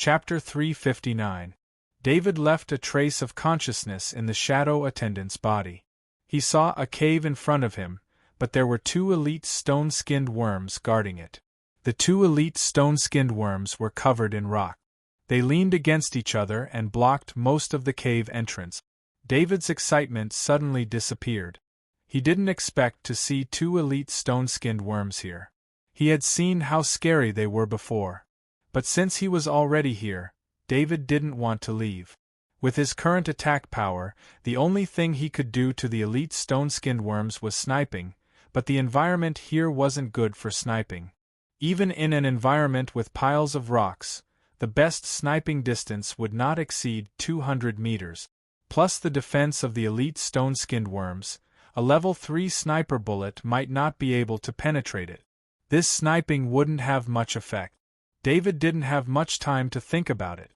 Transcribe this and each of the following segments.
Chapter 359. David left a trace of consciousness in the shadow attendant's body. He saw a cave in front of him, but there were two elite stone-skinned worms guarding it. The two elite stone-skinned worms were covered in rock. They leaned against each other and blocked most of the cave entrance. David's excitement suddenly disappeared. He didn't expect to see two elite stone-skinned worms here. He had seen how scary they were before. But since he was already here, David didn't want to leave. With his current attack power, the only thing he could do to the elite stone-skinned worms was sniping, but the environment here wasn't good for sniping. Even in an environment with piles of rocks, the best sniping distance would not exceed 200 meters. Plus the defense of the elite stone-skinned worms, a level 3 sniper bullet might not be able to penetrate it. This sniping wouldn't have much effect. David didn't have much time to think about it.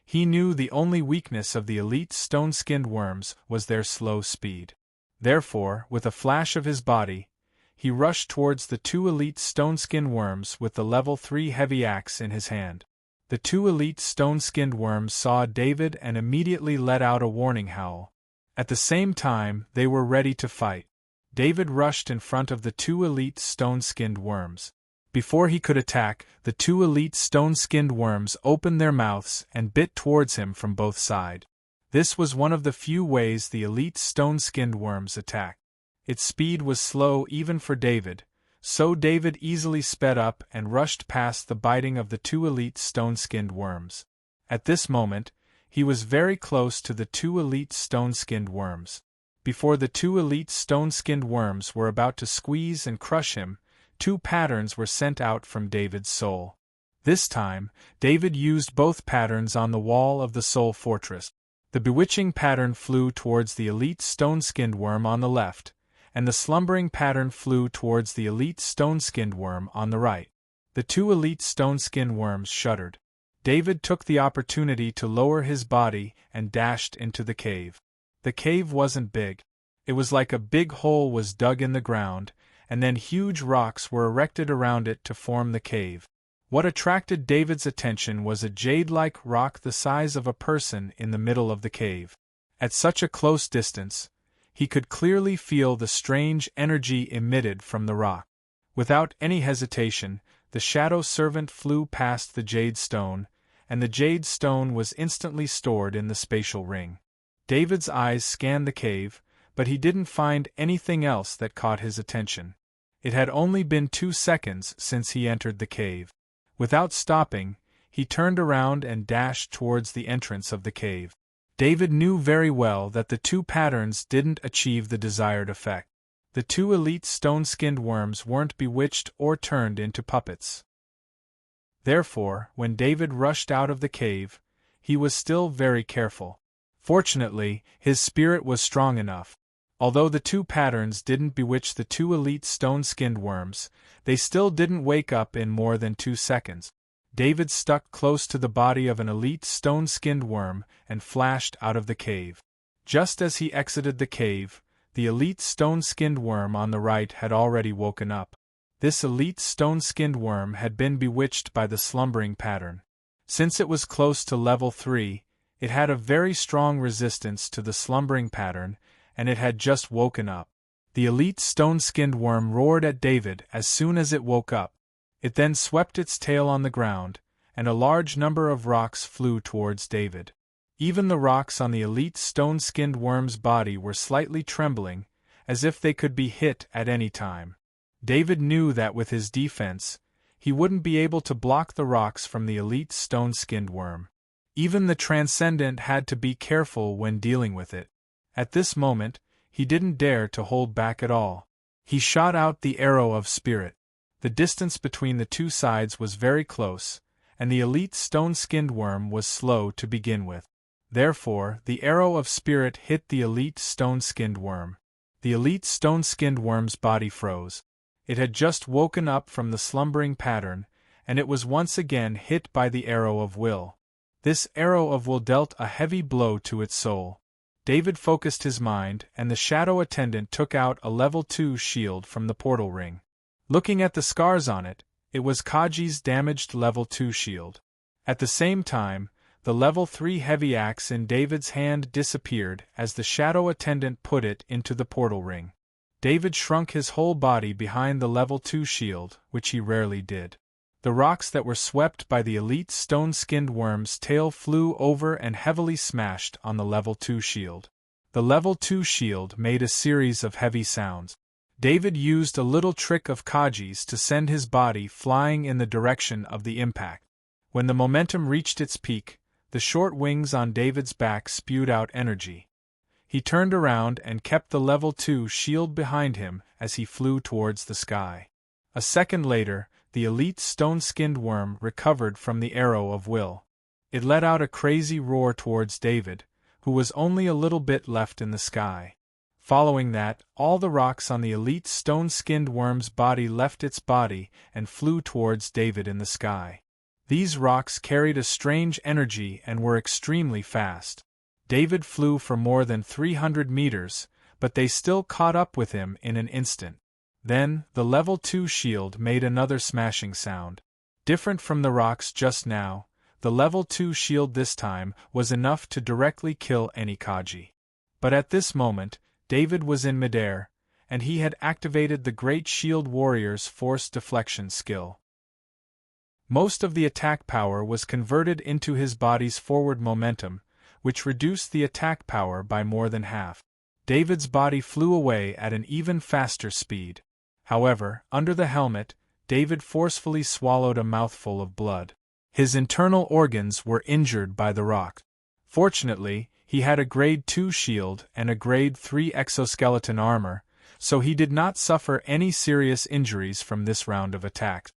He knew the only weakness of the elite stone-skinned worms was their slow speed. Therefore, with a flash of his body, he rushed towards the two elite stone-skinned worms with the level 3 heavy axe in his hand. The two elite stone-skinned worms saw David and immediately let out a warning howl. At the same time, they were ready to fight. David rushed in front of the two elite stone-skinned worms. Before he could attack, the two elite stone-skinned worms opened their mouths and bit towards him from both sides. This was one of the few ways the elite stone-skinned worms attacked. Its speed was slow even for David, so David easily sped up and rushed past the biting of the two elite stone-skinned worms. At this moment, he was very close to the two elite stone-skinned worms. Before the two elite stone-skinned worms were about to squeeze and crush him, two patterns were sent out from David's soul. This time, David used both patterns on the wall of the soul fortress. The bewitching pattern flew towards the elite stone-skinned worm on the left, and the slumbering pattern flew towards the elite stone-skinned worm on the right. The two elite stone-skinned worms shuddered. David took the opportunity to lower his body and dashed into the cave. The cave wasn't big. It was like a big hole was dug in the ground, and then huge rocks were erected around it to form the cave. What attracted David's attention was a jade-like rock the size of a person in the middle of the cave. At such a close distance, he could clearly feel the strange energy emitted from the rock. Without any hesitation, the shadow servant flew past the jade stone, and the jade stone was instantly stored in the spatial ring. David's eyes scanned the cave, but he didn't find anything else that caught his attention. It had only been 2 seconds since he entered the cave. Without stopping, he turned around and dashed towards the entrance of the cave. David knew very well that the two patterns didn't achieve the desired effect. The two elite stone-skinned worms weren't bewitched or turned into puppets. Therefore, when David rushed out of the cave, he was still very careful. Fortunately, his spirit was strong enough. Although the two patterns didn't bewitch the two elite stone-skinned worms, they still didn't wake up in more than 2 seconds. David stuck close to the body of an elite stone-skinned worm and flashed out of the cave. Just as he exited the cave, the elite stone-skinned worm on the right had already woken up. This elite stone-skinned worm had been bewitched by the slumbering pattern. Since it was close to level 3, it had a very strong resistance to the slumbering pattern, and it had just woken up. The elite stone-skinned worm roared at David as soon as it woke up. It then swept its tail on the ground, and a large number of rocks flew towards David. Even the rocks on the elite stone-skinned worm's body were slightly trembling, as if they could be hit at any time. David knew that with his defense, he wouldn't be able to block the rocks from the elite stone-skinned worm. Even the Transcendent had to be careful when dealing with it. At this moment, he didn't dare to hold back at all. He shot out the arrow of spirit. The distance between the two sides was very close, and the elite stone-skinned worm was slow to begin with. Therefore, the arrow of spirit hit the elite stone-skinned worm. The elite stone-skinned worm's body froze. It had just woken up from the slumbering pattern, and it was once again hit by the arrow of will. This arrow of will dealt a heavy blow to its soul. David focused his mind, and the shadow attendant took out a level 2 shield from the portal ring. Looking at the scars on it, it was Kaji's damaged level 2 shield. At the same time, the level 3 heavy axe in David's hand disappeared as the shadow attendant put it into the portal ring. David shrunk his whole body behind the level 2 shield, which he rarely did. The rocks that were swept by the elite stone-skinned worm's tail flew over and heavily smashed on the level 2 shield. The level 2 shield made a series of heavy sounds. David used a little trick of Kaji's to send his body flying in the direction of the impact. When the momentum reached its peak, the short wings on David's back spewed out energy. He turned around and kept the level 2 shield behind him as he flew towards the sky. A second later, the elite stone-skinned worm recovered from the arrow of will. It let out a crazy roar towards David, who was only a little bit left in the sky. Following that, all the rocks on the elite stone-skinned worm's body left its body and flew towards David in the sky. These rocks carried a strange energy and were extremely fast. David flew for more than 300 meters, but they still caught up with him in an instant. Then, the level 2 shield made another smashing sound. Different from the rocks just now, the level 2 shield this time was enough to directly kill any Kaji. But at this moment, David was in midair, and he had activated the Great Shield Warrior's force deflection skill. Most of the attack power was converted into his body's forward momentum, which reduced the attack power by more than half. David's body flew away at an even faster speed. However, under the helmet, David forcefully swallowed a mouthful of blood. His internal organs were injured by the rock. Fortunately, he had a Grade 2 shield and a Grade 3 exoskeleton armor, so he did not suffer any serious injuries from this round of attacks.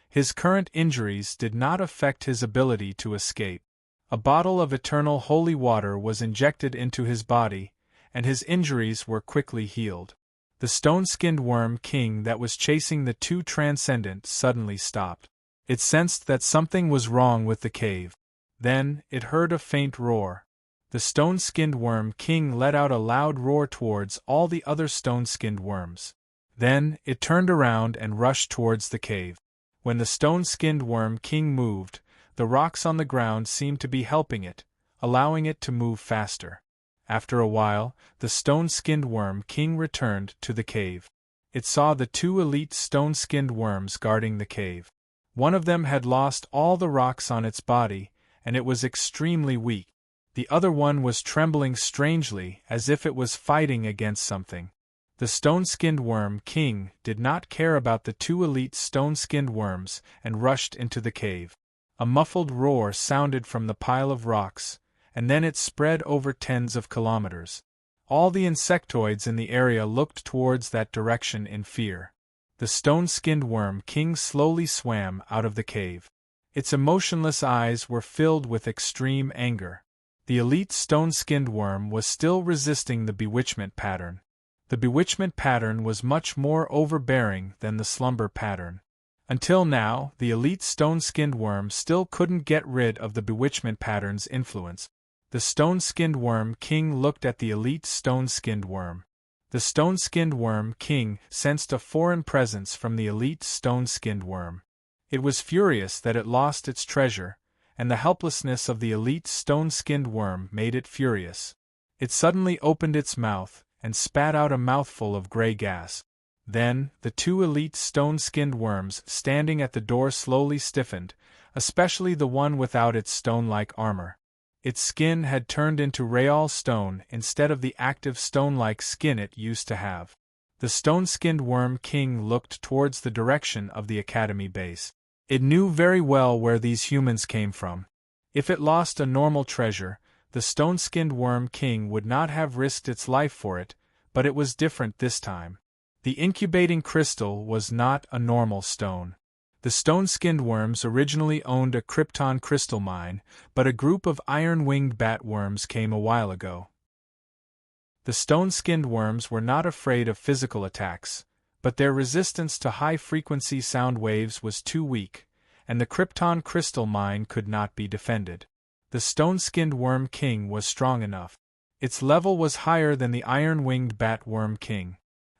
His current injuries did not affect his ability to escape. A bottle of eternal holy water was injected into his body, and his injuries were quickly healed. The stone-skinned worm king that was chasing the two transcendents suddenly stopped. It sensed that something was wrong with the cave. Then, it heard a faint roar. The stone-skinned worm king let out a loud roar towards all the other stone-skinned worms. Then, it turned around and rushed towards the cave. When the stone-skinned worm king moved, the rocks on the ground seemed to be helping it, allowing it to move faster. After a while, the stone-skinned worm king returned to the cave. It saw the two elite stone-skinned worms guarding the cave. One of them had lost all the rocks on its body, and it was extremely weak. The other one was trembling strangely as if it was fighting against something. The stone-skinned worm king did not care about the two elite stone-skinned worms and rushed into the cave. A muffled roar sounded from the pile of rocks, and then it spread over tens of kilometers. All the insectoids in the area looked towards that direction in fear. The stone-skinned worm king slowly swam out of the cave. Its emotionless eyes were filled with extreme anger. The elite stone-skinned worm was still resisting the bewitchment pattern. The bewitchment pattern was much more overbearing than the slumber pattern. Until now, the elite stone-skinned worm still couldn't get rid of the bewitchment pattern's influence. The stone-skinned worm king looked at the elite stone-skinned worm. The stone-skinned worm king sensed a foreign presence from the elite stone-skinned worm. It was furious that it lost its treasure, and the helplessness of the elite stone-skinned worm made it furious. It suddenly opened its mouth and spat out a mouthful of gray gas. Then, the two elite stone-skinned worms standing at the door slowly stiffened, especially the one without its stone-like armor. Its skin had turned into real stone instead of the active stone-like skin it used to have. The stone-skinned worm king looked towards the direction of the academy base. It knew very well where these humans came from. If it lost a normal treasure, the stone-skinned worm king would not have risked its life for it, but it was different this time. The incubating crystal was not a normal stone. The stone-skinned worms originally owned a krypton crystal mine, but a group of iron-winged bat worms came a while ago. The stone-skinned worms were not afraid of physical attacks, but their resistance to high-frequency sound waves was too weak, and the krypton crystal mine could not be defended. The stone-skinned worm king was strong enough. Its level was higher than the iron-winged bat worm king.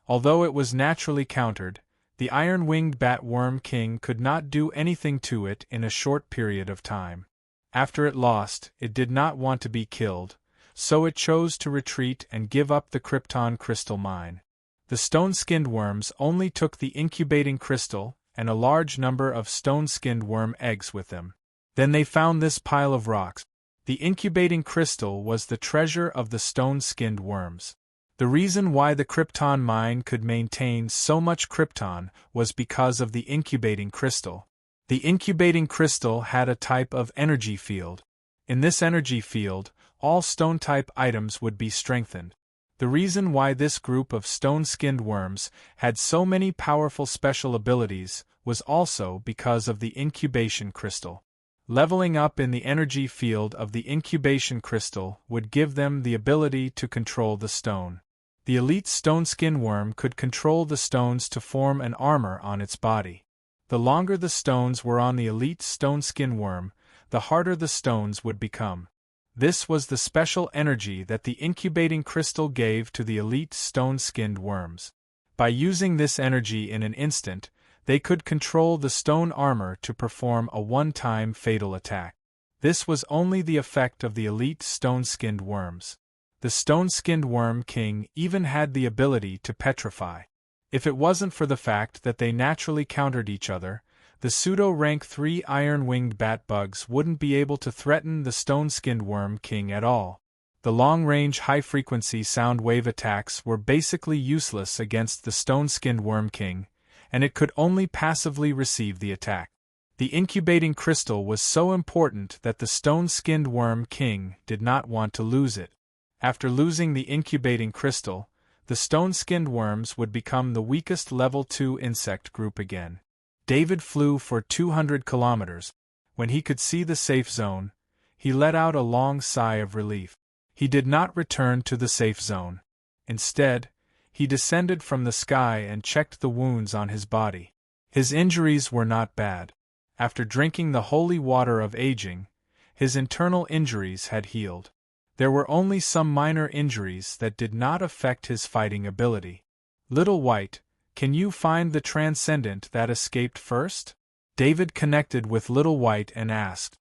Although it was naturally countered, The iron-winged bat worm king could not do anything to it in a short period of time. After it lost, it did not want to be killed, so it chose to retreat and give up the Krypton crystal mine. The stone-skinned worms only took the incubating crystal and a large number of stone-skinned worm eggs with them. Then they found this pile of rocks. The incubating crystal was the treasure of the stone-skinned worms. The reason why the Krypton mine could maintain so much Krypton was because of the incubating crystal. The incubating crystal had a type of energy field. In this energy field, all stone-type items would be strengthened. The reason why this group of stone-skinned worms had so many powerful special abilities was also because of the incubation crystal. Leveling up in the energy field of the incubation crystal would give them the ability to control the stone. The elite stone-skin worm could control the stones to form an armor on its body. The longer the stones were on the elite stone-skin worm, the harder the stones would become. This was the special energy that the incubating crystal gave to the elite stone-skinned worms. By using this energy in an instant, they could control the stone armor to perform a one-time fatal attack. This was only the effect of the elite stone-skinned worms. The stone-skinned worm king even had the ability to petrify. If it wasn't for the fact that they naturally countered each other, the pseudo-rank 3 iron-winged bat bugs wouldn't be able to threaten the stone-skinned worm king at all. The long-range high-frequency sound wave attacks were basically useless against the stone-skinned worm king, and it could only passively receive the attack. The incubating crystal was so important that the stone-skinned worm king did not want to lose it. After losing the incubating crystal, the stone-skinned worms would become the weakest level 2 insect group again. David flew for 200 kilometers. When he could see the safe zone, he let out a long sigh of relief. He did not return to the safe zone. Instead, he descended from the sky and checked the wounds on his body. His injuries were not bad. After drinking the holy water of aging, his internal injuries had healed. There were only some minor injuries that did not affect his fighting ability. Little White, can you find the transcendent that escaped first? David connected with Little White and asked.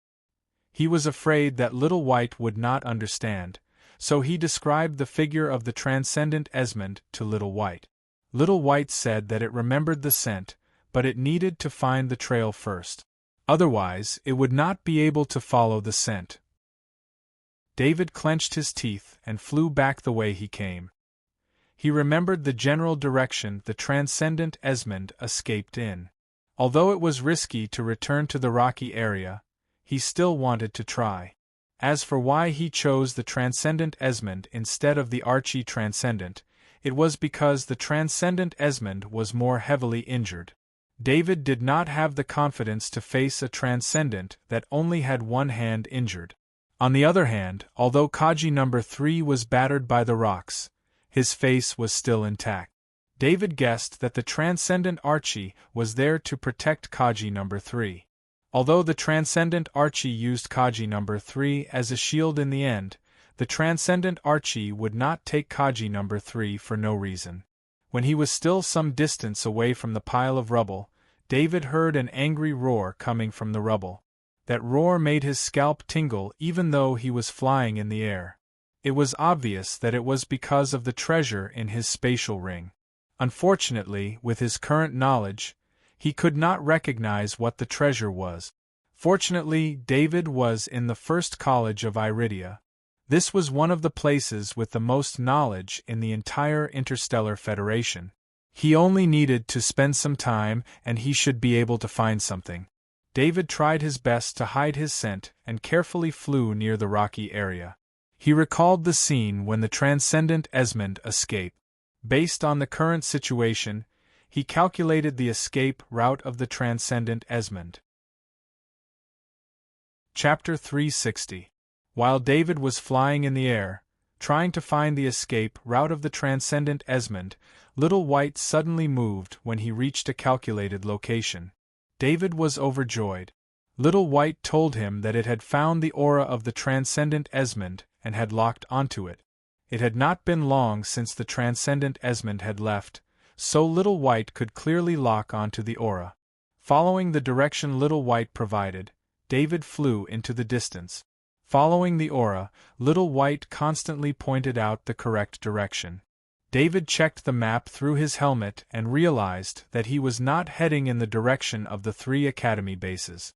He was afraid that Little White would not understand, so he described the figure of the transcendent Esmond to Little White. Little White said that it remembered the scent, but it needed to find the trail first. Otherwise, it would not be able to follow the scent. David clenched his teeth and flew back the way he came. He remembered the general direction the transcendent Esmond escaped in. Although it was risky to return to the rocky area, he still wanted to try. As for why he chose the transcendent Esmond instead of the Archie transcendent, it was because the transcendent Esmond was more heavily injured. David did not have the confidence to face a transcendent that only had one hand injured. On the other hand, although Kaji number 3 was battered by the rocks, his face was still intact. David guessed that the transcendent Archie was there to protect Kaji number 3. Although the transcendent Archie used Kaji number 3 as a shield in the end, the transcendent Archie would not take Kaji number 3 for no reason. When he was still some distance away from the pile of rubble, David heard an angry roar coming from the rubble. That roar made his scalp tingle even though he was flying in the air. It was obvious that it was because of the treasure in his spatial ring. Unfortunately, with his current knowledge, he could not recognize what the treasure was. Fortunately, David was in the first college of Iridia. This was one of the places with the most knowledge in the entire Interstellar Federation. He only needed to spend some time and he should be able to find something. David tried his best to hide his scent and carefully flew near the rocky area. He recalled the scene when the transcendent Esmond escaped. Based on the current situation, he calculated the escape route of the transcendent Esmond. Chapter 360. While David was flying in the air, trying to find the escape route of the transcendent Esmond, Little White suddenly moved when he reached a calculated location. David was overjoyed. Little White told him that it had found the aura of the transcendent Esmond and had locked onto it. It had not been long since the transcendent Esmond had left, so Little White could clearly lock onto the aura. Following the direction Little White provided, David flew into the distance. Following the aura, Little White constantly pointed out the correct direction. David checked the map through his helmet and realized that he was not heading in the direction of the 3 Academy bases.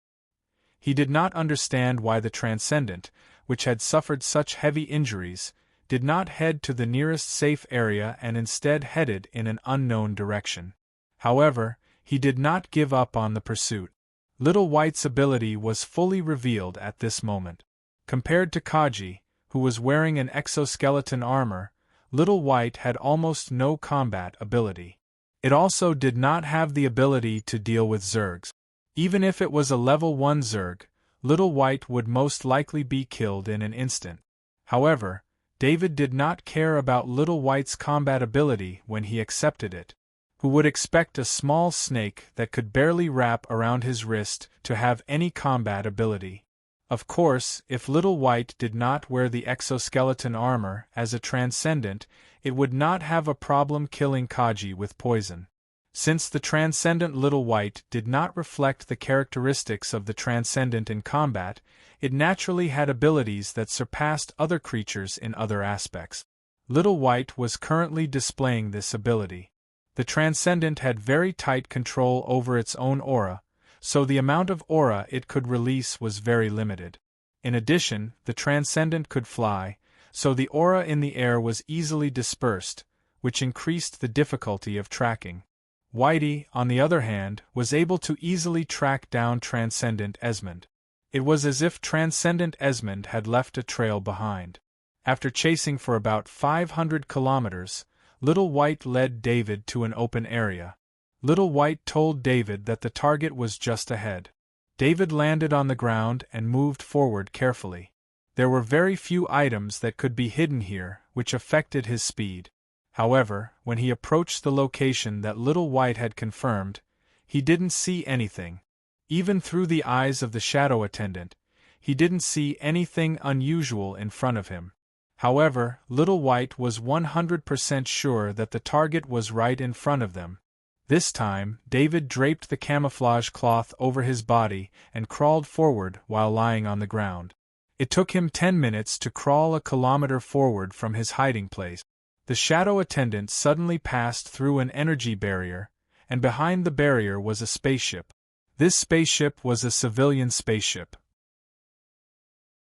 He did not understand why the Transcendent, which had suffered such heavy injuries, did not head to the nearest safe area and instead headed in an unknown direction. However, he did not give up on the pursuit. Little White's ability was fully revealed at this moment. Compared to Kaji, who was wearing an exoskeleton armor, Little White had almost no combat ability. It also did not have the ability to deal with Zergs. Even if it was a level 1 Zerg, Little White would most likely be killed in an instant. However, David did not care about Little White's combat ability when he accepted it. Who would expect a small snake that could barely wrap around his wrist to have any combat ability? Of course, if Little White did not wear the exoskeleton armor as a Transcendent, it would not have a problem killing Kaji with poison. Since the Transcendent Little White did not reflect the characteristics of the Transcendent in combat, it naturally had abilities that surpassed other creatures in other aspects. Little White was currently displaying this ability. The Transcendent had very tight control over its own aura, so the amount of aura it could release was very limited. In addition, the Transcendent could fly, so the aura in the air was easily dispersed, which increased the difficulty of tracking. Whitey, on the other hand, was able to easily track down Transcendent Esmond. It was as if Transcendent Esmond had left a trail behind. After chasing for about 500 kilometers, Little White led David to an open area. Little White told David that the target was just ahead. David landed on the ground and moved forward carefully. There were very few items that could be hidden here, which affected his speed. However, when he approached the location that Little White had confirmed, he didn't see anything. Even through the eyes of the shadow attendant, he didn't see anything unusual in front of him. However, Little White was 100% sure that the target was right in front of them. This time, David draped the camouflage cloth over his body and crawled forward while lying on the ground. It took him 10 minutes to crawl a kilometer forward from his hiding place. The shadow attendant suddenly passed through an energy barrier, and behind the barrier was a spaceship. This spaceship was a civilian spaceship.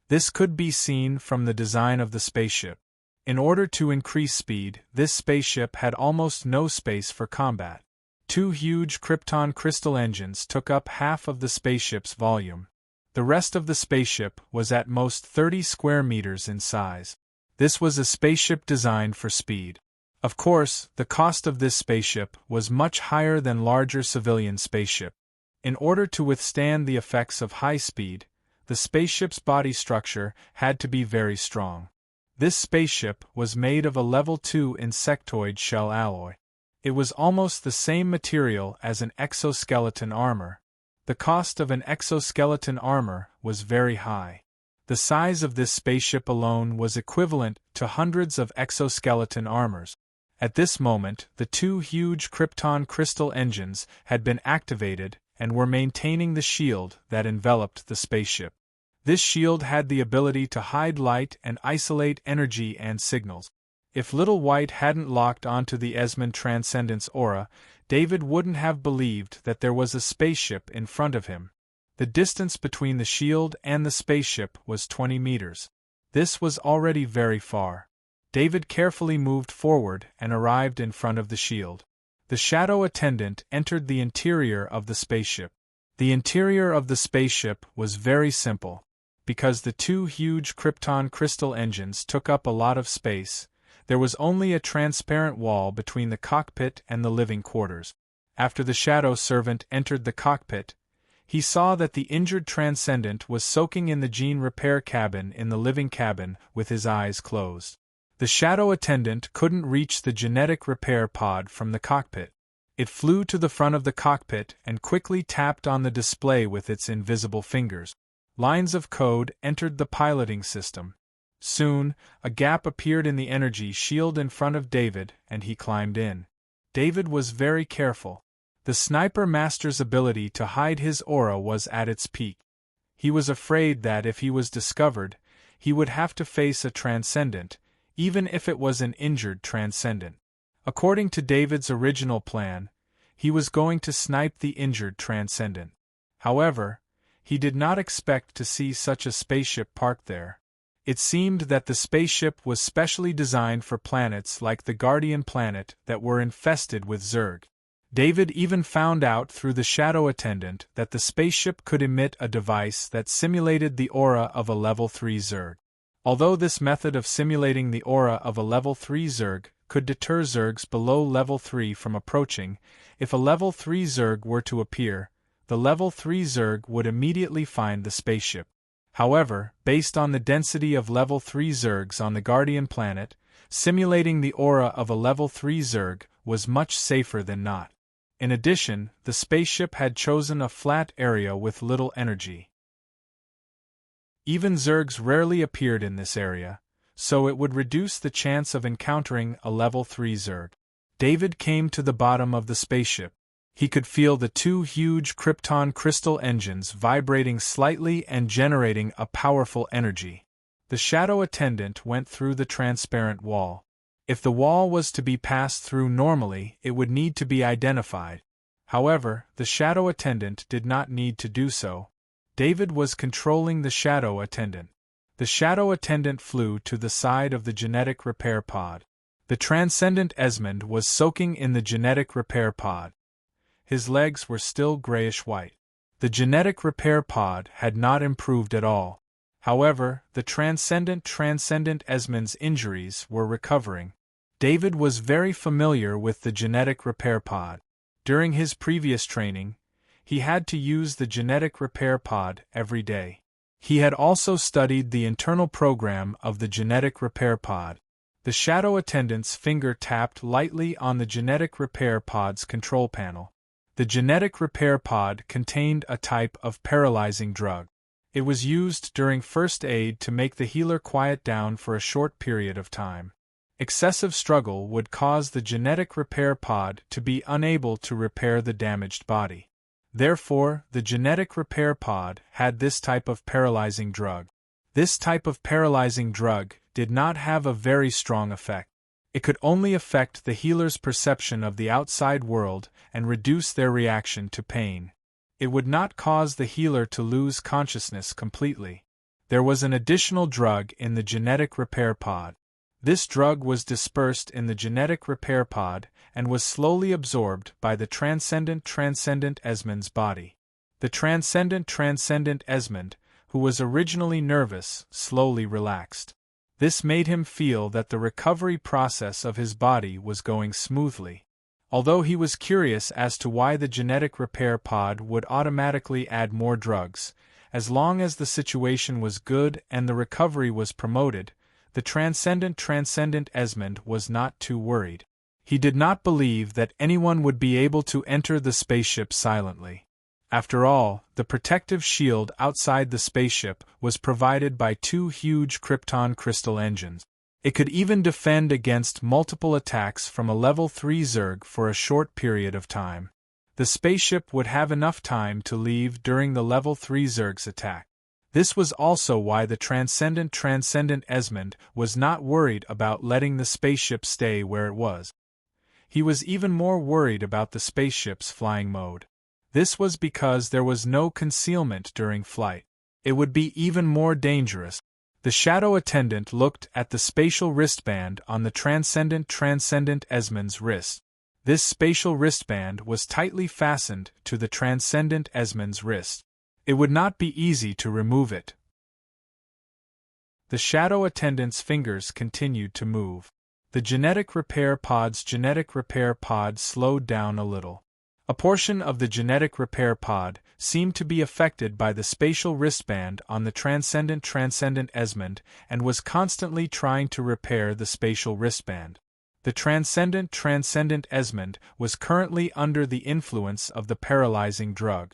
This could be seen from the design of the spaceship. In order to increase speed, this spaceship had almost no space for combat. 2 huge krypton crystal engines took up half of the spaceship's volume. The rest of the spaceship was at most 30 square meters in size. This was a spaceship designed for speed. Of course, the cost of this spaceship was much higher than larger civilian spaceship. In order to withstand the effects of high speed, the spaceship's body structure had to be very strong. This spaceship was made of a level 2 insectoid shell alloy. It was almost the same material as an exoskeleton armor. The cost of an exoskeleton armor was very high. The size of this spaceship alone was equivalent to hundreds of exoskeleton armors. At this moment, the 2 huge krypton crystal engines had been activated and were maintaining the shield that enveloped the spaceship. This shield had the ability to hide light and isolate energy and signals. If Little White hadn't locked onto the Esmond Transcendence aura, David wouldn't have believed that there was a spaceship in front of him. The distance between the shield and the spaceship was 20 meters. This was already very far. David carefully moved forward and arrived in front of the shield. The shadow attendant entered the interior of the spaceship. The interior of the spaceship was very simple. Because the 2 huge krypton crystal engines took up a lot of space, there was only a transparent wall between the cockpit and the living quarters. After the shadow servant entered the cockpit, he saw that the injured Transcendent was soaking in the gene repair cabin in the living cabin with his eyes closed. The shadow attendant couldn't reach the genetic repair pod from the cockpit. It flew to the front of the cockpit and quickly tapped on the display with its invisible fingers. Lines of code entered the piloting system. Soon, a gap appeared in the energy shield in front of David, and he climbed in. David was very careful. The sniper master's ability to hide his aura was at its peak. He was afraid that if he was discovered, he would have to face a transcendent, even if it was an injured transcendent. According to David's original plan, he was going to snipe the injured transcendent. However, he did not expect to see such a spaceship parked there. It seemed that the spaceship was specially designed for planets like the Guardian planet that were infested with Zerg. David even found out through the shadow attendant that the spaceship could emit a device that simulated the aura of a level 3 Zerg. Although this method of simulating the aura of a level 3 Zerg could deter Zergs below level 3 from approaching, if a level 3 Zerg were to appear, the level 3 Zerg would immediately find the spaceship. However, based on the density of level 3 Zergs on the Guardian planet, simulating the aura of a level 3 Zerg was much safer than not. In addition, the spaceship had chosen a flat area with little energy. Even Zergs rarely appeared in this area, so it would reduce the chance of encountering a level 3 Zerg. David came to the bottom of the spaceship. He could feel the two huge krypton crystal engines vibrating slightly and generating a powerful energy. The shadow attendant went through the transparent wall. If the wall was to be passed through normally, it would need to be identified. However, the shadow attendant did not need to do so. David was controlling the shadow attendant. The shadow attendant flew to the side of the genetic repair pod. The transcendent Esmond was soaking in the genetic repair pod. His legs were still grayish-white. The genetic repair pod had not improved at all. However, the transcendent Esmond's injuries were recovering. David was very familiar with the genetic repair pod. During his previous training, he had to use the genetic repair pod every day. He had also studied the internal program of the genetic repair pod. The shadow attendant's finger tapped lightly on the genetic repair pod's control panel. The genetic repair pod contained a type of paralyzing drug. It was used during first aid to make the healer quiet down for a short period of time. Excessive struggle would cause the genetic repair pod to be unable to repair the damaged body. Therefore, the genetic repair pod had this type of paralyzing drug. This type of paralyzing drug did not have a very strong effect. It could only affect the healer's perception of the outside world and reduce their reaction to pain. It would not cause the healer to lose consciousness completely. There was an additional drug in the genetic repair pod. This drug was dispersed in the genetic repair pod and was slowly absorbed by the transcendent Esmond's body. The transcendent Esmond, who was originally nervous, slowly relaxed. This made him feel that the recovery process of his body was going smoothly. Although he was curious as to why the genetic repair pod would automatically add more drugs, as long as the situation was good and the recovery was promoted, the transcendent Esmond was not too worried. He did not believe that anyone would be able to enter the spaceship silently. After all, the protective shield outside the spaceship was provided by two huge krypton crystal engines. It could even defend against multiple attacks from a level 3 Zerg for a short period of time. The spaceship would have enough time to leave during the level 3 Zerg's attack. This was also why the transcendent Esmond was not worried about letting the spaceship stay where it was. He was even more worried about the spaceship's flying mode. This was because there was no concealment during flight. It would be even more dangerous. The shadow attendant looked at the spatial wristband on the transcendent Esmond's wrist. This spatial wristband was tightly fastened to the transcendent Esmond's wrist. It would not be easy to remove it. The shadow attendant's fingers continued to move. The genetic repair pod slowed down a little. A portion of the genetic repair pod seemed to be affected by the spatial wristband on the transcendent Esmond and was constantly trying to repair the spatial wristband. The transcendent Esmond was currently under the influence of the paralyzing drug.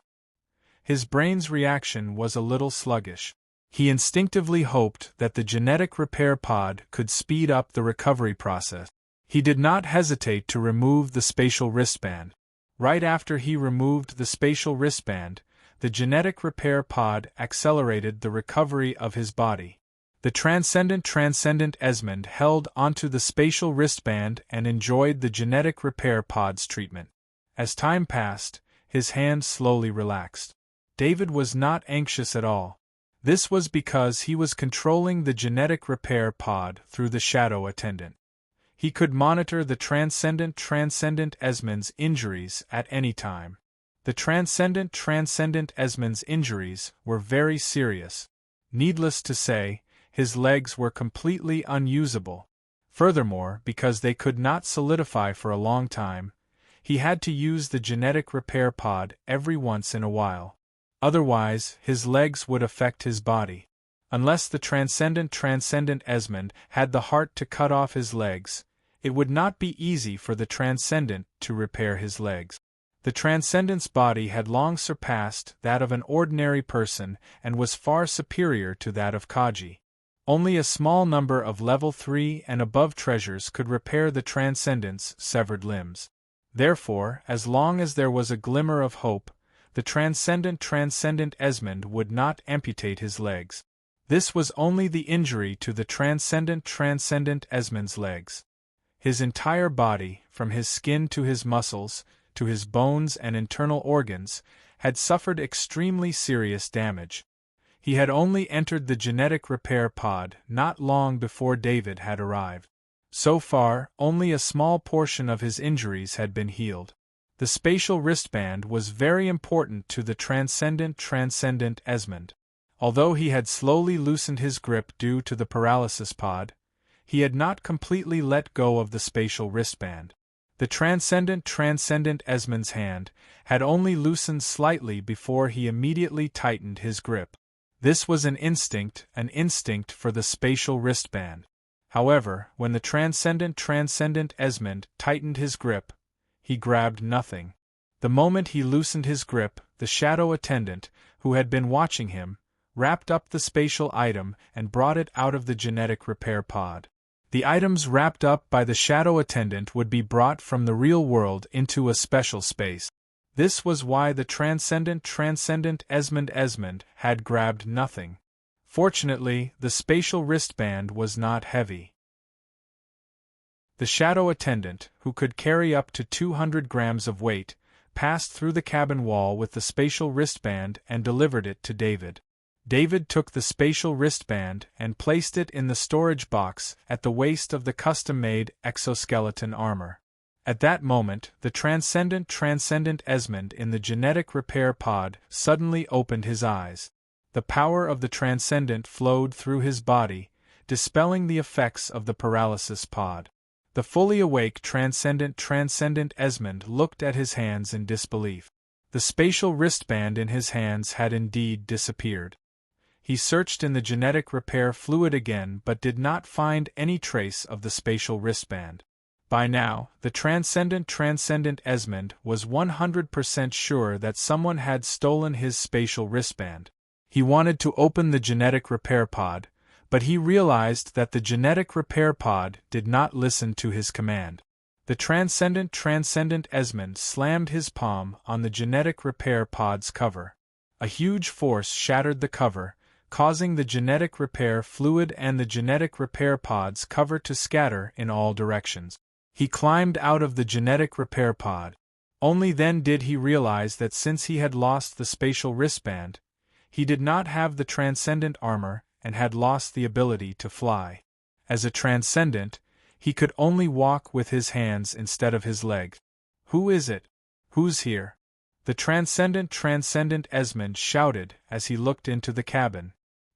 His brain's reaction was a little sluggish. He instinctively hoped that the genetic repair pod could speed up the recovery process. He did not hesitate to remove the spatial wristband. Right after he removed the spatial wristband, the genetic repair pod accelerated the recovery of his body. The transcendent Esmond held onto the spatial wristband and enjoyed the genetic repair pod's treatment. As time passed, his hand slowly relaxed. David was not anxious at all. This was because he was controlling the genetic repair pod through the shadow attendant. He could monitor the transcendent Esmond's injuries at any time. The transcendent Esmond's injuries were very serious. Needless to say, his legs were completely unusable. Furthermore, because they could not solidify for a long time, he had to use the genetic repair pod every once in a while. Otherwise, his legs would affect his body. Unless the transcendent Esmond had the heart to cut off his legs, it would not be easy for the transcendent to repair his legs. The transcendent's body had long surpassed that of an ordinary person and was far superior to that of Kaji. Only a small number of level 3 and above treasures could repair the transcendent's severed limbs. Therefore, as long as there was a glimmer of hope, the transcendent Esmond would not amputate his legs. This was only the injury to the transcendent Esmond's legs. His entire body, from his skin to his muscles, to his bones and internal organs, had suffered extremely serious damage. He had only entered the genetic repair pod not long before David had arrived. So far, only a small portion of his injuries had been healed. The spatial wristband was very important to the transcendent Esmond. Although he had slowly loosened his grip due to the paralysis pod, he had not completely let go of the spatial wristband. The transcendent Esmond's hand had only loosened slightly before he immediately tightened his grip. This was an instinct for the spatial wristband. However, when the transcendent Esmond tightened his grip, he grabbed nothing. The moment he loosened his grip, the shadow attendant, who had been watching him, wrapped up the spatial item and brought it out of the genetic repair pod. The items wrapped up by the shadow attendant would be brought from the real world into a special space. This was why the transcendent Esmond had grabbed nothing. Fortunately, the spatial wristband was not heavy. The shadow attendant, who could carry up to 200 grams of weight, passed through the cabin wall with the spatial wristband and delivered it to David. David took the spatial wristband and placed it in the storage box at the waist of the custom-made exoskeleton armor. At that moment, the transcendent Esmond in the genetic repair pod suddenly opened his eyes. The power of the transcendent flowed through his body, dispelling the effects of the paralysis pod. The fully awake transcendent Esmond looked at his hands in disbelief. The spatial wristband in his hands had indeed disappeared. He searched in the genetic repair fluid again but did not find any trace of the spatial wristband. By now, the transcendent Esmond was 100% sure that someone had stolen his spatial wristband. He wanted to open the genetic repair pod, but he realized that the genetic repair pod did not listen to his command. The transcendent Esmond slammed his palm on the genetic repair pod's cover. A huge force shattered the cover, causing the genetic repair fluid and the genetic repair pod's cover to scatter in all directions. He climbed out of the genetic repair pod. Only then did he realize that since he had lost the spatial wristband, he did not have the transcendent armor and had lost the ability to fly. As a transcendent, he could only walk with his hands instead of his legs. "Who is it? Who's here?" The transcendent Esmond shouted as he looked into the cabin.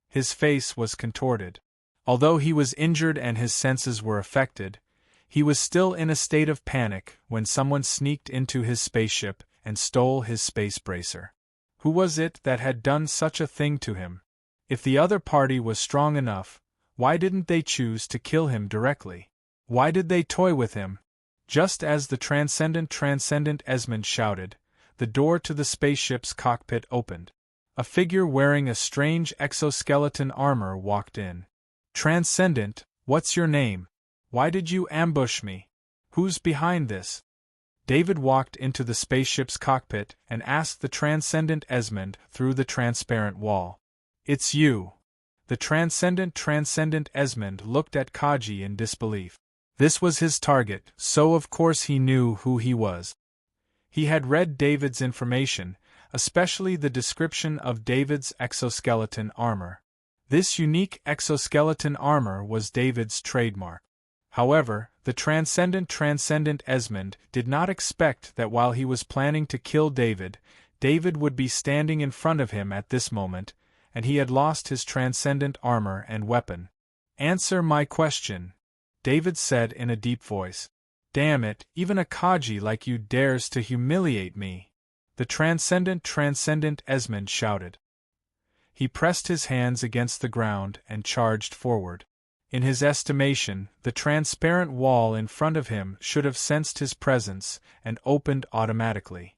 His face was contorted. Although he was injured and his senses were affected, he was still in a state of panic when someone sneaked into his spaceship and stole his space bracer. Who was it that had done such a thing to him? If the other party was strong enough, why didn't they choose to kill him directly? Why did they toy with him? Just as the transcendent Esmond shouted, the door to the spaceship's cockpit opened. A figure wearing a strange exoskeleton armor walked in. "Transcendent, what's your name? Why did you ambush me?" Who's behind this? David walked into the spaceship's cockpit and asked the transcendent Esmond through the transparent wall. It's you. The transcendent Esmond looked at Kaji in disbelief. This was his target, so of course he knew who he was. He had read David's information, especially the description of David's exoskeleton armor. This unique exoskeleton armor was David's trademark. However, the transcendent Esmond did not expect that while he was planning to kill David, David would be standing in front of him at this moment, and he had lost his transcendent armor and weapon. Answer my question, David said in a deep voice. Damn it, even a Kaji like you dares to humiliate me. The transcendent Esmond shouted. He pressed his hands against the ground and charged forward. In his estimation, the transparent wall in front of him should have sensed his presence and opened automatically.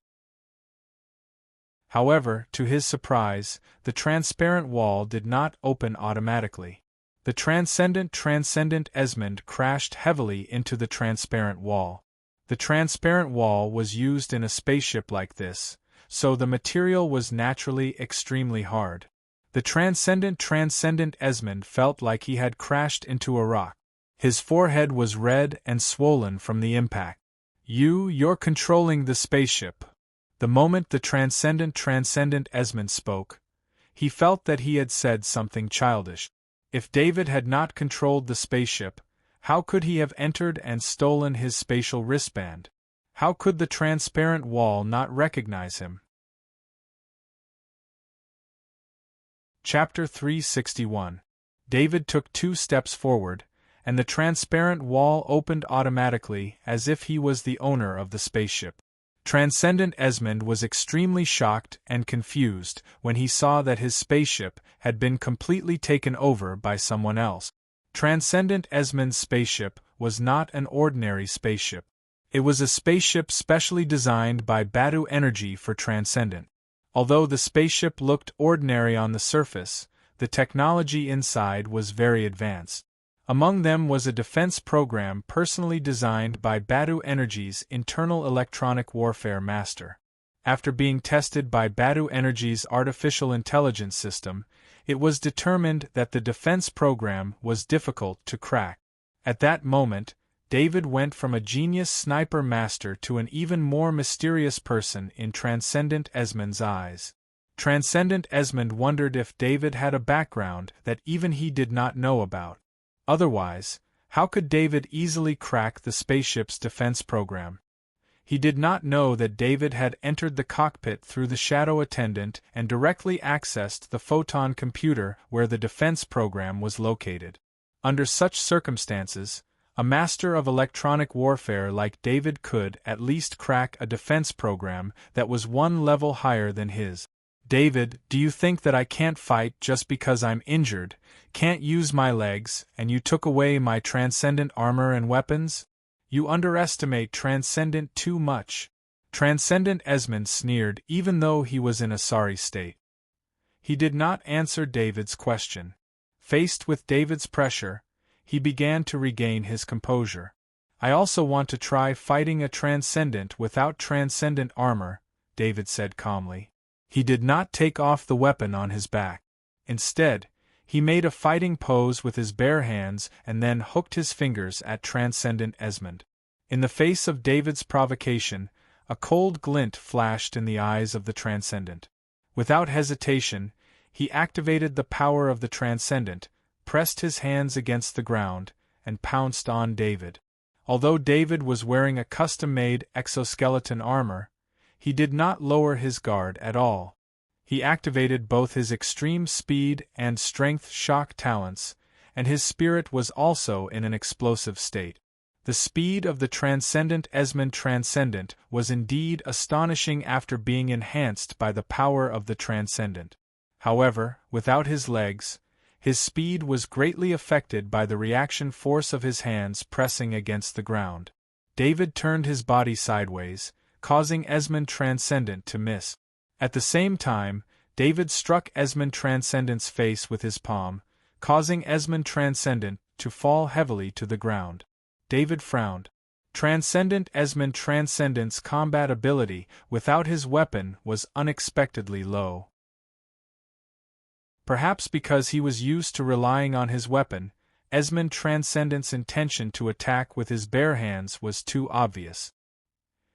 However, to his surprise, the transparent wall did not open automatically. The transcendent Esmond crashed heavily into the transparent wall. The transparent wall was used in a spaceship like this, so the material was naturally extremely hard. The transcendent Esmond felt like he had crashed into a rock. His forehead was red and swollen from the impact. You're controlling the spaceship. The moment the transcendent Esmond spoke, he felt that he had said something childish. If David had not controlled the spaceship, how could he have entered and stolen his spatial wristband? How could the transparent wall not recognize him? Chapter 361. David took 2 steps forward, and the transparent wall opened automatically as if he was the owner of the spaceship. Transcendent Esmond was extremely shocked and confused when he saw that his spaceship had been completely taken over by someone else. Transcendent Esmond's spaceship was not an ordinary spaceship. It was a spaceship specially designed by Badu Energy for Transcendent. Although the spaceship looked ordinary on the surface, the technology inside was very advanced. Among them was a defense program personally designed by Badu Energy's internal electronic warfare master. After being tested by Badu Energy's artificial intelligence system, it was determined that the defense program was difficult to crack. At that moment, David went from a genius sniper master to an even more mysterious person in Transcendent Esmond's eyes. Transcendent Esmond wondered if David had a background that even he did not know about. Otherwise, how could David easily crack the spaceship's defense program? He did not know that David had entered the cockpit through the shadow attendant and directly accessed the photon computer where the defense program was located. Under such circumstances, a master of electronic warfare like David could at least crack a defense program that was 1 level higher than his. David, do you think that I can't fight just because I'm injured, can't use my legs, and you took away my transcendent armor and weapons? You underestimate Transcendent too much. Transcendent Esmond sneered even though he was in a sorry state. He did not answer David's question. Faced with David's pressure, he began to regain his composure. I also want to try fighting a Transcendent without transcendent armor, David said calmly. He did not take off the weapon on his back. Instead, he made a fighting pose with his bare hands and then hooked his fingers at Transcendent Esmond. In the face of David's provocation, a cold glint flashed in the eyes of the Transcendent. Without hesitation, he activated the power of the Transcendent, pressed his hands against the ground, and pounced on David. Although David was wearing a custom-made exoskeleton armor, he did not lower his guard at all. He activated both his extreme speed and strength shock talents, and his spirit was also in an explosive state. The speed of the Transcendent Esmond Transcendent was indeed astonishing after being enhanced by the power of the Transcendent. However, without his legs, his speed was greatly affected by the reaction force of his hands pressing against the ground. David turned his body sideways, causing Esmond Transcendent to miss. At the same time, David struck Esmond Transcendent's face with his palm, causing Esmond Transcendent to fall heavily to the ground. David frowned. Transcendent Esmond Transcendent's combat ability without his weapon was unexpectedly low. Perhaps because he was used to relying on his weapon, Esmond Transcendent's intention to attack with his bare hands was too obvious.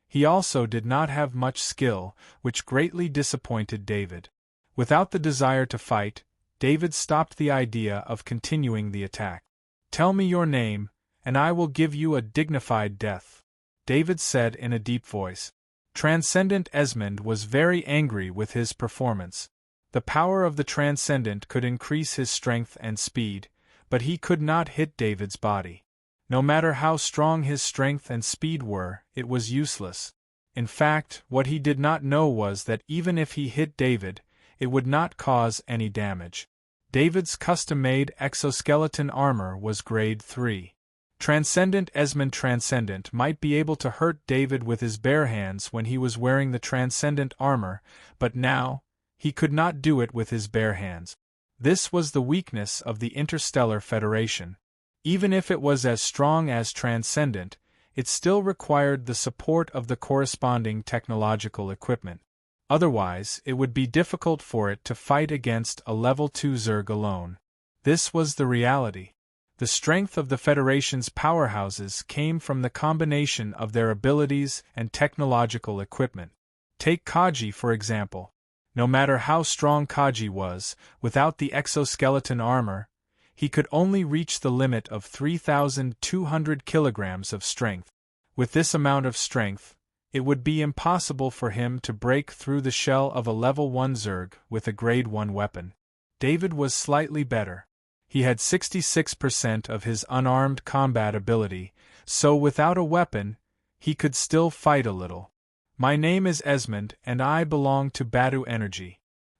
He also did not have much skill, which greatly disappointed David. Without the desire to fight, David stopped the idea of continuing the attack. "Tell me your name, and I will give you a dignified death," David said in a deep voice. Transcendent Esmond was very angry with his performance. The power of the Transcendent could increase his strength and speed, but he could not hit David's body. No matter how strong his strength and speed were, it was useless. In fact, what he did not know was that even if he hit David, it would not cause any damage. David's custom-made exoskeleton armor was grade 3. Transcendent Esmond Transcendent might be able to hurt David with his bare hands when he was wearing the Transcendent armor, but now, he could not do it with his bare hands. This was the weakness of the Interstellar Federation. Even if it was as strong as Transcendent, it still required the support of the corresponding technological equipment. Otherwise, it would be difficult for it to fight against a level 2 Zerg alone. This was the reality. The strength of the Federation's powerhouses came from the combination of their abilities and technological equipment. Take Kaji for example. No matter how strong Kaji was, without the exoskeleton armor, he could only reach the limit of 3,200 kilograms of strength. With this amount of strength, it would be impossible for him to break through the shell of a level 1 Zerg with a grade 1 weapon. David was slightly better. He had 66% of his unarmed combat ability, so without a weapon, he could still fight a little. "My name is Esmond and I belong to Badu Energy.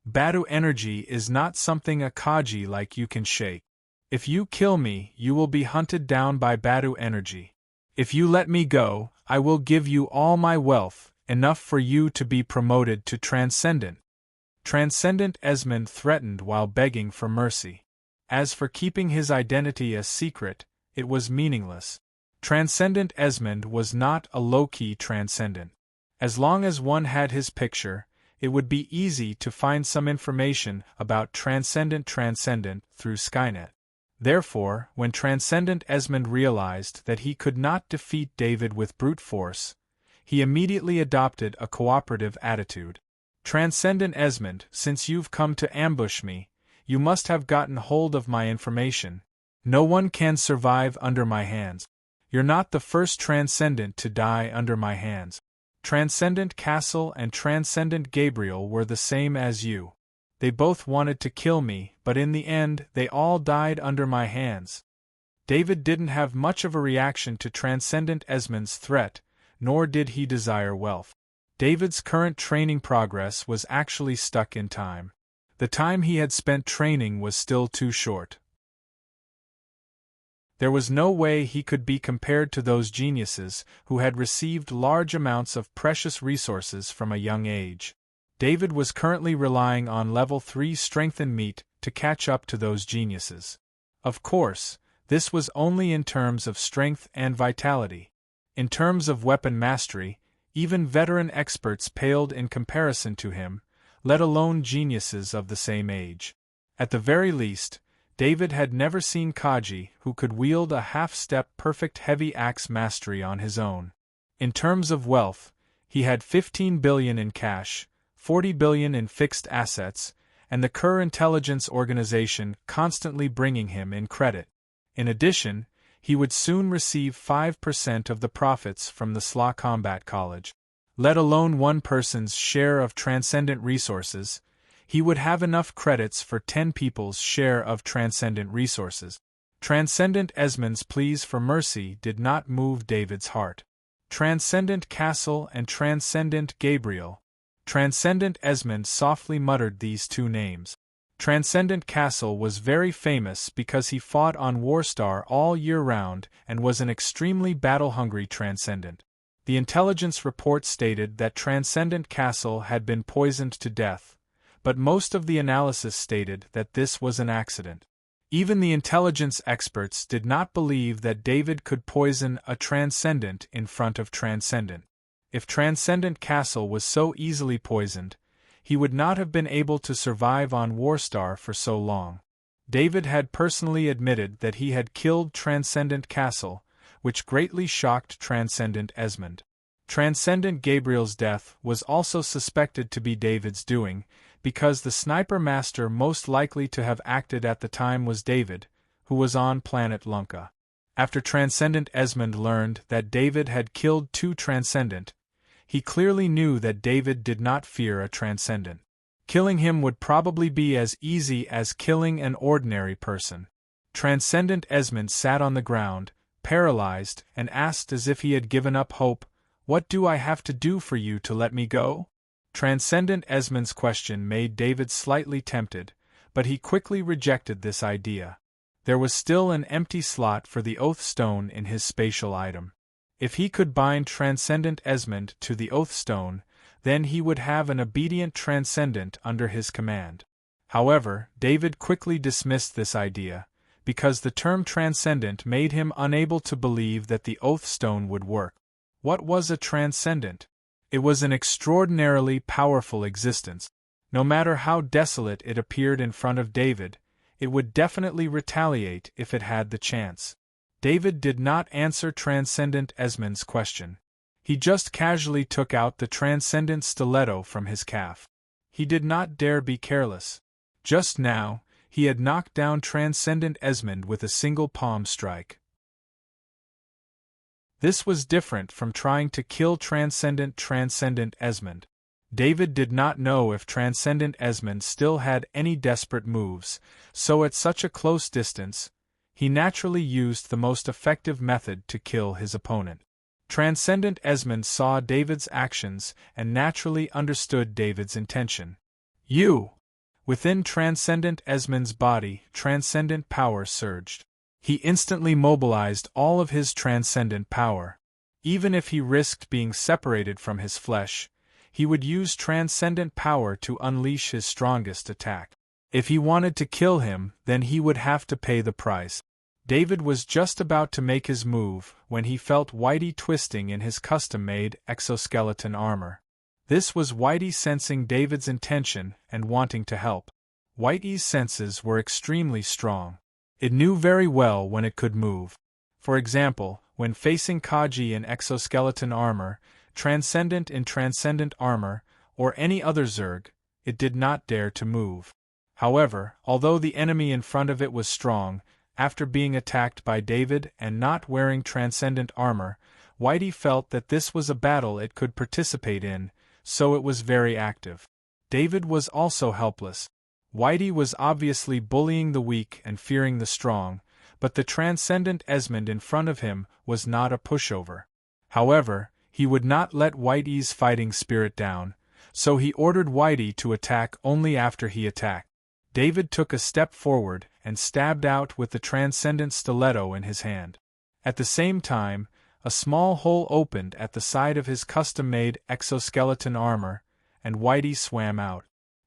Badu Energy is not something a Kaji like you can shake. If you kill me, you will be hunted down by Badu Energy. If you let me go, I will give you all my wealth, enough for you to be promoted to Transcendent." Transcendent Esmond threatened while begging for mercy. As for keeping his identity a secret, it was meaningless. Transcendent Esmond was not a low-key Transcendent. As long as one had his picture, it would be easy to find some information about Transcendent through Skynet. Therefore, when Transcendent Esmond realized that he could not defeat David with brute force, he immediately adopted a cooperative attitude. "Transcendent Esmond, since you've come to ambush me, you must have gotten hold of my information. No one can survive under my hands. You're not the first Transcendent to die under my hands. Transcendent Castle and Transcendent Gabriel were the same as you. They both wanted to kill me, but in the end, they all died under my hands." David didn't have much of a reaction to Transcendent Esmond's threat, nor did he desire wealth. David's current training progress was actually stuck in time. The time he had spent training was still too short. There was no way he could be compared to those geniuses who had received large amounts of precious resources from a young age. David was currently relying on level 3 strength and meat to catch up to those geniuses. Of course, this was only in terms of strength and vitality. In terms of weapon mastery, even veteran experts paled in comparison to him, let alone geniuses of the same age. At the very least, David had never seen Kaji who could wield a half-step perfect heavy axe mastery on his own. In terms of wealth, he had 15 billion in cash, 40 billion in fixed assets, and the Kerr Intelligence Organization constantly bringing him in credit. In addition, he would soon receive 5% of the profits from the SLA Combat College. Let alone one person's share of Transcendent resources, he would have enough credits for 10 people's share of Transcendent resources. Transcendent Esmond's pleas for mercy did not move David's heart. Transcendent Castle and Transcendent Gabriel. Transcendent Esmond softly muttered these two names. Transcendent Castle was very famous because he fought on Warstar all year round and was an extremely battle-hungry Transcendent. The intelligence report stated that Transcendent Castle had been poisoned to death, but most of the analysis stated that this was an accident. Even the intelligence experts did not believe that David could poison a transcendent in front of transcendent. If Transcendent Castle was so easily poisoned, he would not have been able to survive on Warstar for so long. David had personally admitted that he had killed Transcendent Castle, which greatly shocked Transcendent Esmond. Transcendent Gabriel's death was also suspected to be David's doing, because the sniper master most likely to have acted at the time was David, who was on planet Lunka. After Transcendent Esmond learned that David had killed two Transcendent, he clearly knew that David did not fear a Transcendent. Killing him would probably be as easy as killing an ordinary person. Transcendent Esmond sat on the ground, paralyzed, and asked as if he had given up hope, "What do I have to do for you to let me go?" Transcendent Esmond's question made David slightly tempted, but he quickly rejected this idea. There was still an empty slot for the Oath Stone in his spatial item. If he could bind Transcendent Esmond to the Oath Stone, then he would have an obedient Transcendent under his command. However, David quickly dismissed this idea, because the term Transcendent made him unable to believe that the Oath Stone would work. What was a Transcendent? It was an extraordinarily powerful existence. No matter how desolate it appeared in front of David, it would definitely retaliate if it had the chance. David did not answer Transcendent Esmond's question. He just casually took out the Transcendent Stiletto from his calf. He did not dare be careless. Just now, he had knocked down Transcendent Esmond with a single palm strike. This was different from trying to kill Transcendent Esmond. David did not know if Transcendent Esmond still had any desperate moves, so at such a close distance, he naturally used the most effective method to kill his opponent. Transcendent Esmond saw David's actions and naturally understood David's intention. "You!" Within Transcendent Esmond's body, transcendent power surged. He instantly mobilized all of his transcendent power. Even if he risked being separated from his flesh, he would use transcendent power to unleash his strongest attack. If he wanted to kill him, then he would have to pay the price. David was just about to make his move when he felt Whitey twisting in his custom-made exoskeleton armor. This was Whitey sensing David's intention and wanting to help. Whitey's senses were extremely strong. It knew very well when it could move. For example, when facing Kaji in exoskeleton armor, Transcendent in transcendent armor, or any other Zerg, it did not dare to move. However, although the enemy in front of it was strong, after being attacked by David and not wearing transcendent armor, Whitey felt that this was a battle it could participate in, so it was very active. David was also helpless. Whitey was obviously bullying the weak and fearing the strong, but the Transcendent Esmond in front of him was not a pushover. However, he would not let Whitey's fighting spirit down, so he ordered Whitey to attack only after he attacked. David took a step forward and stabbed out with the Transcendent Stiletto in his hand. At the same time, a small hole opened at the side of his custom-made exoskeleton armor, and Whitey swam out.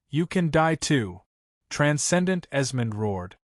"You can die too," Transcendent Esmond roared.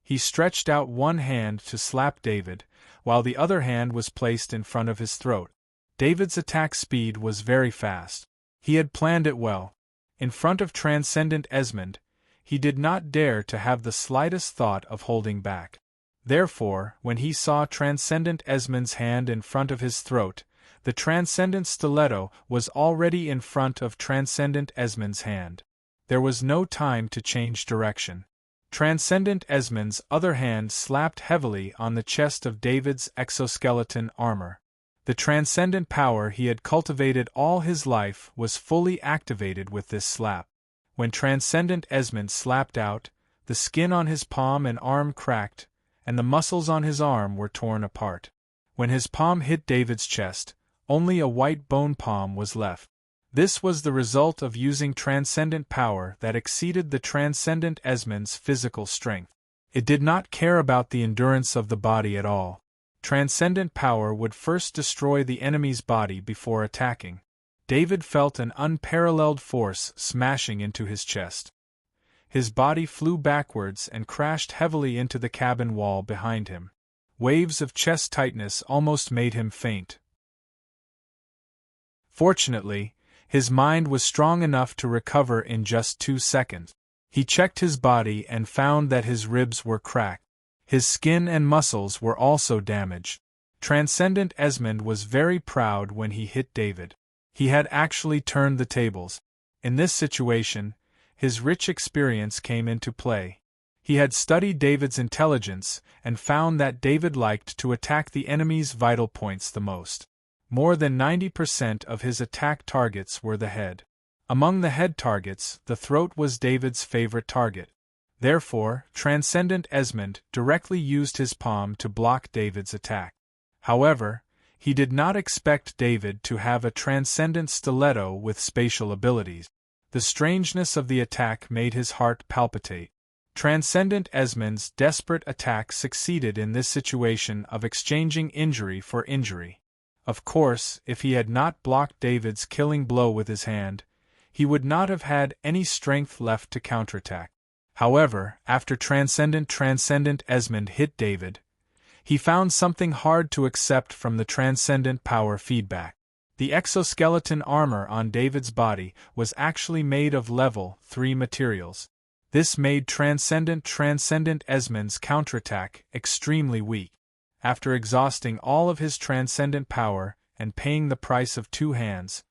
He stretched out one hand to slap David, while the other hand was placed in front of his throat. David's attack speed was very fast. He had planned it well. In front of Transcendent Esmond, he did not dare to have the slightest thought of holding back. Therefore, when he saw Transcendent Esmond's hand in front of his throat, the Transcendent Stiletto was already in front of Transcendent Esmond's hand. There was no time to change direction. Transcendent Esmond's other hand slapped heavily on the chest of David's exoskeleton armor. The transcendent power he had cultivated all his life was fully activated with this slap. When Transcendent Esmond slapped out, the skin on his palm and arm cracked, and the muscles on his arm were torn apart. When his palm hit David's chest, only a white bone palm was left. This was the result of using transcendent power that exceeded the Transcendent Esmond's physical strength. It did not care about the endurance of the body at all. Transcendent power would first destroy the enemy's body before attacking. David felt an unparalleled force smashing into his chest. His body flew backwards and crashed heavily into the cabin wall behind him. Waves of chest tightness almost made him faint. Fortunately, his mind was strong enough to recover in just 2 seconds. He checked his body and found that his ribs were cracked. His skin and muscles were also damaged. Transcendent Esmond was very proud when he hit David. He had actually turned the tables. In this situation, his rich experience came into play. He had studied David's intelligence and found that David liked to attack the enemy's vital points the most. More than 90% of his attack targets were the head. Among the head targets, the throat was David's favorite target. Therefore, Transcendent Esmond directly used his palm to block David's attack. However, he did not expect David to have a transcendent stiletto with spatial abilities. The strangeness of the attack made his heart palpitate. Transcendent Esmond's desperate attack succeeded in this situation of exchanging injury for injury. Of course, if he had not blocked David's killing blow with his hand, he would not have had any strength left to counterattack. However, after Transcendent Esmond hit David, he found something hard to accept from the transcendent power feedback. The exoskeleton armor on David's body was actually made of level 3 materials. This made Transcendent Esmond's counterattack extremely weak. After exhausting all of his transcendent power and paying the price of 2 hands,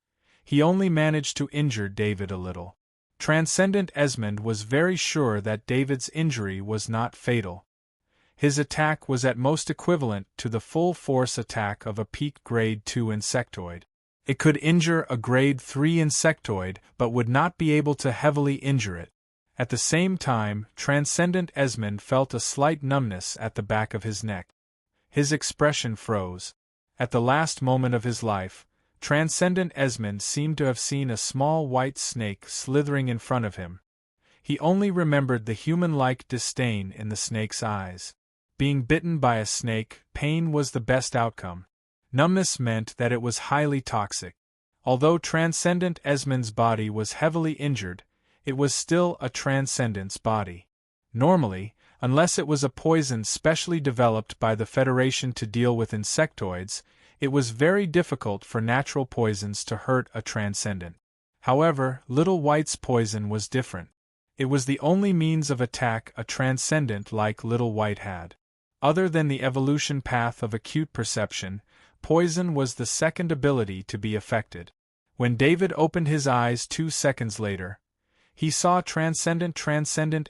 he only managed to injure David a little. Transcendent Esmond was very sure that David's injury was not fatal. His attack was at most equivalent to the full force attack of a peak grade 2 insectoid. It could injure a grade 3 insectoid but would not be able to heavily injure it. At the same time, Transcendent Esmond felt a slight numbness at the back of his neck. His expression froze. At the last moment of his life, Transcendent Esmond seemed to have seen a small white snake slithering in front of him. He only remembered the human-like disdain in the snake's eyes. Being bitten by a snake, pain was the best outcome. Numbness meant that it was highly toxic. Although Transcendent Esmond's body was heavily injured, it was still a Transcendent's body. Normally, unless it was a poison specially developed by the Federation to deal with insectoids, it was very difficult for natural poisons to hurt a Transcendent. However, Little White's poison was different. It was the only means of attack a Transcendent like Little White had. Other than the evolution path of acute perception, poison was the second ability to be affected. When David opened his eyes 2 seconds later, he saw Transcendent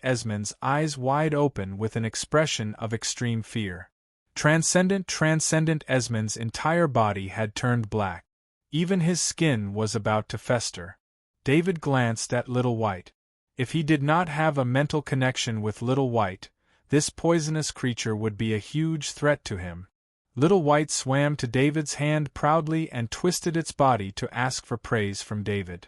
Esmond's eyes wide open with an expression of extreme fear. Transcendent Esmond's entire body had turned black. Even his skin was about to fester. David glanced at Little White. If he did not have a mental connection with Little White, this poisonous creature would be a huge threat to him. Little White swam to David's hand proudly and twisted its body to ask for praise from David.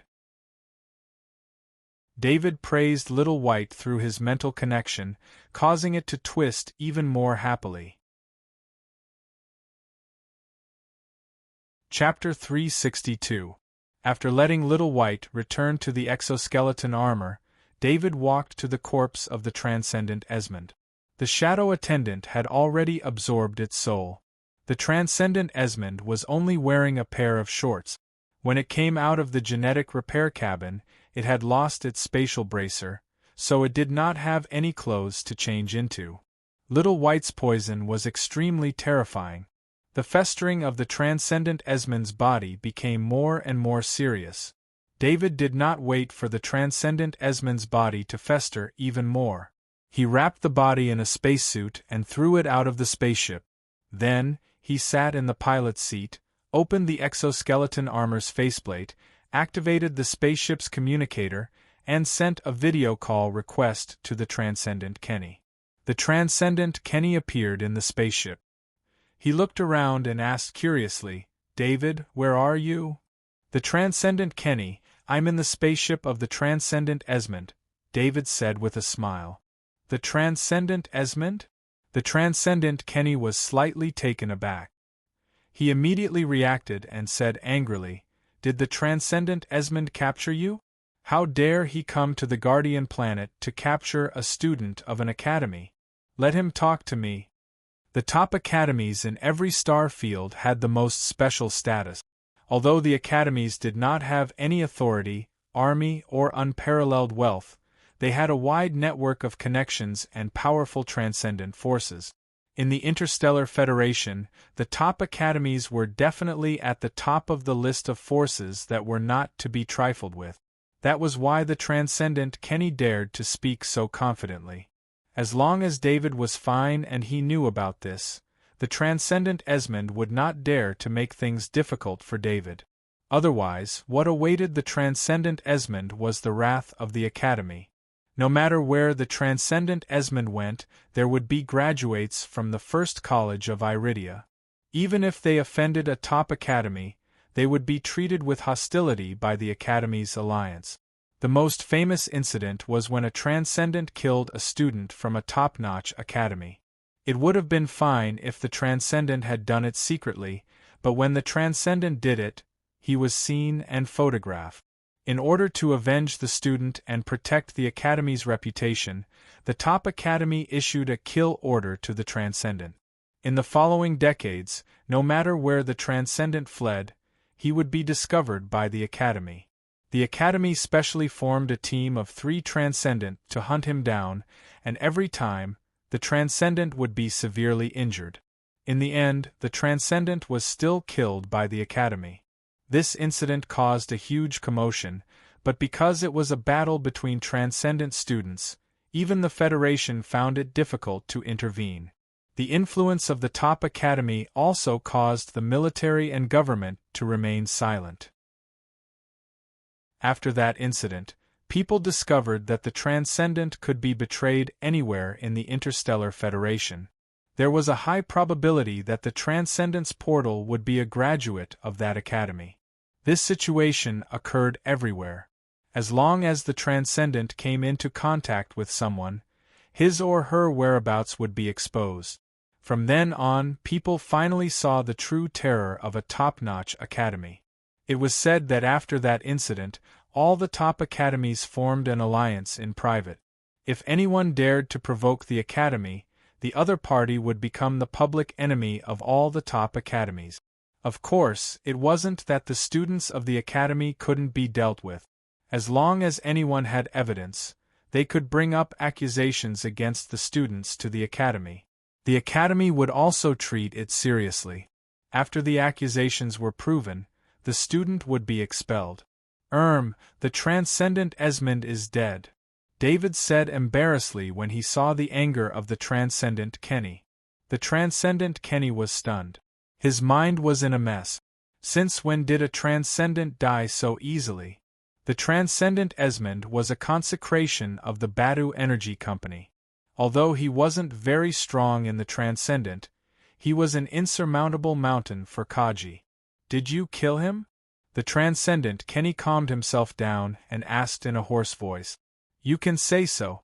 David praised Little White through his mental connection, causing it to twist even more happily. Chapter 362. After letting Little White return to the exoskeleton armor, David walked to the corpse of the Transcendent Esmond. The shadow attendant had already absorbed its soul. The Transcendent Esmond was only wearing a pair of shorts. When it came out of the genetic repair cabin, it had lost its spatial bracer, so it did not have any clothes to change into. Little White's poison was extremely terrifying. The festering of the Transcendent Esmond's body became more and more serious. David did not wait for the Transcendent Esmond's body to fester even more. He wrapped the body in a spacesuit and threw it out of the spaceship. Then, he sat in the pilot's seat, opened the exoskeleton armor's faceplate, activated the spaceship's communicator, and sent a video call request to the Transcendent Kenny. The Transcendent Kenny appeared in the spaceship. He looked around and asked curiously, "David, where are you?" "The Transcendent Kenny, I'm in the spaceship of the Transcendent Esmond," David said with a smile. "The Transcendent Esmond?" The Transcendent Kenny was slightly taken aback. He immediately reacted and said angrily, "Did the Transcendent Esmond capture you? How dare he come to the Guardian Planet to capture a student of an academy? Let him talk to me. The top academies in every star field had the most special status. Although the academies did not have any authority, army, or unparalleled wealth, they had a wide network of connections and powerful transcendent forces. In the Interstellar Federation, the top academies were definitely at the top of the list of forces that were not to be trifled with. That was why the transcendent Kenny dared to speak so confidently. As long as David was fine and he knew about this, the transcendent Esmond would not dare to make things difficult for David. Otherwise, what awaited the transcendent Esmond was the wrath of the Academy. No matter where the transcendent Esmond went, there would be graduates from the first college of Iridia. Even if they offended a top academy, they would be treated with hostility by the Academy's alliance. The most famous incident was when a transcendent killed a student from a top-notch academy. It would have been fine if the transcendent had done it secretly, but when the transcendent did it, he was seen and photographed. In order to avenge the student and protect the Academy's reputation, the top academy issued a kill order to the transcendent. In the following decades, no matter where the transcendent fled, he would be discovered by the Academy. The Academy specially formed a team of 3 transcendent to hunt him down, and every time, the transcendent would be severely injured. In the end, the transcendent was still killed by the Academy. This incident caused a huge commotion, but because it was a battle between transcendent students, even the Federation found it difficult to intervene. The influence of the top academy also caused the military and government to remain silent. After that incident, people discovered that the transcendent could be betrayed anywhere in the Interstellar Federation. There was a high probability that the transcendent's portal would be a graduate of that academy. This situation occurred everywhere. As long as the transcendent came into contact with someone, his or her whereabouts would be exposed. From then on, people finally saw the true terror of a top-notch academy. It was said that after that incident, all the top academies formed an alliance in private. If anyone dared to provoke the academy, the other party would become the public enemy of all the top academies. Of course, it wasn't that the students of the academy couldn't be dealt with. As long as anyone had evidence, they could bring up accusations against the students to the academy. The academy would also treat it seriously. After the accusations were proven, the student would be expelled. The transcendent Esmond is dead," David said embarrassedly when he saw the anger of the transcendent Kenny. The transcendent Kenny was stunned. His mind was in a mess. Since when did a transcendent die so easily? The transcendent Esmond was a consecration of the Badu Energy Company. Although he wasn't very strong in the transcendent, he was an insurmountable mountain for Kaji. "Did you kill him?" The transcendent Kenny calmed himself down and asked in a hoarse voice. "You can say so.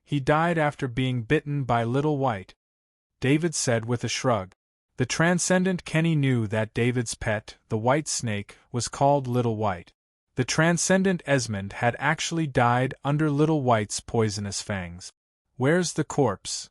He died after being bitten by Little White," David said with a shrug. The transcendent Kenny knew that David's pet, the white snake, was called Little White. The transcendent Esmond had actually died under Little White's poisonous fangs. "Where's the corpse?"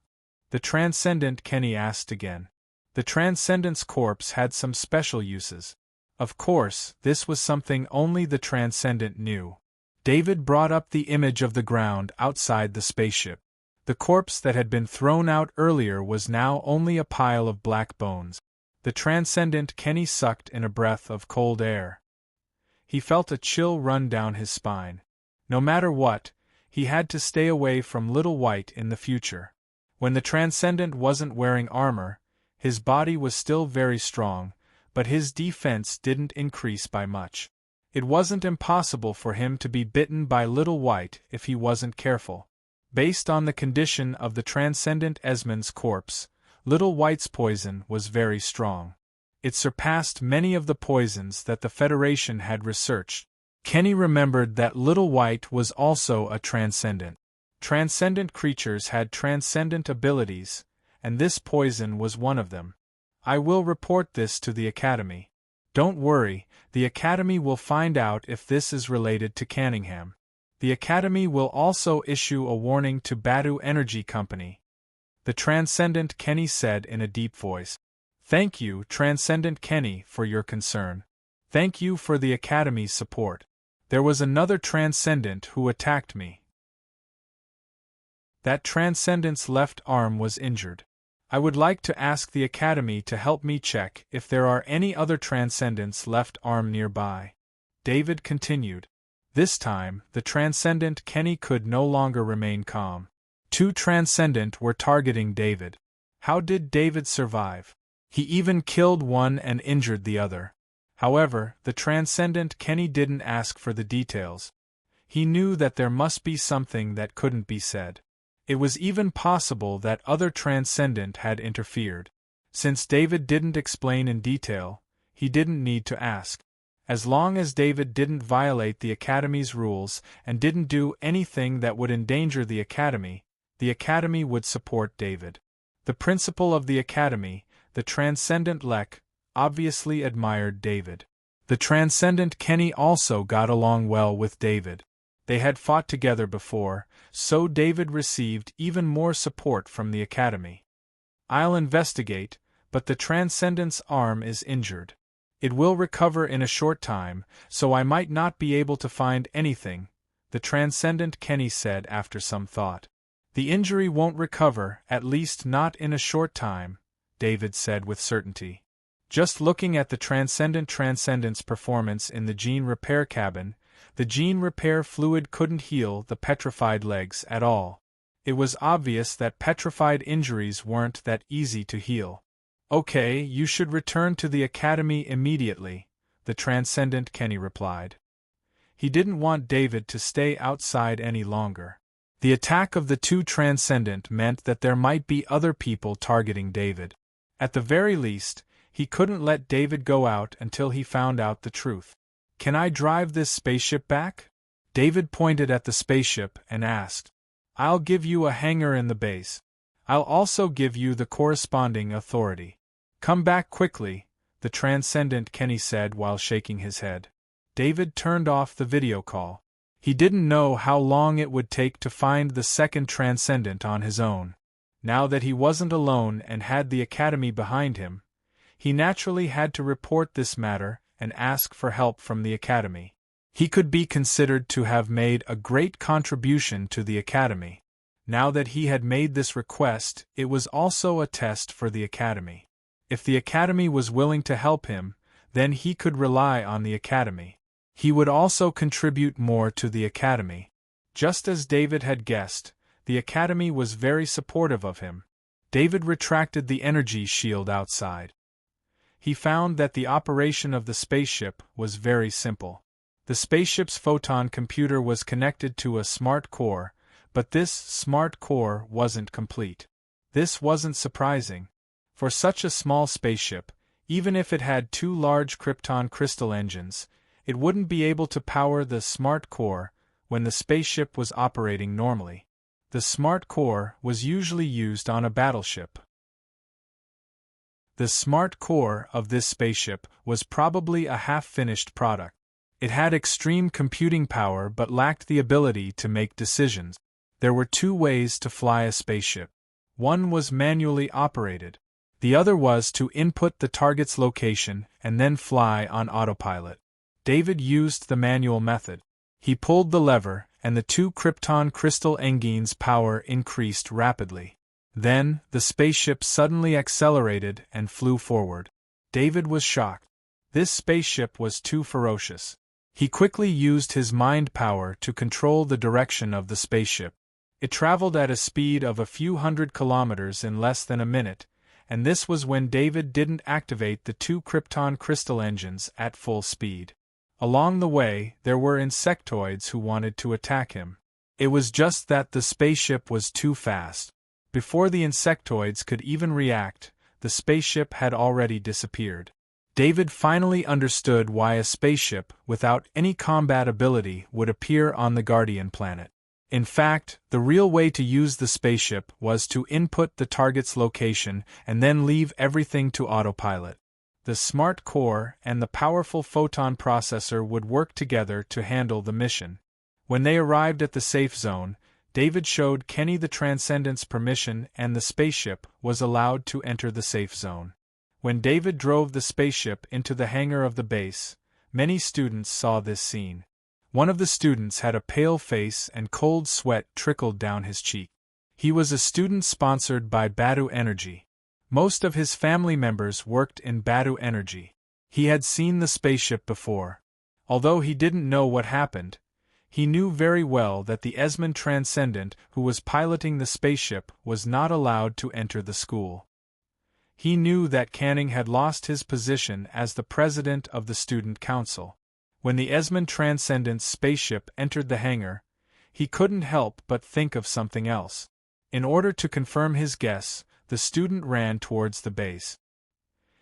the transcendent Kenny asked again. The transcendent's corpse had some special uses. Of course, this was something only the transcendent knew. David brought up the image of the ground outside the spaceship. The corpse that had been thrown out earlier was now only a pile of black bones. The transcendent Kenny sucked in a breath of cold air. He felt a chill run down his spine. No matter what, he had to stay away from Little White in the future. When the transcendent wasn't wearing armor, his body was still very strong, but his defense didn't increase by much. It wasn't impossible for him to be bitten by Little White if he wasn't careful. Based on the condition of the transcendent Esmond's corpse, Little White's poison was very strong. It surpassed many of the poisons that the Federation had researched. Kenny remembered that Little White was also a transcendent. Transcendent creatures had transcendent abilities, and this poison was one of them. "I will report this to the Academy. Don't worry, the Academy will find out if this is related to Canningham. The Academy will also issue a warning to Badu Energy Company. The Transcendent Kenny said in a deep voice. Thank you, Transcendent Kenny, for your concern. Thank you for the Academy's support. There was another Transcendent who attacked me. That Transcendent's left arm was injured. I would like to ask the Academy to help me check if there are any other Transcendent's left arm nearby. David continued. This time, the Transcendent Kenny could no longer remain calm. 2 Transcendent were targeting David. How did David survive? He even killed one and injured the other. However, the Transcendent Kenny didn't ask for the details. He knew that there must be something that couldn't be said. It was even possible that other Transcendent had interfered. Since David didn't explain in detail, he didn't need to ask. As long as David didn't violate the Academy's rules and didn't do anything that would endanger the Academy would support David. The principal of the Academy, the Transcendent Lek, obviously admired David. The Transcendent Kenny also got along well with David. They had fought together before, so David received even more support from the Academy. I'll investigate, but the Transcendent's arm is injured. It will recover in a short time, so I might not be able to find anything, the Transcendent Kenny said after some thought. The injury won't recover, at least not in a short time, David said with certainty. Just looking at the Transcendent's performance in the gene repair cabin, the gene repair fluid couldn't heal the petrified legs at all. It was obvious that petrified injuries weren't that easy to heal. Okay, you should return to the Academy immediately, the Transcendent Kenny replied. He didn't want David to stay outside any longer. The attack of the 2 Transcendent meant that there might be other people targeting David. At the very least, he couldn't let David go out until he found out the truth. Can I drive this spaceship back? David pointed at the spaceship and asked. I'll give you a hangar in the base. I'll also give you the corresponding authority. Come back quickly, the Transcendent Kenny said while shaking his head. David turned off the video call. He didn't know how long it would take to find the second Transcendent on his own. Now that he wasn't alone and had the Academy behind him, he naturally had to report this matter and ask for help from the Academy. He could be considered to have made a great contribution to the Academy. Now that he had made this request, it was also a test for the Academy. If the Academy was willing to help him, then he could rely on the Academy. He would also contribute more to the Academy. Just as David had guessed, the Academy was very supportive of him. David retracted the energy shield outside. He found that the operation of the spaceship was very simple. The spaceship's photon computer was connected to a smart core, but this smart core wasn't complete. This wasn't surprising. For such a small spaceship, even if it had 2 large krypton crystal engines, it wouldn't be able to power the smart core when the spaceship was operating normally. The smart core was usually used on a battleship. The smart core of this spaceship was probably a half-finished product. It had extreme computing power but lacked the ability to make decisions. There were 2 ways to fly a spaceship. One was manually operated. The other was to input the target's location and then fly on autopilot. David used the manual method. He pulled the lever, and the 2 krypton crystal engines' power increased rapidly. Then, the spaceship suddenly accelerated and flew forward. David was shocked. This spaceship was too ferocious. He quickly used his mind power to control the direction of the spaceship. It traveled at a speed of a few hundred kilometers in less than a minute, and this was when David didn't activate the 2 krypton crystal engines at full speed. Along the way, there were insectoids who wanted to attack him. It was just that the spaceship was too fast. Before the insectoids could even react, the spaceship had already disappeared. David finally understood why a spaceship without any combat ability would appear on the Guardian planet. In fact, the real way to use the spaceship was to input the target's location and then leave everything to autopilot. The smart core and the powerful photon processor would work together to handle the mission. When they arrived at the safe zone, David showed Kenny the Transcendent's permission and the spaceship was allowed to enter the safe zone. When David drove the spaceship into the hangar of the base, many students saw this scene. One of the students had a pale face and cold sweat trickled down his cheek. He was a student sponsored by Badu Energy. Most of his family members worked in Badu Energy. He had seen the spaceship before. Although he didn't know what happened, he knew very well that the Esmond Transcendent who was piloting the spaceship was not allowed to enter the school. He knew that Canning had lost his position as the president of the student council. When the Esmond Transcendent's spaceship entered the hangar, he couldn't help but think of something else. In order to confirm his guess, the student ran towards the base.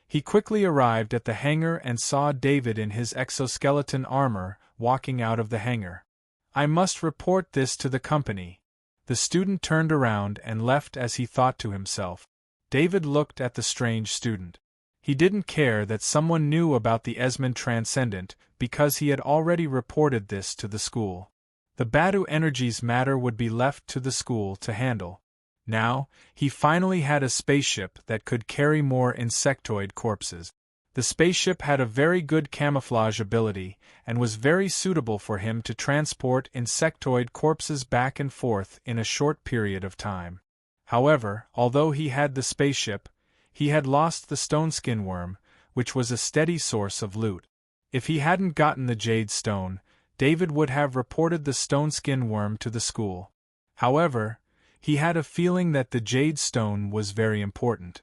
He quickly arrived at the hangar and saw David in his exoskeleton armor walking out of the hangar. "I must report this to the company." The student turned around and left as he thought to himself. David looked at the strange student. He didn't care that someone knew about the Esmond Transcendent because he had already reported this to the school. The Badu Energy's matter would be left to the school to handle. Now, he finally had a spaceship that could carry more insectoid corpses. The spaceship had a very good camouflage ability and was very suitable for him to transport insectoid corpses back and forth in a short period of time. However, although he had the spaceship, he had lost the stone skin worm, which was a steady source of loot. If he hadn't gotten the jade stone, David would have reported the stone skin worm to the school. However, he had a feeling that the jade stone was very important.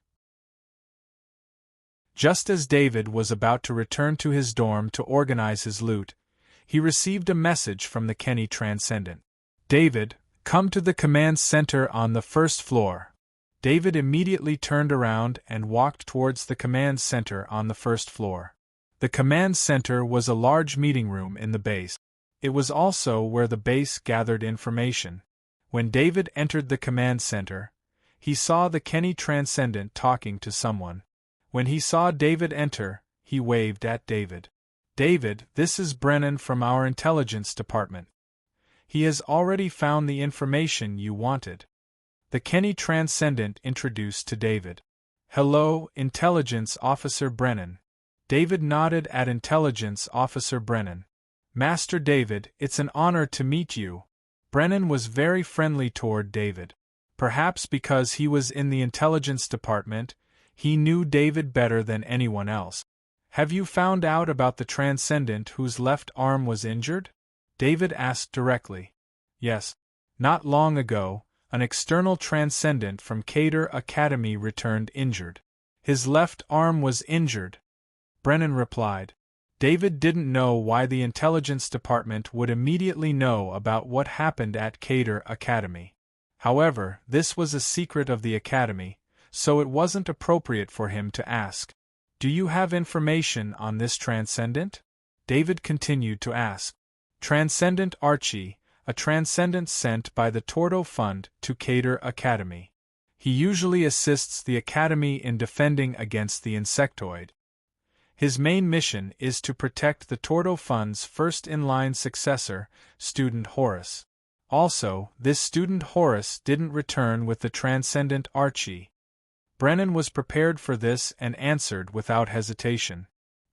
Just as David was about to return to his dorm to organize his loot, he received a message from the Kenny Transcendent. "David, come to the command center on the first floor." David immediately turned around and walked towards the command center on the first floor. The command center was a large meeting room in the base. It was also where the base gathered information. When David entered the command center, he saw the Kenny Transcendent talking to someone. When he saw David enter, he waved at David. "David, this is Brennan from our intelligence department. He has already found the information you wanted." The Kenny Transcendent introduced to David. "Hello, Intelligence Officer Brennan." David nodded at Intelligence Officer Brennan. "Master David, it's an honor to meet you." Brennan was very friendly toward David. Perhaps because he was in the intelligence department, he knew David better than anyone else. "Have you found out about the Transcendent whose left arm was injured?" David asked directly. "Yes. Not long ago, an external Transcendent from Cater Academy returned injured. His left arm was injured," Brennan replied. David didn't know why the intelligence department would immediately know about what happened at Cater Academy. However, this was a secret of the academy, so it wasn't appropriate for him to ask. "Do you have information on this Transcendent?" David continued to ask. "Transcendent Archie, a Transcendent sent by the Tordo Fund to Cater Academy. He usually assists the academy in defending against the insectoid. His main mission is to protect the Tordo Fund's first-in-line successor, Student Horace. Also, this Student Horace didn't return with the Transcendent Archie." Brennan was prepared for this and answered without hesitation.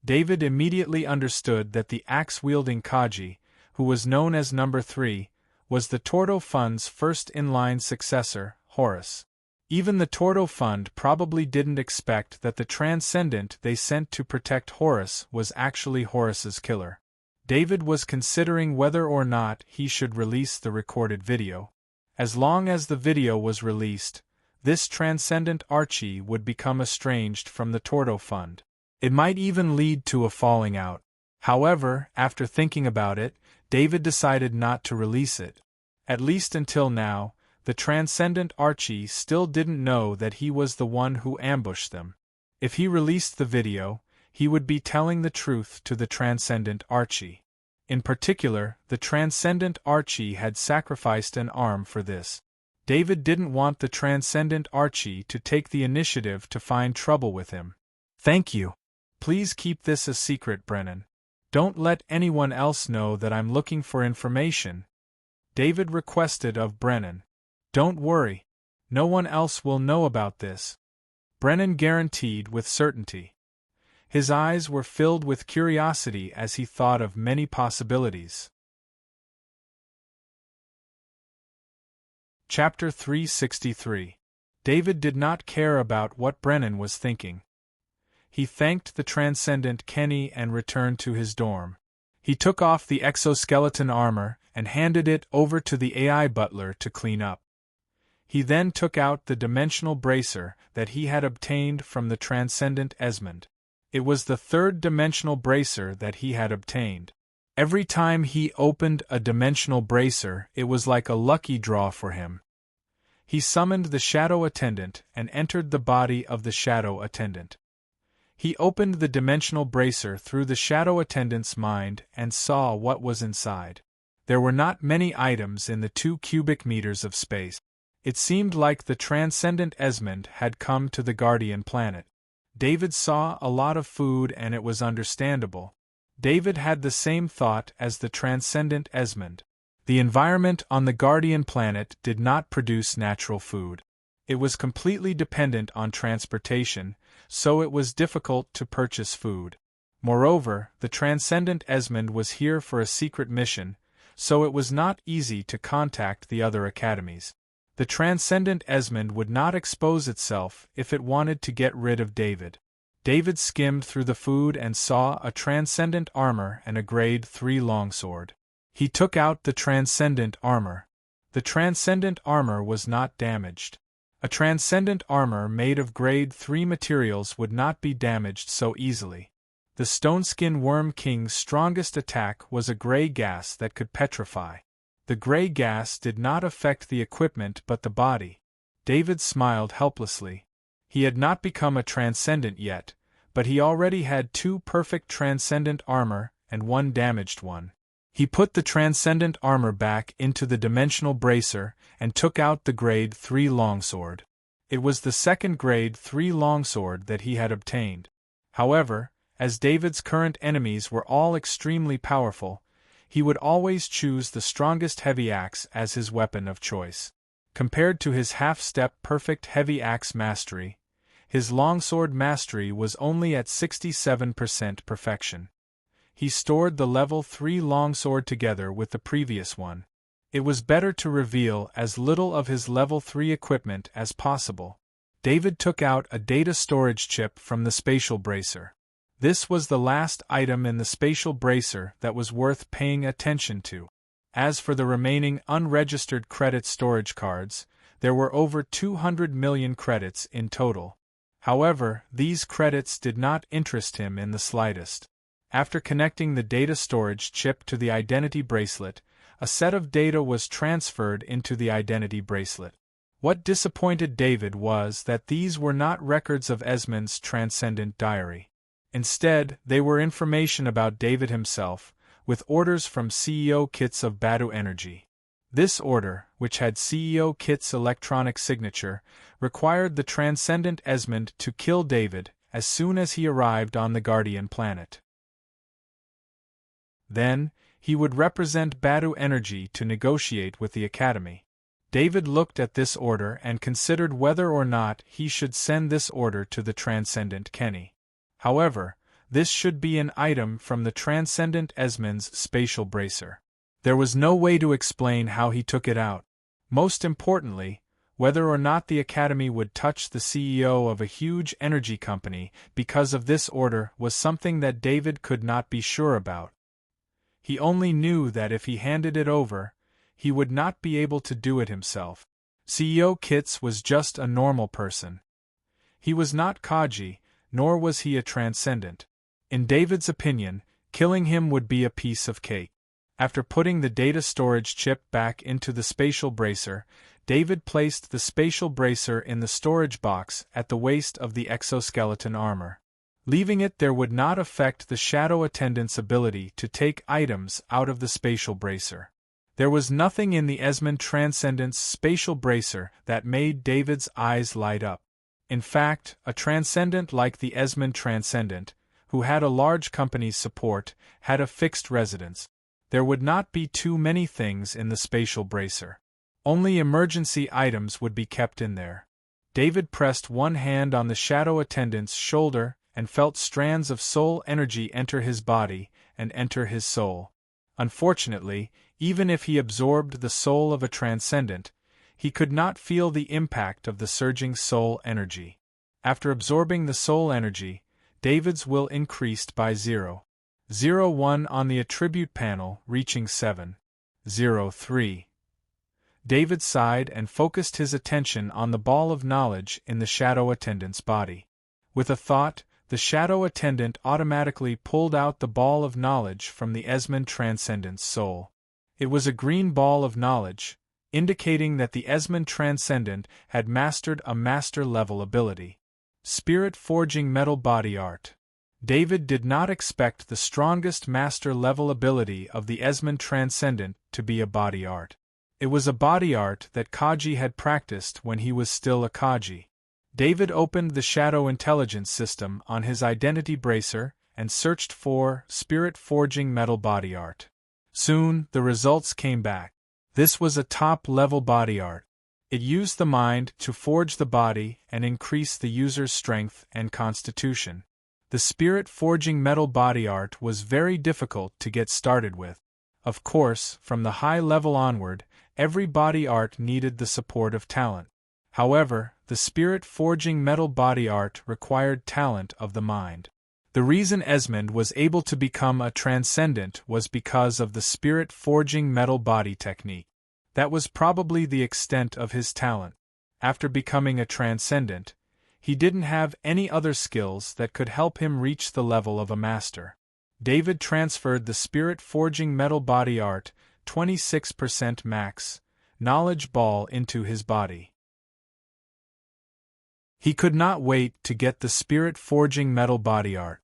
David immediately understood that the axe-wielding Kaji, who was known as Number 3, was the Tordo Fund's first-in-line successor, Horace. Even the Tordo Fund probably didn't expect that the Transcendent they sent to protect Horace was actually Horace's killer. David was considering whether or not he should release the recorded video. As long as the video was released, this Transcendent Archie would become estranged from the Tordo Fund. It might even lead to a falling out. However, after thinking about it, David decided not to release it. At least until now, the Transcendent Archie still didn't know that he was the one who ambushed them. If he released the video, he would be telling the truth to the Transcendent Archie. In particular, the Transcendent Archie had sacrificed an arm for this. David didn't want the Transcendent Archie to take the initiative to find trouble with him. "Thank you. Please keep this a secret, Brennan. Don't let anyone else know that I'm looking for information," David requested of Brennan. "Don't worry. No one else will know about this." Brennan guaranteed with certainty. His eyes were filled with curiosity as he thought of many possibilities. Chapter 363. David did not care about what Brennan was thinking. He thanked the transcendent Kenny and returned to his dorm. He took off the exoskeleton armor and handed it over to the AI butler to clean up. He then took out the dimensional bracer that he had obtained from the transcendent Esmond. It was the third dimensional bracer that he had obtained. Every time he opened a dimensional bracer, it was like a lucky draw for him. He summoned the shadow attendant and entered the body of the shadow attendant. He opened the dimensional bracer through the shadow attendant's mind and saw what was inside. There were not many items in the 2 cubic meters of space. It seemed like the transcendent Esmond had come to the Guardian planet. David saw a lot of food and it was understandable. David had the same thought as the transcendent Esmond. The environment on the Guardian planet did not produce natural food. It was completely dependent on transportation, so it was difficult to purchase food. Moreover, the transcendent Esmond was here for a secret mission, so it was not easy to contact the other academies. The transcendent Esmond would not expose itself if it wanted to get rid of David. David skimmed through the food and saw a transcendent armor and a grade 3 longsword. He took out the transcendent armor. The transcendent armor was not damaged. A transcendent armor made of grade 3 materials would not be damaged so easily. The Stoneskin Worm King's strongest attack was a gray gas that could petrify. The gray gas did not affect the equipment but the body. David smiled helplessly. He had not become a transcendent yet, but he already had 2 perfect transcendent armor and 1 damaged one. He put the transcendent armor back into the dimensional bracer and took out the grade 3 longsword. It was the second grade 3 longsword that he had obtained. However, as David's current enemies were all extremely powerful, he would always choose the strongest heavy axe as his weapon of choice. Compared to his half-step perfect heavy axe mastery, his longsword mastery was only at 67% perfection. He stored the level 3 longsword together with the previous one. It was better to reveal as little of his level 3 equipment as possible. David took out a data storage chip from the spatial bracer. This was the last item in the spatial bracer that was worth paying attention to. As for the remaining unregistered credit storage cards, there were over 200 million credits in total. However, these credits did not interest him in the slightest. After connecting the data storage chip to the identity bracelet, a set of data was transferred into the identity bracelet. What disappointed David was that these were not records of Esmond's transcendent diary. Instead, they were information about David himself, with orders from CEO Kit's of Badu Energy. This order, which had CEO Kit's electronic signature, required the transcendent Esmond to kill David as soon as he arrived on the Guardian planet. Then, he would represent Badu Energy to negotiate with the Academy. David looked at this order and considered whether or not he should send this order to the transcendent Kenny. However, this should be an item from the transcendent Esmond's spatial bracer. There was no way to explain how he took it out. Most importantly, whether or not the Academy would touch the CEO of a huge energy company because of this order was something that David could not be sure about. He only knew that if he handed it over, he would not be able to do it himself. CEO Kitts was just a normal person. He was not Kaji, nor was he a transcendent. In David's opinion, killing him would be a piece of cake. After putting the data storage chip back into the spatial bracer, David placed the spatial bracer in the storage box at the waist of the exoskeleton armor. Leaving it there would not affect the shadow attendant's ability to take items out of the spatial bracer. There was nothing in the Esmond Transcendent's spatial bracer that made David's eyes light up. In fact, a transcendent like the Esmond Transcendent, who had a large company's support, had a fixed residence. There would not be too many things in the spatial bracer. Only emergency items would be kept in there. David pressed one hand on the shadow attendant's shoulder and felt strands of soul energy enter his body and enter his soul. Unfortunately, even if he absorbed the soul of a transcendent, he could not feel the impact of the surging soul energy. After absorbing the soul energy, David's will increased by 0.01 on the attribute panel, reaching 7.03. David sighed and focused his attention on the ball of knowledge in the shadow attendant's body. With a thought, the shadow attendant automatically pulled out the ball of knowledge from the Esmond transcendent's soul. It was a green ball of knowledge, indicating that the Esmond transcendent had mastered a master-level ability. Spirit forging metal body art. David did not expect the strongest master-level ability of the Esmond transcendent to be a body art. It was a body art that Kaji had practiced when he was still a Kaji. David opened the Shadow Intelligence System on his identity bracer and searched for Spirit Forging Metal Body Art. Soon, the results came back. This was a top-level body art. It used the mind to forge the body and increase the user's strength and constitution. The Spirit Forging Metal Body Art was very difficult to get started with. Of course, from the high level onward, every body art needed the support of talent. However, the Spirit Forging Metal Body Art required talent of the mind. The reason Esmond was able to become a transcendent was because of the Spirit Forging Metal Body technique. That was probably the extent of his talent. After becoming a transcendent, he didn't have any other skills that could help him reach the level of a master. David transferred the Spirit Forging Metal Body Art, 26% max, knowledge ball into his body. He could not wait to get the Spirit Forging Metal Body Art.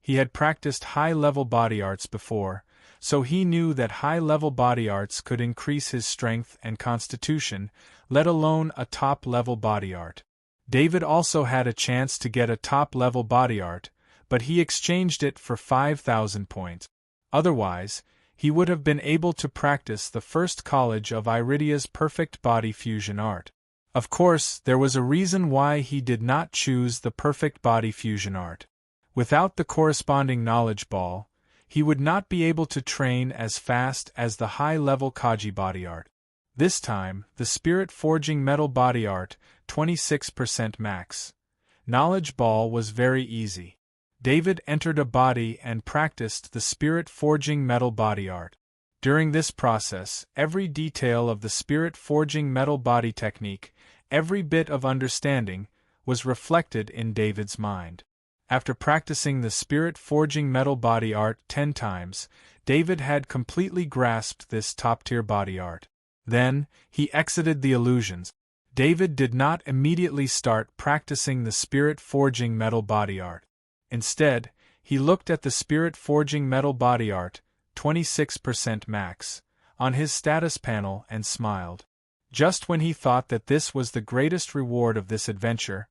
He had practiced high-level body arts before, so he knew that high-level body arts could increase his strength and constitution, let alone a top-level body art. David also had a chance to get a top-level body art, but he exchanged it for 5,000 points. Otherwise, he would have been able to practice the first college of Iridia's perfect body fusion art. Of course, there was a reason why he did not choose the perfect body fusion art. Without the corresponding knowledge ball, he would not be able to train as fast as the high-level Kaji body art. This time, the Spirit Forging Metal Body Art, 26% max. Knowledge ball was very easy. David entered a body and practiced the Spirit Forging Metal Body Art. During this process, every detail of the Spirit Forging Metal Body technique, every bit of understanding, was reflected in David's mind. After practicing the Spirit Forging Metal Body Art 10 times, David had completely grasped this top-tier body art. Then, he exited the illusions. David did not immediately start practicing the Spirit Forging Metal Body Art. Instead, he looked at the Spirit Forging Metal Body Art, 26% max, on his status panel and smiled. Just when he thought that this was the greatest reward of this adventure,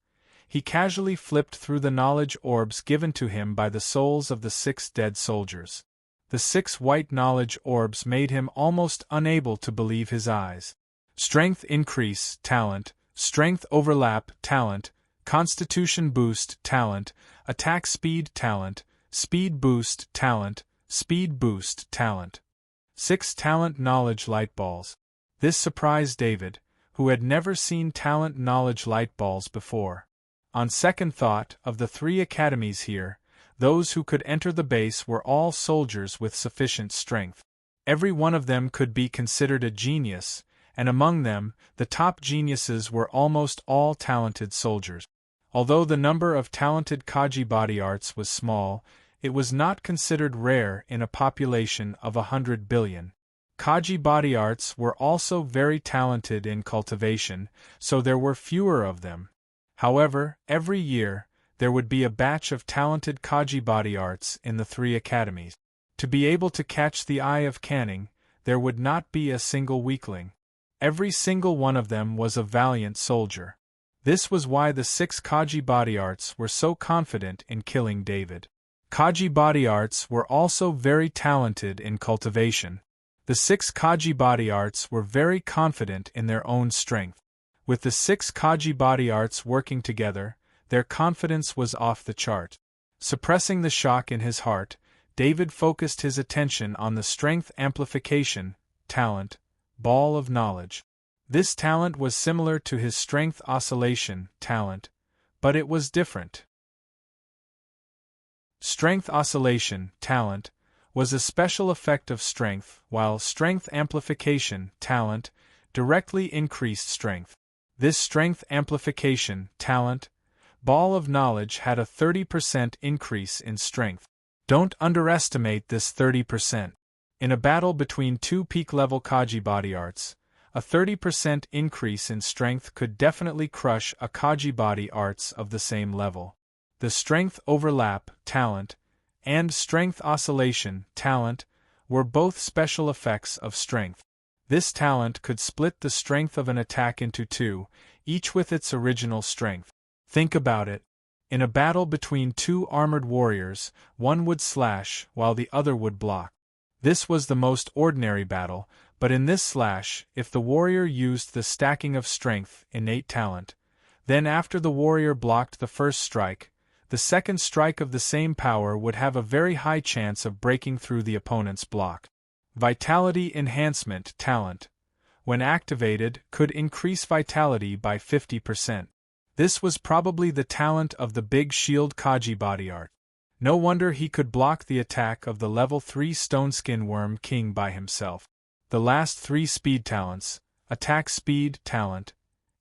he casually flipped through the knowledge orbs given to him by the souls of the 6 dead soldiers. The 6 white knowledge orbs made him almost unable to believe his eyes. Strength increase, talent, strength overlap, talent, constitution boost, talent, attack speed, talent, speed boost, talent, speed boost, talent. 6 talent knowledge light balls. This surprised David, who had never seen talent knowledge light balls before. On second thought, of the 3 academies here, those who could enter the base were all soldiers with sufficient strength. Every one of them could be considered a genius, and among them, the top geniuses were almost all talented soldiers. Although the number of talented Kaji body arts was small, it was not considered rare in a population of 100 billion. Kaji body arts were also very talented in cultivation, so there were fewer of them. However, every year, there would be a batch of talented Kaji body arts in the 3 academies. To be able to catch the eye of Canning, there would not be a single weakling. Every single one of them was a valiant soldier. This was why the 6 Kaji body arts were so confident in killing David. Kaji body arts were also very talented in cultivation. The 6 Kaji body arts were very confident in their own strength. With the 6 Kaji body arts working together, their confidence was off the chart. Suppressing the shock in his heart, David focused his attention on the strength amplification talent, ball of knowledge. This talent was similar to his strength oscillation talent, but it was different. Strength oscillation talent was a special effect of strength, while strength amplification talent directly increased strength. This strength amplification talent, ball of knowledge, had a 30% increase in strength. Don't underestimate this 30%. In a battle between 2 peak-level Kaji body arts, a 30% increase in strength could definitely crush a Kaji body arts of the same level. The strength overlap talent and strength oscillation talent were both special effects of strength. This talent could split the strength of an attack into 2, each with its original strength. Think about it. In a battle between 2 armored warriors, one would slash while the other would block. This was the most ordinary battle, but in this slash, if the warrior used the stacking of strength innate talent, then after the warrior blocked the first strike, the second strike of the same power would have a very high chance of breaking through the opponent's block. Vitality enhancement talent, when activated, could increase vitality by 50%. This was probably the talent of the Big Shield Kaji body art. No wonder he could block the attack of the level 3 Stoneskin Worm King by himself. The last 3 speed talents, attack speed talent,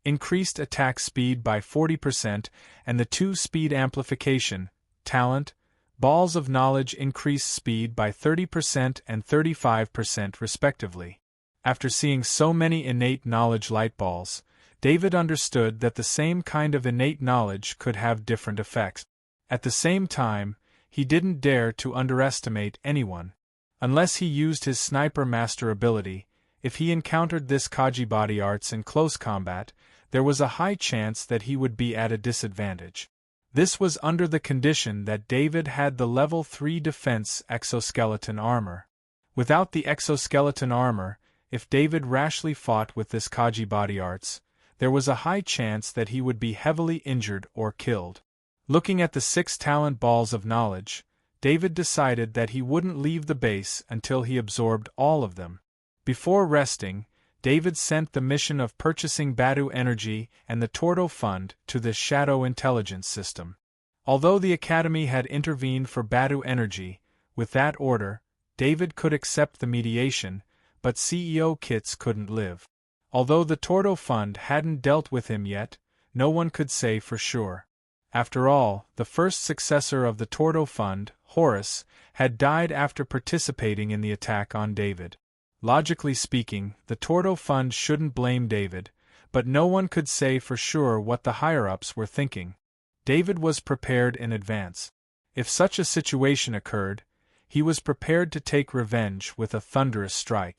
increased attack speed by 40%, and the 2 speed amplification talent, balls of knowledge, increased speed by 30% and 35% respectively. After seeing so many innate knowledge light balls, David understood that the same kind of innate knowledge could have different effects. At the same time, he didn't dare to underestimate anyone. Unless he used his sniper master ability, if he encountered this Kaji body arts in close combat, there was a high chance that he would be at a disadvantage. This was under the condition that David had the level 3 defense exoskeleton armor. Without the exoskeleton armor, if David rashly fought with this Kaji body arts, there was a high chance that he would be heavily injured or killed. Looking at the 6 talent balls of knowledge, David decided that he wouldn't leave the base until he absorbed all of them. Before resting, David sent the mission of purchasing Badu energy and the Tordo Fund to the Shadow Intelligence System. Although the Academy had intervened for Badu energy, with that order, David could accept the mediation, but CEO Kits couldn't live. Although the Tordo Fund hadn't dealt with him yet, no one could say for sure. After all, the first successor of the Tordo Fund, Horus, had died after participating in the attack on David. Logically speaking, the Tordo Fund shouldn't blame David, but no one could say for sure what the higher-ups were thinking. David was prepared in advance. If such a situation occurred, he was prepared to take revenge with a thunderous strike.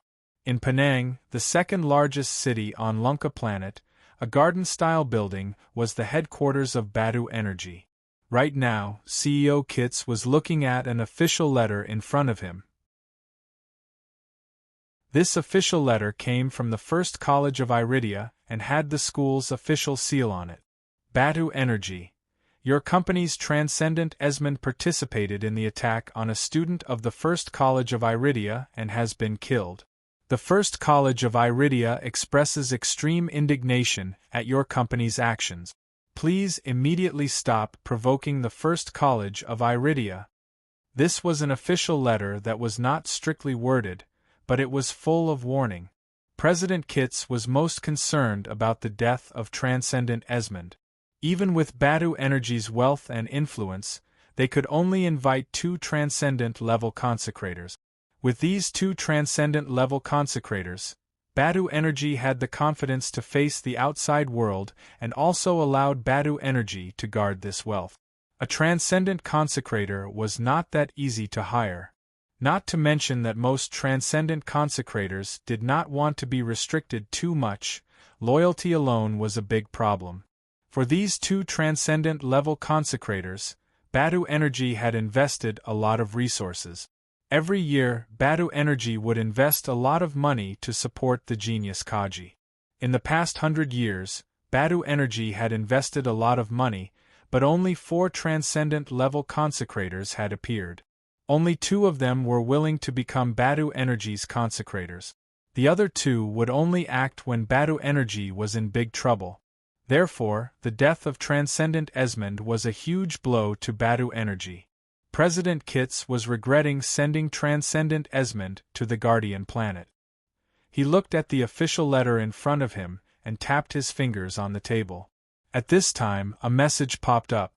In Penang, the second largest city on Lunka planet, a garden-style building was the headquarters of Badu Energy. Right now, CEO Kits was looking at an official letter in front of him. This official letter came from the First College of Iridia and had the school's official seal on it. Badu Energy. Your company's Transcendent Esmond participated in the attack on a student of the First College of Iridia and has been killed. The First College of Iridia expresses extreme indignation at your company's actions. Please immediately stop provoking the First College of Iridia. This was an official letter that was not strictly worded, but it was full of warning. President Kits was most concerned about the death of Transcendent Esmond. Even with Badu Energy's wealth and influence, they could only invite 2 Transcendent-level consecrators. With these 2 Transcendent-level consecrators, Badu Energy had the confidence to face the outside world and also allowed Badu Energy to guard this wealth. A Transcendent consecrator was not that easy to hire. Not to mention that most Transcendent consecrators did not want to be restricted too much. Loyalty alone was a big problem. For these 2 Transcendent-level consecrators, Badu Energy had invested a lot of resources. Every year, Badu Energy would invest a lot of money to support the genius Kaji. In the past 100 years, Badu Energy had invested a lot of money, but only 4 transcendent-level consecrators had appeared. Only 2 of them were willing to become Badu Energy's consecrators. The other 2 would only act when Badu Energy was in big trouble. Therefore, the death of Transcendent Esmond was a huge blow to Badu Energy. President Kitz was regretting sending Transcendent Esmond to the Guardian Planet. He looked at the official letter in front of him and tapped his fingers on the table. At this time, a message popped up.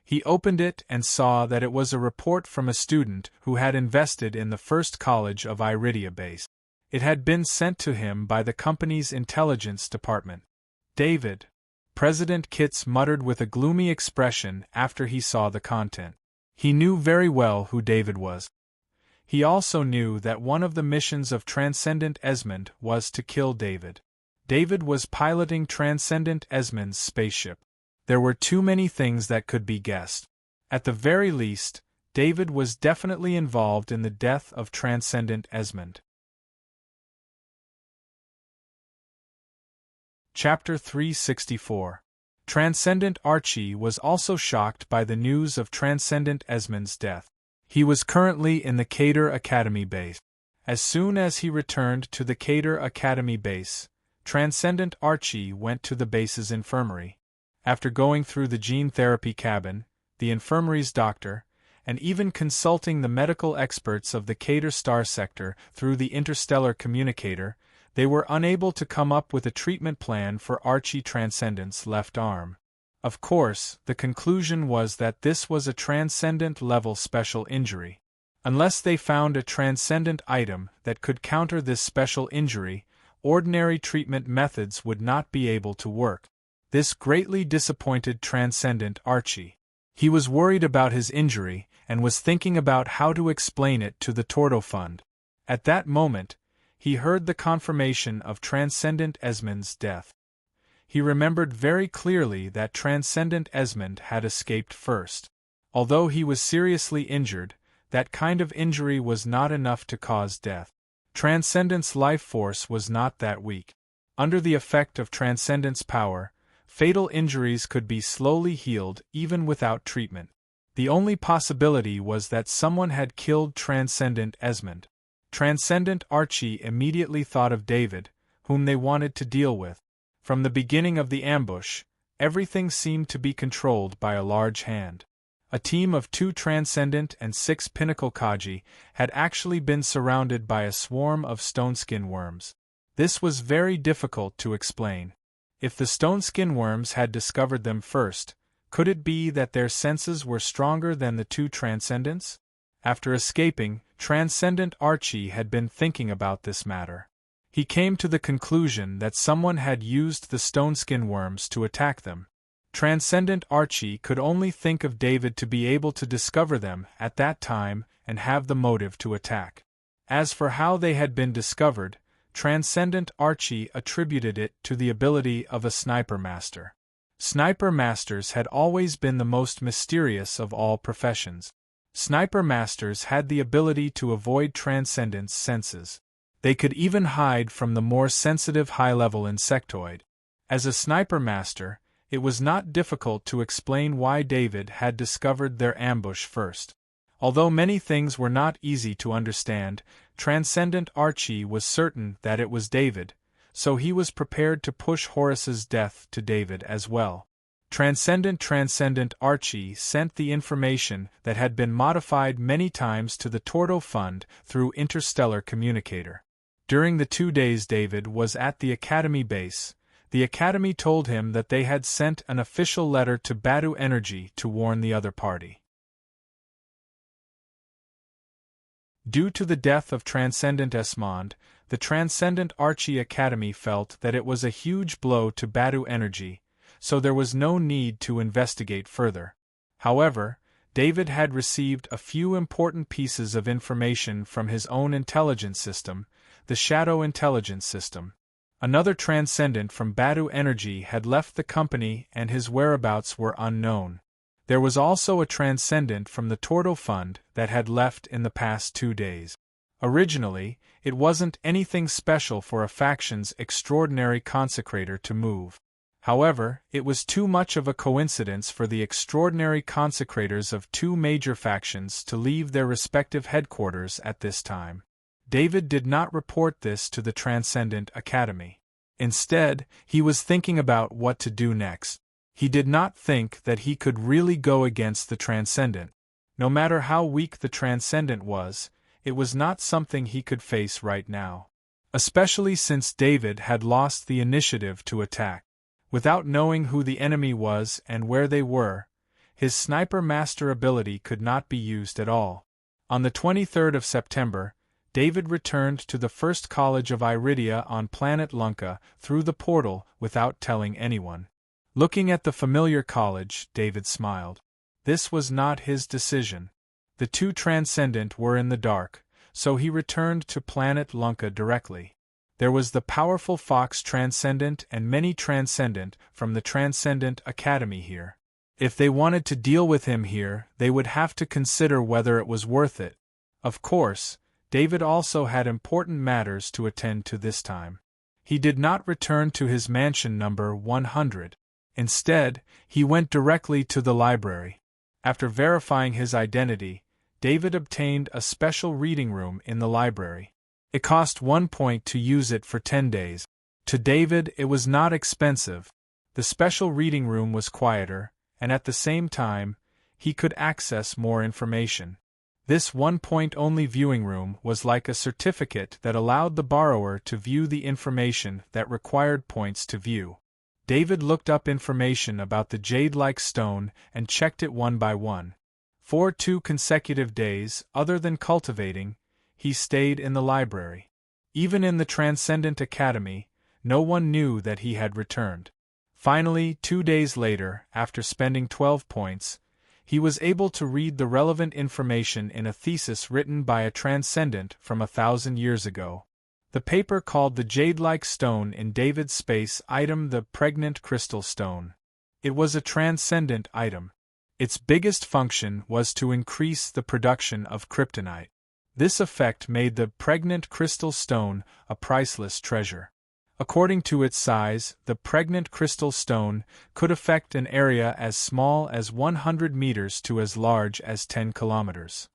He opened it and saw that it was a report from a student who had invested in the first college of Iridia Base. It had been sent to him by the company's intelligence department. David. President Kitz muttered with a gloomy expression after he saw the content. He knew very well who David was. He also knew that one of the missions of Transcendent Esmond was to kill David. David was piloting Transcendent Esmond's spaceship. There were too many things that could be guessed. At the very least, David was definitely involved in the death of Transcendent Esmond. Chapter 364. Transcendent Archie was also shocked by the news of Transcendent Esmond's death. He was currently in the Cater Academy base. As soon as he returned to the Cater Academy base, Transcendent Archie went to the base's infirmary. After going through the gene therapy cabin, the infirmary's doctor, and even consulting the medical experts of the Cater Star Sector through the interstellar communicator, they were unable to come up with a treatment plan for Archie Transcendent's left arm. Of course, the conclusion was that this was a transcendent-level special injury. Unless they found a transcendent item that could counter this special injury, ordinary treatment methods would not be able to work. This greatly disappointed Transcendent Archie. He was worried about his injury and was thinking about how to explain it to the Tordo Fund. At that moment, he heard the confirmation of Transcendent Esmond's death. He remembered very clearly that Transcendent Esmond had escaped first. Although he was seriously injured, that kind of injury was not enough to cause death. Transcendent's life force was not that weak. Under the effect of Transcendent's power, fatal injuries could be slowly healed even without treatment. The only possibility was that someone had killed Transcendent Esmond. Transcendent Archie immediately thought of David, whom they wanted to deal with. From the beginning of the ambush, everything seemed to be controlled by a large hand. A team of 2 Transcendent and 6 Pinnacle Kaji had actually been surrounded by a swarm of stone-skin worms. This was very difficult to explain. If the stone-skin worms had discovered them first, could it be that their senses were stronger than the 2 Transcendents? After escaping, Transcendent Archie had been thinking about this matter. He came to the conclusion that someone had used the stone-skin worms to attack them. Transcendent Archie could only think of David to be able to discover them at that time and have the motive to attack. As for how they had been discovered, Transcendent Archie attributed it to the ability of a sniper master. Sniper masters had always been the most mysterious of all professions. Sniper masters had the ability to avoid Transcendent's senses. They could even hide from the more sensitive high-level insectoid. As a sniper master, it was not difficult to explain why David had discovered their ambush first. Although many things were not easy to understand, Transcendent Archie was certain that it was David, so he was prepared to push Horace's death to David as well. Transcendent Archie sent the information that had been modified many times to the Tordo Fund through interstellar communicator. During the 2 days David was at the Academy base, the Academy told him that they had sent an official letter to Badu Energy to warn the other party. Due to the death of Transcendent Esmond, the Transcendent Archie Academy felt that it was a huge blow to Badu Energy, so there was no need to investigate further. However, David had received a few important pieces of information from his own intelligence system, the Shadow Intelligence System. Another Transcendent from Badu Energy had left the company and his whereabouts were unknown. There was also a transcendent from the Torto Fund that had left in the past 2 days. Originally, it wasn't anything special for a faction's extraordinary consecrator to move. However, it was too much of a coincidence for the extraordinary consecrators of 2 major factions to leave their respective headquarters at this time. David did not report this to the Transcendent Academy. Instead, he was thinking about what to do next. He did not think that he could really go against the Transcendent. No matter how weak the Transcendent was, it was not something he could face right now. Especially since David had lost the initiative to attack. Without knowing who the enemy was and where they were, his sniper master ability could not be used at all. On the 23rd of September, David returned to the first college of Iridia on planet Lunka through the portal without telling anyone. Looking at the familiar college, David smiled. This was not his decision. The 2 Transcendent were in the dark, so he returned to planet Lunka directly. There was the powerful Fox Transcendent and many Transcendent from the Transcendent Academy here. If they wanted to deal with him here, they would have to consider whether it was worth it. Of course, David also had important matters to attend to this time. He did not return to his mansion number 100. Instead, he went directly to the library. After verifying his identity, David obtained a special reading room in the library. It cost 1 point to use it for 10 days. To David, it was not expensive. The special reading room was quieter, and at the same time, he could access more information. This 1 point only viewing room was like a certificate that allowed the borrower to view the information that required points to view. David looked up information about the jade-like stone and checked it one by one. For 2 consecutive days, other than cultivating, he stayed in the library. Even in the Transcendent Academy, no one knew that he had returned. Finally, 2 days later, after spending 12 points, he was able to read the relevant information in a thesis written by a Transcendent from 1,000 years ago. The paper called the jade-like stone in David's space item the pregnant crystal stone. It was a Transcendent item. Its biggest function was to increase the production of kryptonite. This effect made the pregnant crystal stone a priceless treasure. According to its size, the pregnant crystal stone could affect an area as small as 100 meters to as large as 10 kilometers.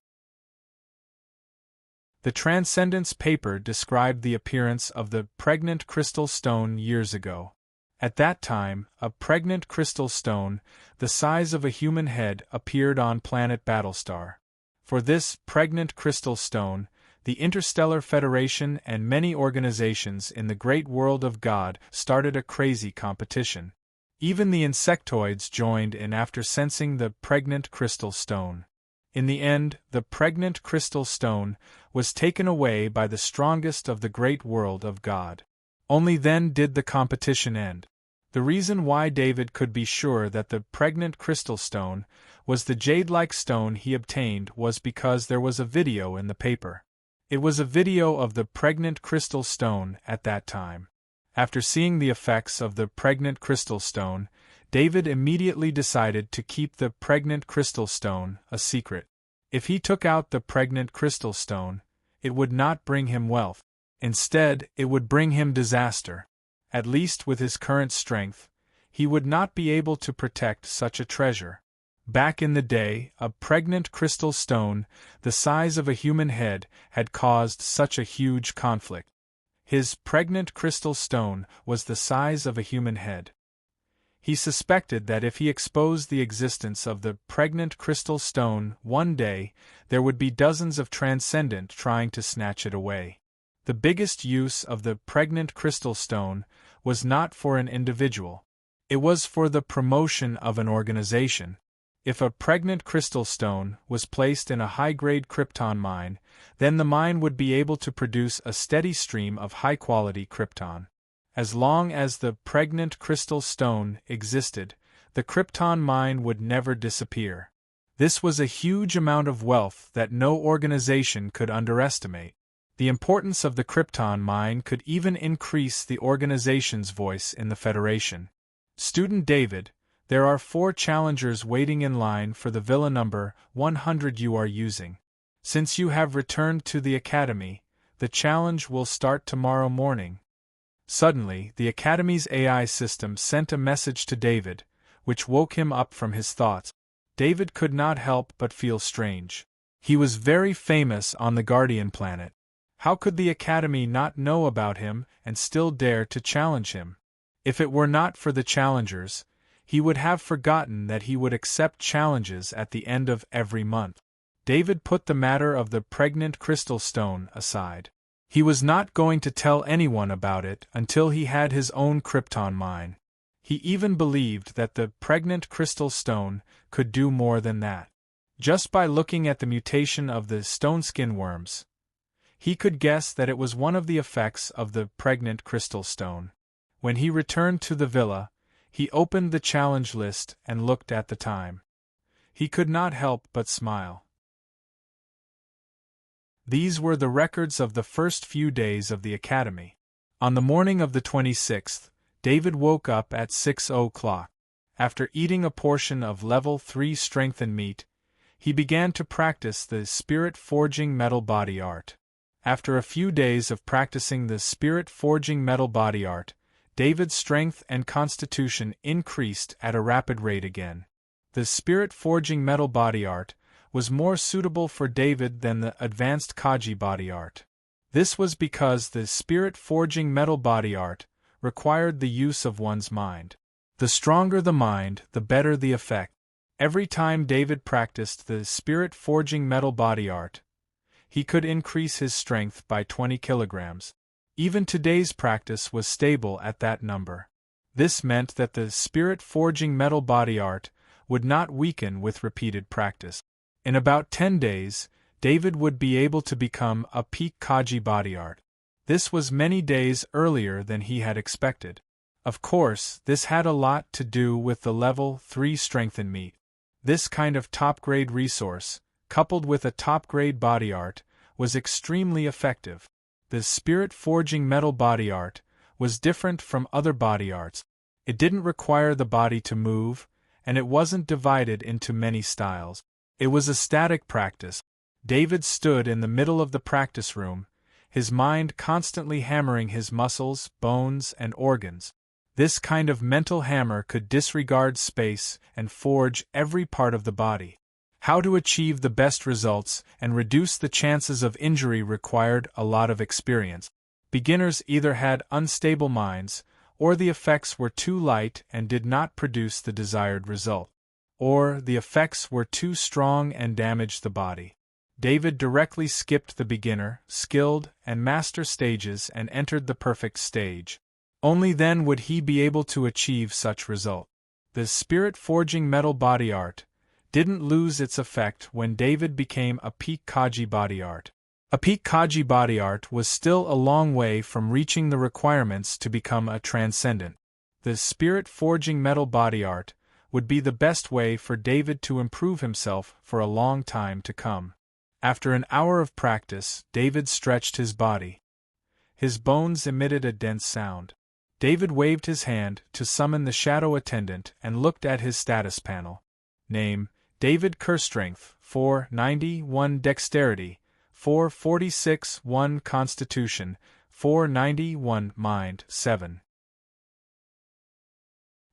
The Transcendence paper described the appearance of the pregnant crystal stone years ago. At that time, a pregnant crystal stone, the size of a human head, appeared on planet Battlestar. For this pregnant crystal stone, the Interstellar Federation and many organizations in the great world of God started a crazy competition. Even the insectoids joined in after sensing the pregnant crystal stone. In the end, the pregnant crystal stone was taken away by the strongest of the great world of God. Only then did the competition end. The reason why David could be sure that the pregnant crystal stone was the jade-like stone he obtained was because there was a video in the paper. It was a video of the pregnant crystal stone at that time. After seeing the effects of the pregnant crystal stone, David immediately decided to keep the pregnant crystal stone a secret. If he took out the pregnant crystal stone, it would not bring him wealth. Instead, it would bring him disaster. At least with his current strength, he would not be able to protect such a treasure. Back in the day, a pregnant crystal stone, the size of a human head, had caused such a huge conflict. His pregnant crystal stone was the size of a human head. He suspected that if he exposed the existence of the pregnant crystal stone one day, there would be dozens of Transcendent trying to snatch it away. The biggest use of the pregnant crystal stone was not for an individual. It was for the promotion of an organization. If a pregnant crystal stone was placed in a high-grade krypton mine, then the mine would be able to produce a steady stream of high-quality krypton. As long as the pregnant crystal stone existed, the krypton mine would never disappear. This was a huge amount of wealth that no organization could underestimate. The importance of the krypton mine could even increase the organization's voice in the Federation. Student David, There are 4 challengers waiting in line for the villa number 100 you are using. Since you have returned to the academy, the challenge will start tomorrow morning." Suddenly, the academy's AI system sent a message to David, which woke him up from his thoughts. David could not help but feel strange. He was very famous on the Guardian planet. How could the academy not know about him and still dare to challenge him? If it were not for the challengers, he would have forgotten that he would accept challenges at the end of every month. David put the matter of the pregnant crystal stone aside. He was not going to tell anyone about it until he had his own Krypton mine. He even believed that the pregnant crystal stone could do more than that. Just by looking at the mutation of the stone skin worms, he could guess that it was one of the effects of the pregnant crystal stone. When he returned to the villa, he opened the challenge list and looked at the time. He could not help but smile. These were the records of the first few days of the academy. On the morning of the 26th, David woke up at 6 o'clock. After eating a portion of level 3 strengthened meat, he began to practice the spirit forging metal body art. After a few days of practicing the spirit forging metal body art, David's strength and constitution increased at a rapid rate again. The spirit forging metal body art was more suitable for David than the advanced Kaji body art. This was because the spirit forging metal body art required the use of one's mind. The stronger the mind, the better the effect. Every time David practiced the spirit forging metal body art, he could increase his strength by 20 kilograms. Even today's practice was stable at that number. This meant that the spirit forging metal body art would not weaken with repeated practice. In about 10 days, David would be able to become a peak Kaji body art. This was many days earlier than he had expected. Of course, this had a lot to do with the level 3 strengthened meat. This kind of top-grade resource, coupled with a top-grade body art, was extremely effective. The spirit forging metal body art was different from other body arts. It didn't require the body to move, and it wasn't divided into many styles. It was a static practice. David stood in the middle of the practice room, his mind constantly hammering his muscles, bones, and organs. This kind of mental hammer could disregard space and forge every part of the body. How to achieve the best results and reduce the chances of injury required a lot of experience. Beginners either had unstable minds, or the effects were too light and did not produce the desired result. Or the effects were too strong and damaged the body. David directly skipped the beginner, skilled, and master stages and entered the perfect stage. Only then would he be able to achieve such result. The spirit forging metal body art didn't lose its effect when David became a peak Kaji body art. A peak Kaji body art was still a long way from reaching the requirements to become a transcendent. The spirit forging metal body art would be the best way for David to improve himself for a long time to come. After an hour of practice, David stretched his body. His bones emitted a dense sound. David waved his hand to summon the shadow attendant and looked at his status panel. Name: David Kerstrength, 490, 1 Dexterity, 446, 1 Constitution, 490, 1 Mind, 7.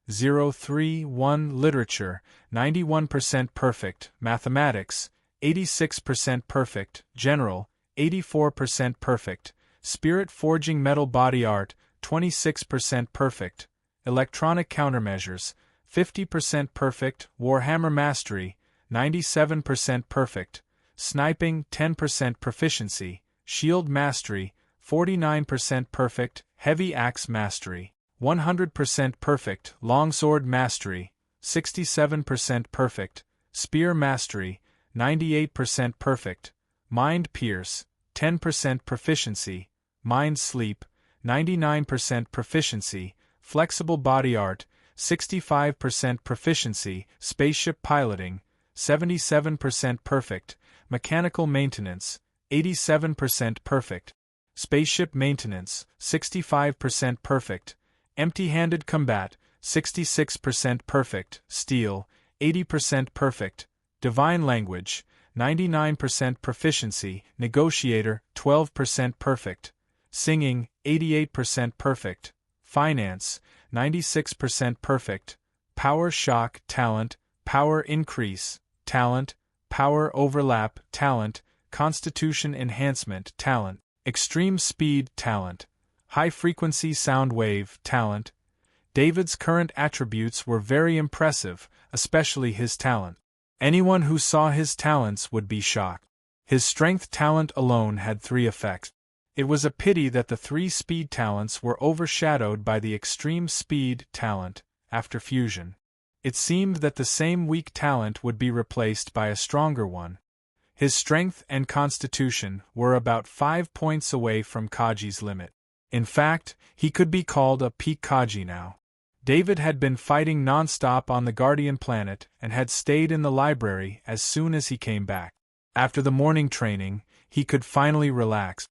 031 Literature, 91% Perfect, Mathematics, 86% Perfect, General, 84% Perfect, Spirit Forging Metal Body Art, 26% Perfect, Electronic Countermeasures, 50% Perfect, Warhammer Mastery, 97% Perfect, Sniping, 10% Proficiency, Shield Mastery, 49% Perfect, Heavy Axe Mastery, 100% Perfect, Longsword Mastery, 67% Perfect, Spear Mastery, 98% Perfect, Mind Pierce, 10% Proficiency, Mind Sleep, 99% Proficiency, Flexible Body Art, 65% Proficiency, Spaceship Piloting, 77% Perfect, Mechanical Maintenance, 87% Perfect, Spaceship Maintenance, 65% Perfect, Empty-Handed Combat, 66% perfect, steel, 80% perfect, divine language, 99% proficiency, negotiator, 12% perfect, singing, 88% perfect, finance, 96% perfect, power shock, talent, power increase, talent, power overlap, talent, constitution enhancement, talent, extreme speed, talent, high frequency sound wave, talent. David's current attributes were very impressive, especially his talent. Anyone who saw his talents would be shocked. His strength talent alone had 3 effects. It was a pity that the 3 speed talents were overshadowed by the extreme speed talent after fusion. It seemed that the same weak talent would be replaced by a stronger one. His strength and constitution were about 5 points away from Kaji's limit. In fact, he could be called a peak Kaji now. David had been fighting non-stop on the Guardian planet and had stayed in the library as soon as he came back. After the morning training, he could finally relax.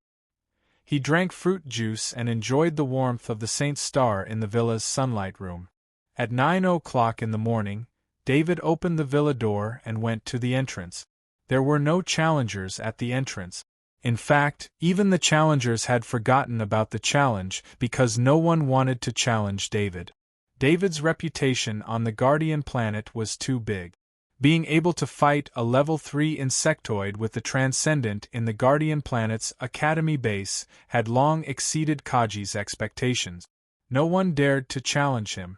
He drank fruit juice and enjoyed the warmth of the Saint Star in the villa's sunlight room. At 9 o'clock in the morning, David opened the villa door and went to the entrance. There were no challengers at the entrance. In fact, even the challengers had forgotten about the challenge because no one wanted to challenge David. David's reputation on the Guardian planet was too big. Being able to fight a level 3 insectoid with the Transcendent in the Guardian planet's Academy base had long exceeded Kaji's expectations. No one dared to challenge him.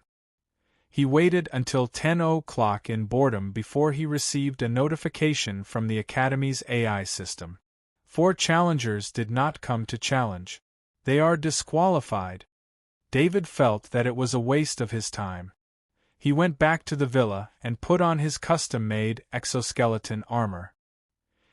He waited until 10 o'clock in boredom before he received a notification from the Academy's AI system. 4 challengers did not come to challenge. They are disqualified. David felt that it was a waste of his time. He went back to the villa and put on his custom-made exoskeleton armor.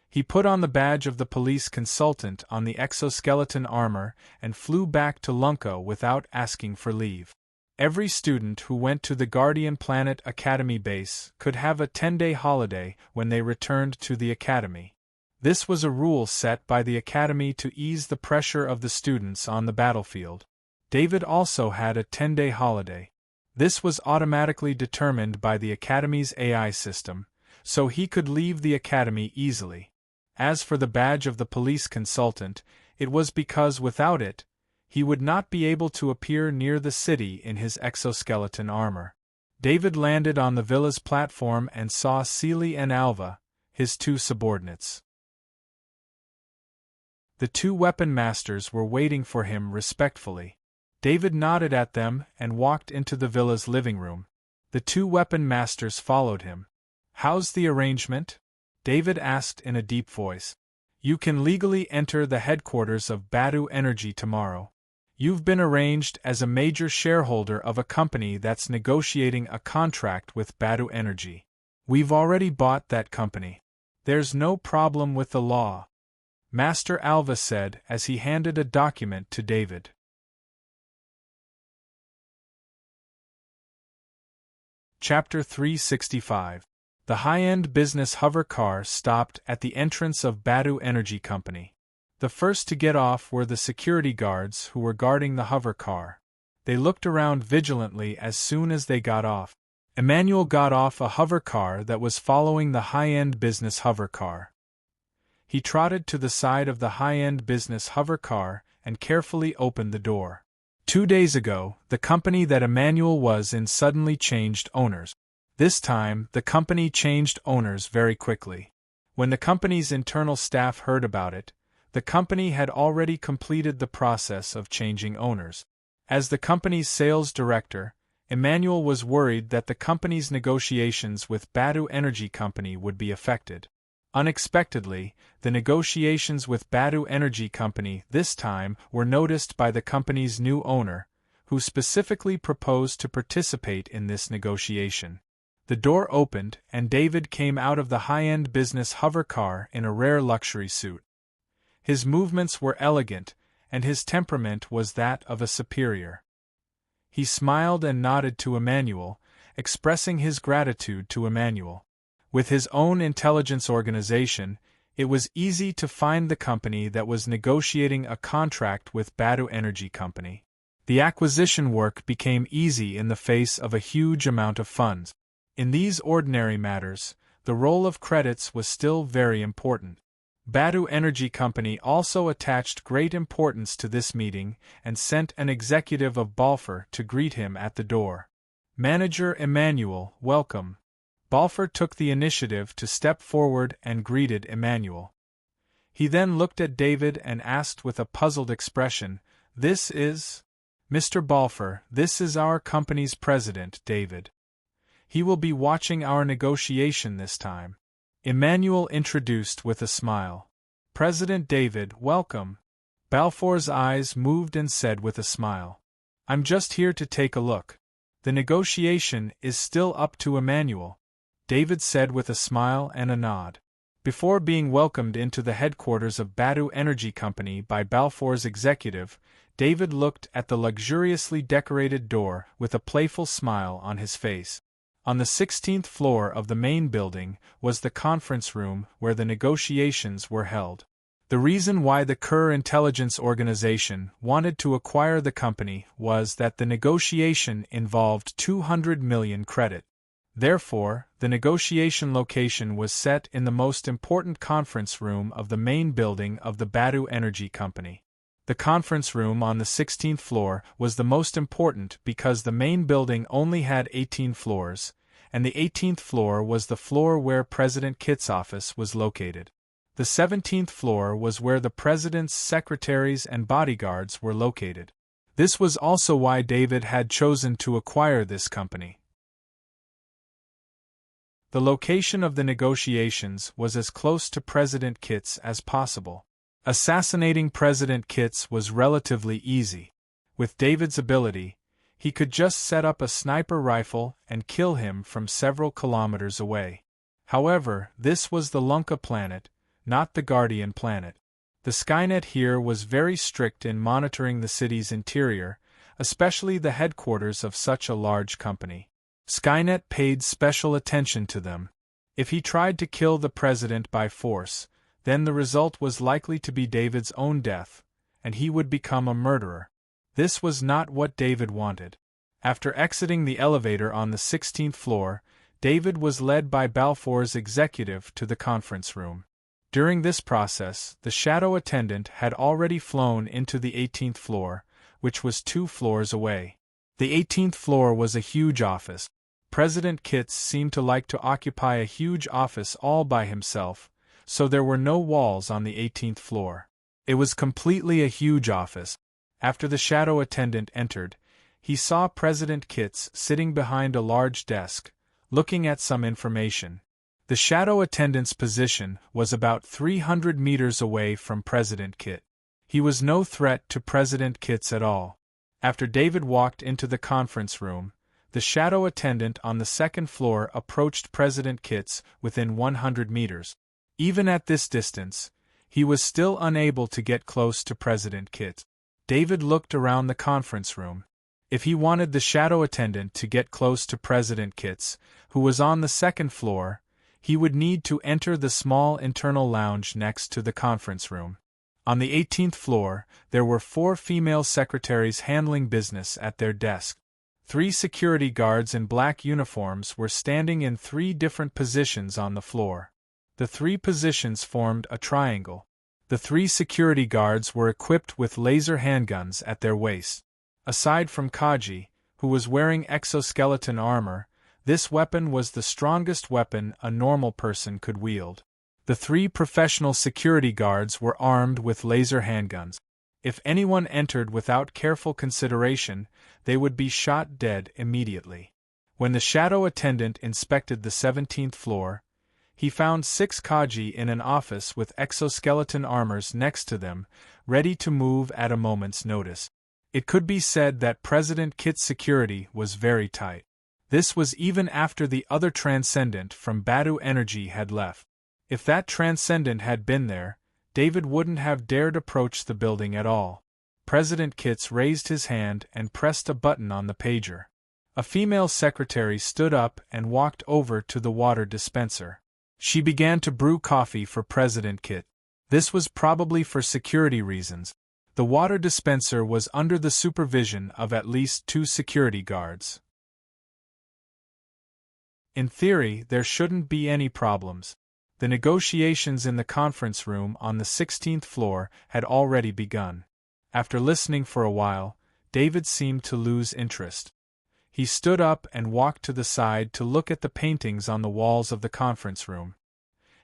He put on the badge of the police consultant on the exoskeleton armor and flew back to Lunko without asking for leave. Every student who went to the Guardian Planet Academy base could have a 10-day holiday when they returned to the Academy. This was a rule set by the Academy to ease the pressure of the students on the battlefield. David also had a 10-day holiday. This was automatically determined by the Academy's AI system, so he could leave the Academy easily. As for the badge of the police consultant, it was because without it, he would not be able to appear near the city in his exoskeleton armor. David landed on the villa's platform and saw Seely and Alva, his 2 subordinates. The 2 weapon masters were waiting for him respectfully. David nodded at them and walked into the villa's living room. The 2 weapon masters followed him. "How's the arrangement?" David asked in a deep voice. "You can legally enter the headquarters of Badu Energy tomorrow. You've been arranged as a major shareholder of a company that's negotiating a contract with Badu Energy. We've already bought that company. There's no problem with the law," Master Alva said as he handed a document to David. Chapter 365. The high-end business hover car stopped at the entrance of Badu Energy Company. The first to get off were the security guards who were guarding the hover car. They looked around vigilantly as soon as they got off. Emmanuel got off a hover car that was following the high-end business hover car. He trotted to the side of the high-end business hover car and carefully opened the door. 2 days ago, the company that Emmanuel was in suddenly changed owners. This time, the company changed owners very quickly. When the company's internal staff heard about it, the company had already completed the process of changing owners. As the company's sales director, Emmanuel was worried that the company's negotiations with Badu Energy Company would be affected. Unexpectedly, the negotiations with Badu Energy Company this time were noticed by the company's new owner, who specifically proposed to participate in this negotiation. The door opened and David came out of the high-end business hover car in a rare luxury suit. His movements were elegant, and his temperament was that of a superior. He smiled and nodded to Emmanuel, expressing his gratitude to Emmanuel. With his own intelligence organization, it was easy to find the company that was negotiating a contract with Badu Energy Company. The acquisition work became easy in the face of a huge amount of funds. In these ordinary matters, the role of credits was still very important. Badu Energy Company also attached great importance to this meeting and sent an executive of Balfour to greet him at the door. Manager Emmanuel, welcome. Balfour took the initiative to step forward and greeted Emmanuel. He then looked at David and asked with a puzzled expression, "This is—" "Mr. Balfour, this is our company's president, David. He will be watching our negotiation this time," Emmanuel introduced with a smile. "President David, welcome." Balfour's eyes moved and said with a smile, "I'm just here to take a look. The negotiation is still up to Emmanuel," David said with a smile and a nod. Before being welcomed into the headquarters of Badu Energy Company by Balfour's executive, David looked at the luxuriously decorated door with a playful smile on his face. On the 16th floor of the main building was the conference room where the negotiations were held. The reason why the Kerr Intelligence Organization wanted to acquire the company was that the negotiation involved 200 million credit. Therefore, the negotiation location was set in the most important conference room of the main building of the Badu Energy Company. The conference room on the 16th floor was the most important because the main building only had 18 floors, and the 18th floor was the floor where President Kitt's office was located. The 17th floor was where the president's secretaries and bodyguards were located. This was also why David had chosen to acquire this company. The location of the negotiations was as close to President Kitt's as possible. Assassinating President Kitt's was relatively easy. With David's ability, he could just set up a sniper rifle and kill him from several kilometers away. However, this was the Lunka planet, not the Guardian planet. The Skynet here was very strict in monitoring the city's interior, especially the headquarters of such a large company. Skynet paid special attention to them. If he tried to kill the president by force, then the result was likely to be David's own death, and he would become a murderer. This was not what David wanted. After exiting the elevator on the 16th floor, David was led by Balfour's executive to the conference room. During this process, the shadow attendant had already flown into the 18th floor, which was 2 floors away. The 18th floor was a huge office. President Kitts seemed to like to occupy a huge office all by himself, so there were no walls on the 18th floor. It was completely a huge office. After the shadow attendant entered, he saw President Kitts sitting behind a large desk, looking at some information. The shadow attendant's position was about 300 meters away from President Kitts. He was no threat to President Kitts at all. After David walked into the conference room, the shadow attendant on the 2nd floor approached President Kitts within 100 meters. Even at this distance, he was still unable to get close to President Kitts. David looked around the conference room. If he wanted the shadow attendant to get close to President Kitts, who was on the 2nd floor, he would need to enter the small internal lounge next to the conference room. On the 18th floor, there were 4 female secretaries handling business at their desk. 3 security guards in black uniforms were standing in 3 different positions on the floor. The 3 positions formed a triangle. The 3 security guards were equipped with laser handguns at their waists. Aside from Kaji, who was wearing exoskeleton armor, this weapon was the strongest weapon a normal person could wield. The 3 professional security guards were armed with laser handguns. If anyone entered without careful consideration, they would be shot dead immediately. When the shadow attendant inspected the 17th floor, he found 6 Kaji in an office with exoskeleton armors next to them, ready to move at a moment's notice. It could be said that President Kitts' security was very tight. This was even after the other transcendent from Badu Energy had left. If that transcendent had been there, David wouldn't have dared approach the building at all. President Kitts raised his hand and pressed a button on the pager. A female secretary stood up and walked over to the water dispenser. She began to brew coffee for President Kitts. This was probably for security reasons. The water dispenser was under the supervision of at least 2 security guards. In theory, there shouldn't be any problems. The negotiations in the conference room on the 16th floor had already begun. After listening for a while, David seemed to lose interest. He stood up and walked to the side to look at the paintings on the walls of the conference room.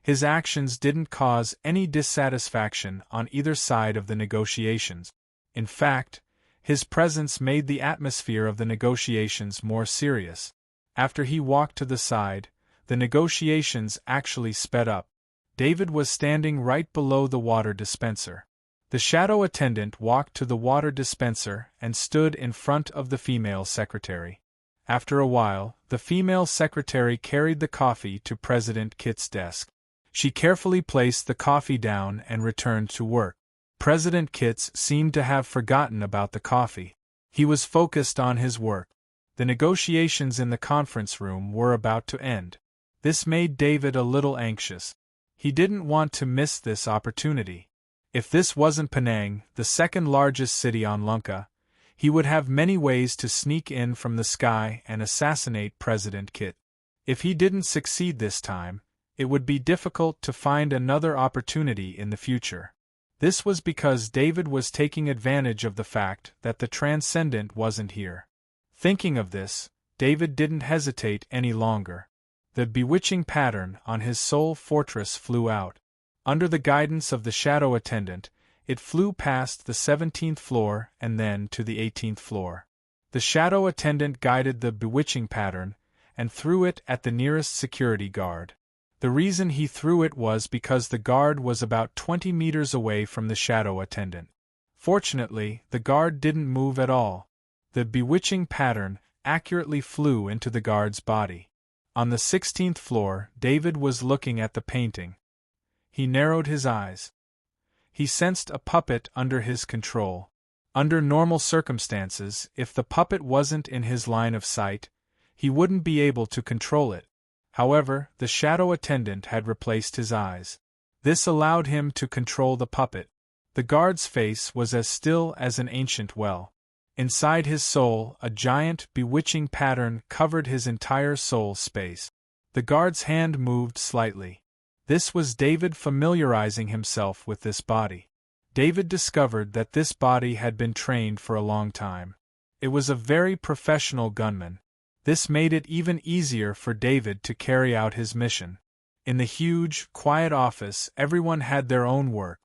His actions didn't cause any dissatisfaction on either side of the negotiations. In fact, his presence made the atmosphere of the negotiations more serious. After he walked to the side, the negotiations actually sped up. David was standing right below the water dispenser. The shadow attendant walked to the water dispenser and stood in front of the female secretary. After a while, the female secretary carried the coffee to President Kitt's desk. She carefully placed the coffee down and returned to work. President Kitts seemed to have forgotten about the coffee. He was focused on his work. The negotiations in the conference room were about to end. This made David a little anxious. He didn't want to miss this opportunity. If this wasn't Penang, the second largest city on Lanka, he would have many ways to sneak in from the sky and assassinate President Kitt. If he didn't succeed this time, it would be difficult to find another opportunity in the future. This was because David was taking advantage of the fact that the Transcendent wasn't here. Thinking of this, David didn't hesitate any longer. The bewitching pattern on his soul fortress flew out. Under the guidance of the shadow attendant, it flew past the 17th floor and then to the 18th floor. The shadow attendant guided the bewitching pattern and threw it at the nearest security guard. The reason he threw it was because the guard was about 20 meters away from the shadow attendant. Fortunately, the guard didn't move at all. The bewitching pattern accurately flew into the guard's body. On the 16th floor, David was looking at the painting. He narrowed his eyes. He sensed a puppet under his control. Under normal circumstances, if the puppet wasn't in his line of sight, he wouldn't be able to control it. However, the shadow attendant had replaced his eyes. This allowed him to control the puppet. The guard's face was as still as an ancient well. Inside his soul, a giant, bewitching pattern covered his entire soul space. The guard's hand moved slightly. This was David familiarizing himself with this body. David discovered that this body had been trained for a long time. It was a very professional gunman. This made it even easier for David to carry out his mission. In the huge, quiet office, everyone had their own work.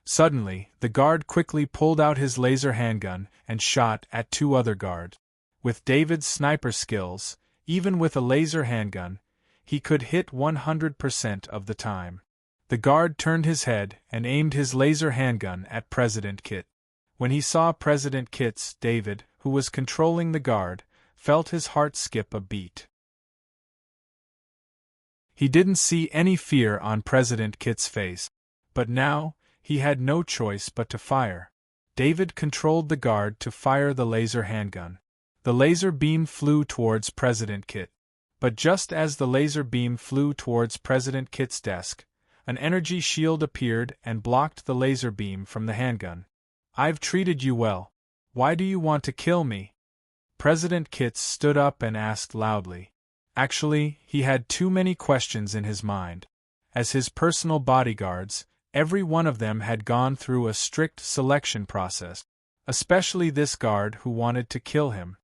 Suddenly, the guard quickly pulled out his laser handgun and shot at 2 other guards. With David's sniper skills, even with a laser handgun, he could hit 100% of the time. The guard turned his head and aimed his laser handgun at President Kitt. When he saw President Kitt's, David, who was controlling the guard, felt his heart skip a beat. He didn't see any fear on President Kitt's face. But now, he had no choice but to fire. David controlled the guard to fire the laser handgun. The laser beam flew towards President Kitt. But just as the laser beam flew towards President Kitt's desk, an energy shield appeared and blocked the laser beam from the handgun. "I've treated you well. Why do you want to kill me?" President Kitt stood up and asked loudly. Actually, he had too many questions in his mind. As his personal bodyguards, every one of them had gone through a strict selection process, especially this guard who wanted to kill him.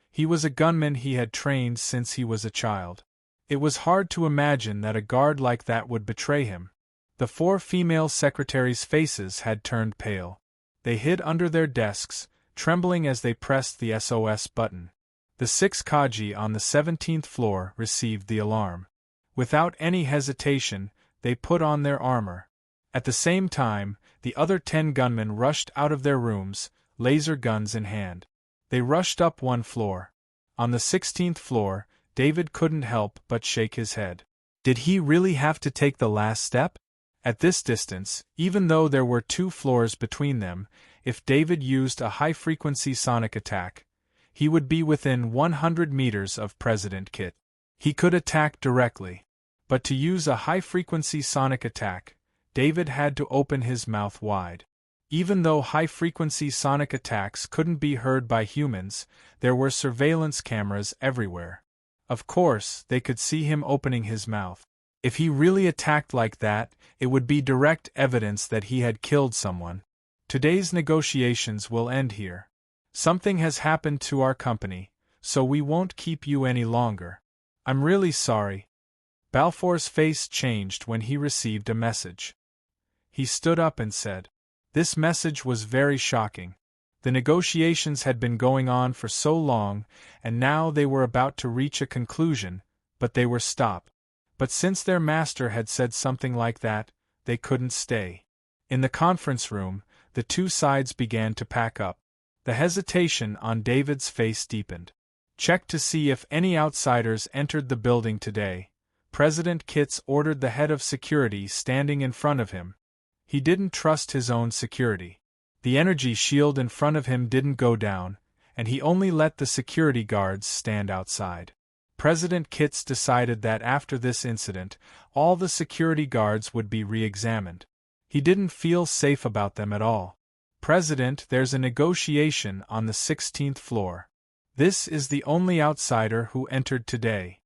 He was a gunman he had trained since he was a child. It was hard to imagine that a guard like that would betray him. The 4 female secretaries' faces had turned pale. They hid under their desks, trembling as they pressed the SOS button. The 6 Kaji on the 17th floor received the alarm. Without any hesitation, they put on their armor. At the same time, the other 10 gunmen rushed out of their rooms, laser guns in hand. They rushed up 1 floor. On the 16th floor, David couldn't help but shake his head. Did he really have to take the last step? At this distance, even though there were 2 floors between them, if David used a high-frequency sonic attack, he would be within 100 meters of President Kitt. He could attack directly. But to use a high-frequency sonic attack, David had to open his mouth wide. Even though high-frequency sonic attacks couldn't be heard by humans, there were surveillance cameras everywhere. Of course, they could see him opening his mouth. If he really attacked like that, it would be direct evidence that he had killed someone. Today's negotiations will end here. Something has happened to our company, so we won't keep you any longer. I'm really sorry. Balfour's face changed when he received a message. He stood up and said, "This message was very shocking. The negotiations had been going on for so long, and now they were about to reach a conclusion, but they were stopped. But since their master had said something like that, they couldn't stay." In the conference room, the two sides began to pack up. The hesitation on David's face deepened. "Check to see if any outsiders entered the building today," President Kitts ordered the head of security standing in front of him. He didn't trust his own security. The energy shield in front of him didn't go down, and he only let the security guards stand outside. President Kitts decided that after this incident, all the security guards would be re-examined. He didn't feel safe about them at all. "President, there's a negotiation on the 16th floor. This is the only outsider who entered today."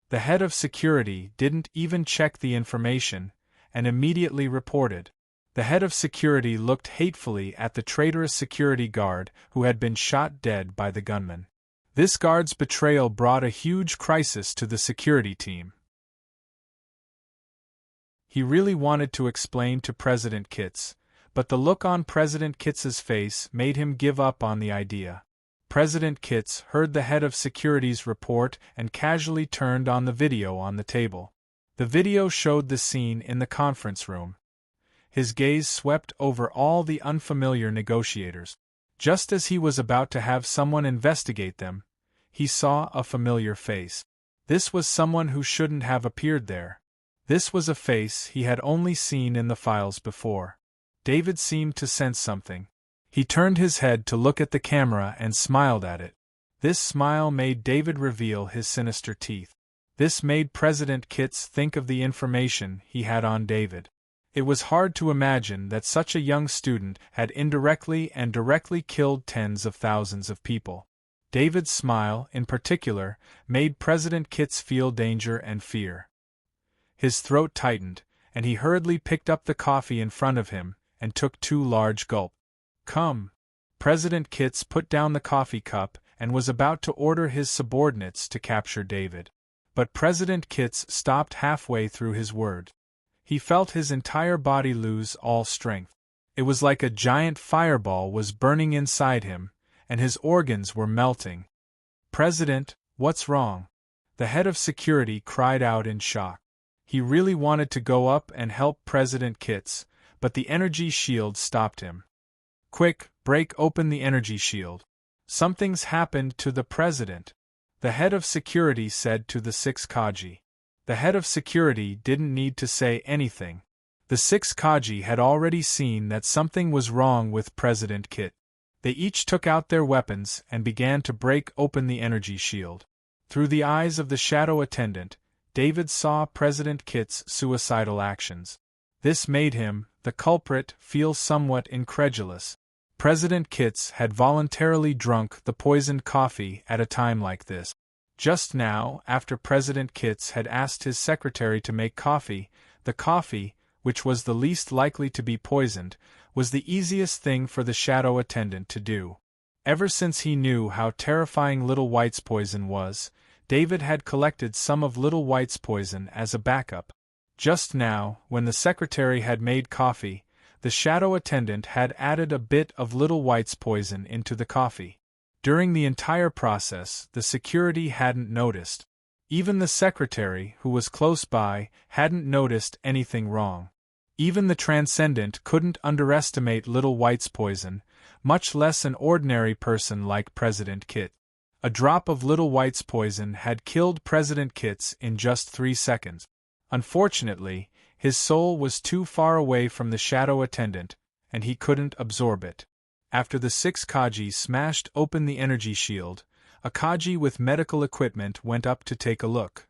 The head of security didn't even check the information, and immediately reported. The head of security looked hatefully at the traitorous security guard who had been shot dead by the gunman. This guard's betrayal brought a huge crisis to the security team. He really wanted to explain to President Kitts, but the look on President Kitts's face made him give up on the idea. President Kitts heard the head of security's report and casually turned on the video on the table. The video showed the scene in the conference room. His gaze swept over all the unfamiliar negotiators. Just as he was about to have someone investigate them, he saw a familiar face. This was someone who shouldn't have appeared there. This was a face he had only seen in the files before. David seemed to sense something. He turned his head to look at the camera and smiled at it. This smile made David reveal his sinister teeth. This made President Kitts think of the information he had on David. It was hard to imagine that such a young student had indirectly and directly killed tens of thousands of people. David's smile, in particular, made President Kitts feel danger and fear. His throat tightened, and he hurriedly picked up the coffee in front of him and took 2 large gulps. "Come." President Kitts put down the coffee cup and was about to order his subordinates to capture David. But President Kitts stopped halfway through his word. He felt his entire body lose all strength. It was like a giant fireball was burning inside him, and his organs were melting. "President, what's wrong?" The head of security cried out in shock. He really wanted to go up and help President Kitts, but the energy shield stopped him. "Quick, break open the energy shield. Something's happened to the president," the head of security said to the 6 Kaji. The head of security didn't need to say anything. The 6 Kaji had already seen that something was wrong with President Kitts. They each took out their weapons and began to break open the energy shield. Through the eyes of the shadow attendant, David saw President Kitts' suicidal actions. This made him, the culprit, feel somewhat incredulous. President Kitts had voluntarily drunk the poisoned coffee at a time like this. Just now, after President Kitts had asked his secretary to make coffee, the coffee, which was the least likely to be poisoned, was the easiest thing for the shadow attendant to do. Ever since he knew how terrifying Little White's poison was, David had collected some of Little White's poison as a backup. Just now, when the secretary had made coffee, the shadow attendant had added a bit of Little White's poison into the coffee. During the entire process, the security hadn't noticed. Even the secretary, who was close by, hadn't noticed anything wrong. Even the transcendent couldn't underestimate Little White's poison, much less an ordinary person like President Kitts. A drop of Little White's poison had killed President Kitts in just 3 seconds. Unfortunately, his soul was too far away from the shadow attendant, and he couldn't absorb it. After the 6 Kaji smashed open the energy shield, a Kaji with medical equipment went up to take a look.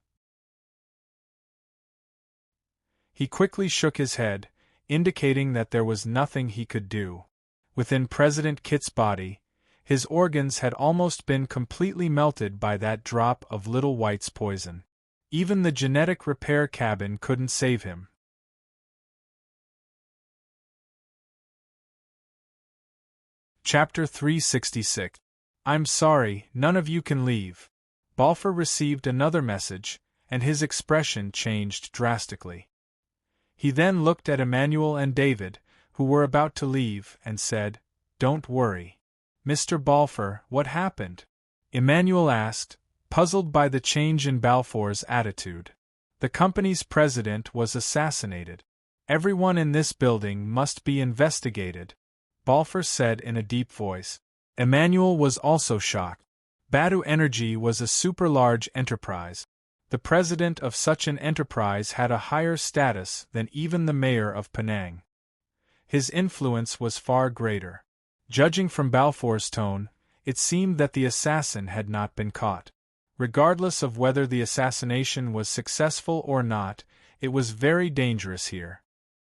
He quickly shook his head, indicating that there was nothing he could do. Within President Kit's body, his organs had almost been completely melted by that drop of Little White's poison. Even the genetic repair cabin couldn't save him. Chapter 366. I'm sorry, none of you can leave. Balfour received another message, and his expression changed drastically. He then looked at Emmanuel and David, who were about to leave, and said, "Don't worry. Mr. Balfour, what happened?" Emmanuel asked, puzzled by the change in Balfour's attitude. "The company's president was assassinated. Everyone in this building must be investigated," Balfour said in a deep voice. Emmanuel was also shocked. Badu Energy was a super-large enterprise. The president of such an enterprise had a higher status than even the mayor of Penang. His influence was far greater. Judging from Balfour's tone, it seemed that the assassin had not been caught. Regardless of whether the assassination was successful or not, it was very dangerous here.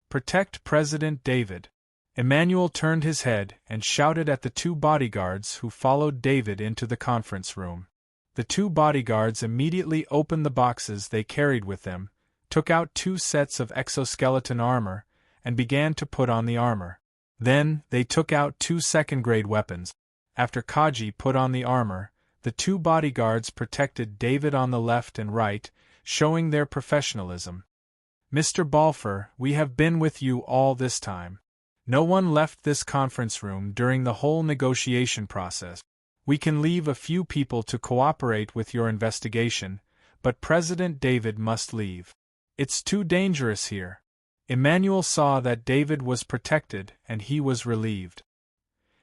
"Protect President David." Emmanuel turned his head and shouted at the two bodyguards who followed David into the conference room. The two bodyguards immediately opened the boxes they carried with them, took out 2 sets of exoskeleton armor, and began to put on the armor. Then, they took out 2 second-grade weapons. After Kaji put on the armor, the two bodyguards protected David on the left and right, showing their professionalism. "Mr. Balfour, we have been with you all this time. No one left this conference room during the whole negotiation process. We can leave a few people to cooperate with your investigation, but President David must leave. It's too dangerous here." Emmanuel saw that David was protected and he was relieved.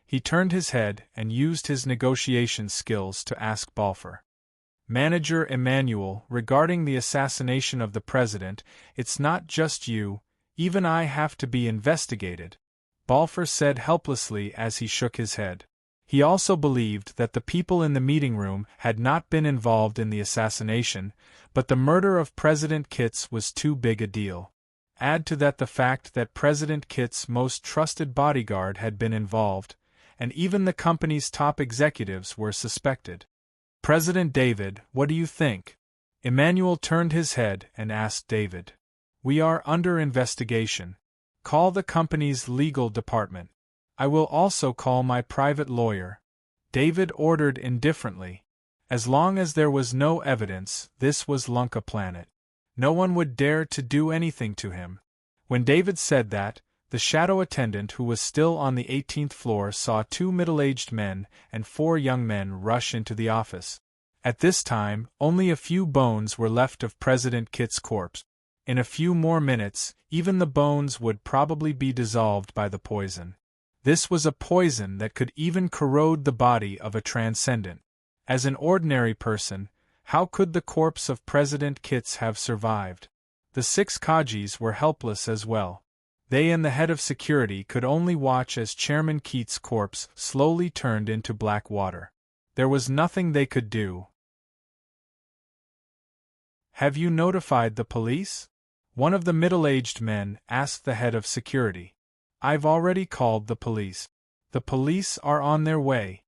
He turned his head and used his negotiation skills to ask Balfour. "Manager Emmanuel, regarding the assassination of the president, it's not just you, even I have to be investigated," Balfour said helplessly as he shook his head. He also believed that the people in the meeting room had not been involved in the assassination, but the murder of President Kitts was too big a deal. Add to that the fact that President Kitts' most trusted bodyguard had been involved, and even the company's top executives were suspected. "President David, what do you think?" Emmanuel turned his head and asked David. "We are under investigation. Call the company's legal department. I will also call my private lawyer," David ordered indifferently. As long as there was no evidence, this was Lunka Planet. No one would dare to do anything to him. When David said that, the shadow attendant who was still on the 18th floor saw 2 middle-aged men and 4 young men rush into the office. At this time, only a few bones were left of President Kitts' corpse. In a few more minutes, even the bones would probably be dissolved by the poison. This was a poison that could even corrode the body of a transcendent. As an ordinary person, how could the corpse of President Kitts have survived? The 6 Kajis were helpless as well. They and the head of security could only watch as Chairman Keats' corpse slowly turned into black water. There was nothing they could do. "Have you notified the police?" one of the middle-aged men asked the head of security. "I've already called the police. The police are on their way,"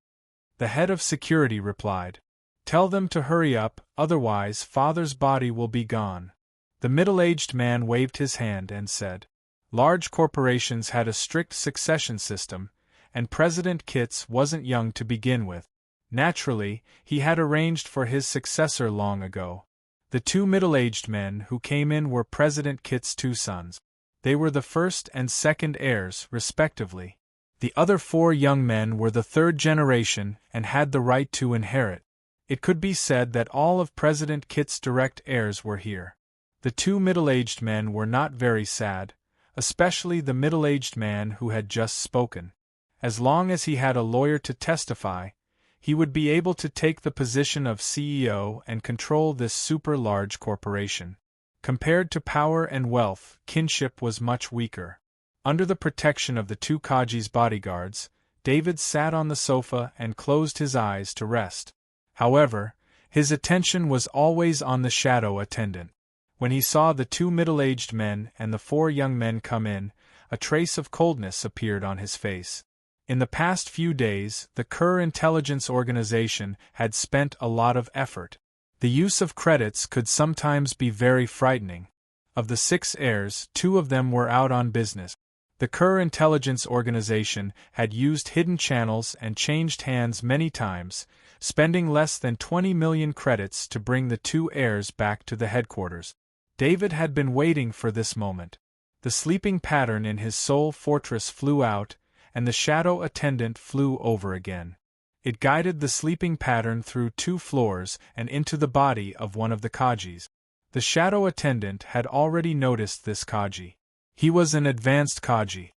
the head of security replied. "Tell them to hurry up, otherwise Father's body will be gone." The middle-aged man waved his hand and said, "Large corporations had a strict succession system, and President Kitts wasn't young to begin with. Naturally, he had arranged for his successor long ago." The 2 middle-aged men who came in were President Kitts' 2 sons. They were the first and second heirs, respectively. The other 4 young men were the 3rd generation and had the right to inherit. It could be said that all of President Kitts' direct heirs were here. The 2 middle-aged men were not very sad, especially the middle-aged man who had just spoken. As long as he had a lawyer to testify, he would be able to take the position of CEO and control this super-large corporation. Compared to power and wealth, kinship was much weaker. Under the protection of the 2 Kajis' bodyguards, David sat on the sofa and closed his eyes to rest. However, his attention was always on the shadow attendant. When he saw the 2 middle-aged men and the 4 young men come in, a trace of coldness appeared on his face. In the past few days, the Kerr intelligence organization had spent a lot of effort. The use of credits could sometimes be very frightening. Of the 6 heirs, 2 of them were out on business. The Kerr intelligence organization had used hidden channels and changed hands many times, spending less than 20 million credits to bring the 2 heirs back to the headquarters. David had been waiting for this moment. The sleeping pattern in his soul fortress flew out, and the shadow attendant flew over again. It guided the sleeping pattern through 2 floors and into the body of one of the Kajis. The shadow attendant had already noticed this Kaji. He was an advanced Kaji.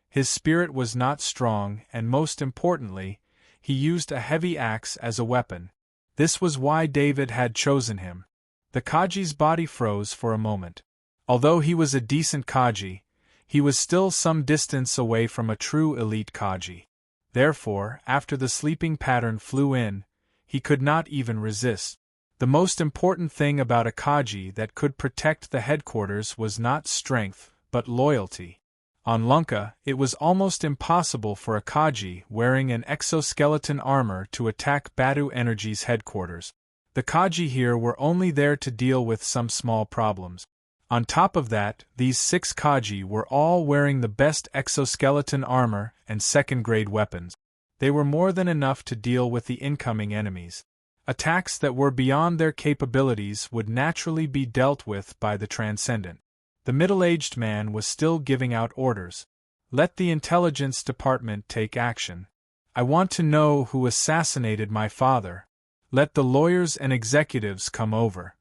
His spirit was not strong, and most importantly, he used a heavy axe as a weapon. This was why David had chosen him. The Kaji's body froze for a moment. Although he was a decent Kaji, he was still some distance away from a true elite Kaji. Therefore, after the sleeping pattern flew in, he could not even resist. The most important thing about a Kaji that could protect the headquarters was not strength, but loyalty. On Lunka, it was almost impossible for a Kaji wearing an exoskeleton armor to attack Badu Energy's headquarters. The Kaji here were only there to deal with some small problems. On top of that, these 6 Kaji were all wearing the best exoskeleton armor and second-grade weapons. They were more than enough to deal with the incoming enemies. Attacks that were beyond their capabilities would naturally be dealt with by the Transcendent. The middle-aged man was still giving out orders. Let the intelligence department take action. I want to know who assassinated my father. Let the lawyers and executives come over.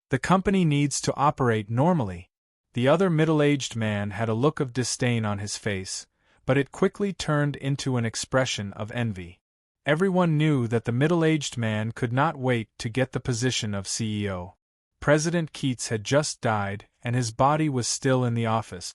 The company needs to operate normally. The other middle-aged man had a look of disdain on his face, but it quickly turned into an expression of envy. Everyone knew that the middle-aged man could not wait to get the position of CEO. President Keats had just died, and his body was still in the office.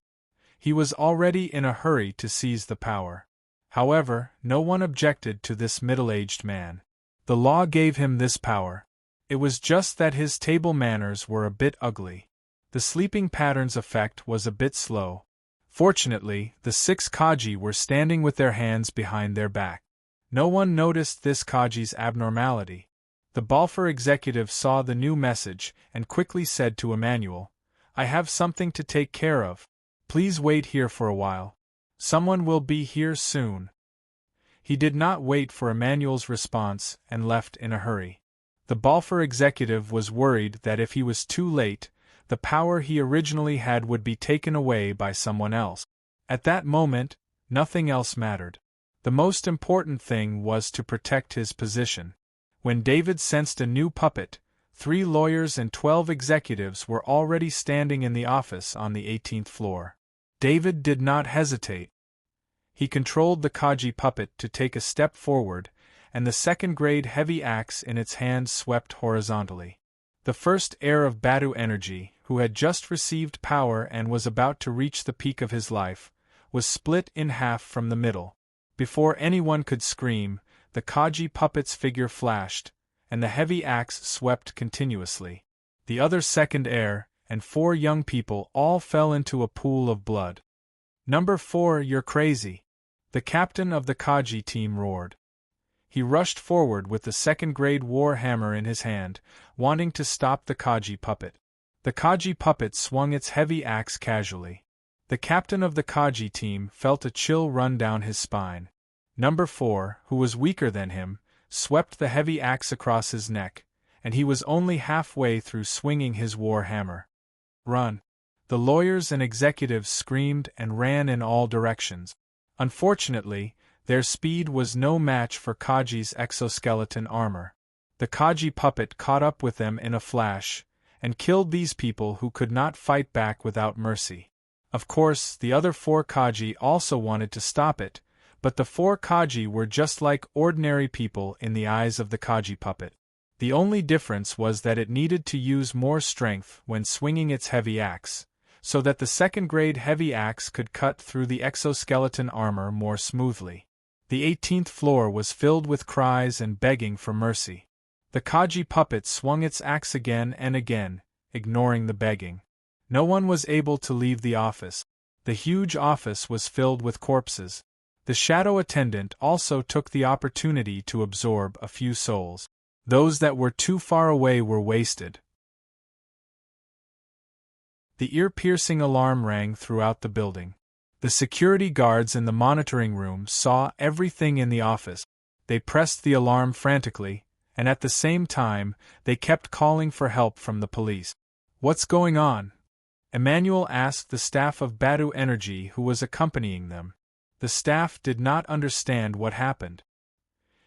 He was already in a hurry to seize the power. However, no one objected to this middle-aged man. The law gave him this power. It was just that his table manners were a bit ugly. The sleeping pattern's effect was a bit slow. Fortunately, the 6 Kaji were standing with their hands behind their back. No one noticed this Kaji's abnormality. The Balfour executive saw the new message and quickly said to Emmanuel, "I have something to take care of. Please wait here for a while. Someone will be here soon." He did not wait for Emmanuel's response and left in a hurry. The Balfour executive was worried that if he was too late, the power he originally had would be taken away by someone else. At that moment, nothing else mattered. The most important thing was to protect his position. When David sensed a new puppet, 3 lawyers and 12 executives were already standing in the office on the 18th floor. David did not hesitate. He controlled the Kaji puppet to take a step forward, and the second-grade heavy axe in its hand swept horizontally. The first heir of Badu Energy, who had just received power and was about to reach the peak of his life, was split in half from the middle. Before anyone could scream, the Kaji puppet's figure flashed, and the heavy axe swept continuously. The other second heir, and 4 young people all fell into a pool of blood. "Number 4, you're crazy!" the captain of the Kaji team roared. He rushed forward with the second-grade war hammer in his hand, wanting to stop the Kaji puppet. The Kaji puppet swung its heavy axe casually. The captain of the Kaji team felt a chill run down his spine. Number 4, who was weaker than him, swept the heavy axe across his neck, and he was only halfway through swinging his war hammer. "Run!" The lawyers and executives screamed and ran in all directions. Unfortunately, their speed was no match for Kaji's exoskeleton armor. The Kaji puppet caught up with them in a flash, and killed these people who could not fight back without mercy. Of course, the other 4 Kaji also wanted to stop it, but the 4 Kaji were just like ordinary people in the eyes of the Kaji puppet. The only difference was that it needed to use more strength when swinging its heavy axe, so that the second-grade heavy axe could cut through the exoskeleton armor more smoothly. The 18th floor was filled with cries and begging for mercy. The Kaji puppet swung its axe again and again, ignoring the begging. No one was able to leave the office. The huge office was filled with corpses. The shadow attendant also took the opportunity to absorb a few souls. Those that were too far away were wasted. The ear-piercing alarm rang throughout the building. The security guards in the monitoring room saw everything in the office. They pressed the alarm frantically, and at the same time, they kept calling for help from the police. "What's going on?" Emmanuel asked the staff of Badu Energy who was accompanying them. The staff did not understand what happened.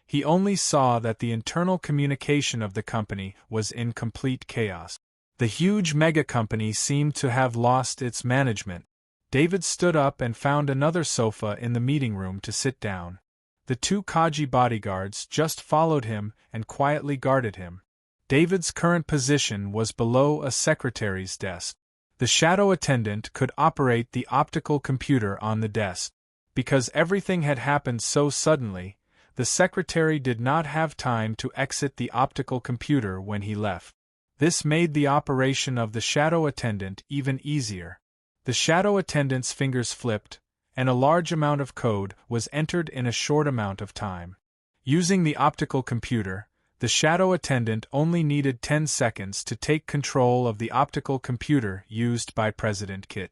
He only saw that the internal communication of the company was in complete chaos. The huge mega company seemed to have lost its management. David stood up and found another sofa in the meeting room to sit down. The two Kaji bodyguards just followed him and quietly guarded him. David's current position was below a secretary's desk. The shadow attendant could operate the optical computer on the desk. Because everything had happened so suddenly, the secretary did not have time to exit the optical computer when he left. This made the operation of the shadow attendant even easier. The shadow attendant's fingers flipped, and a large amount of code was entered in a short amount of time. Using the optical computer, the shadow attendant only needed 10 seconds to take control of the optical computer used by President Kit.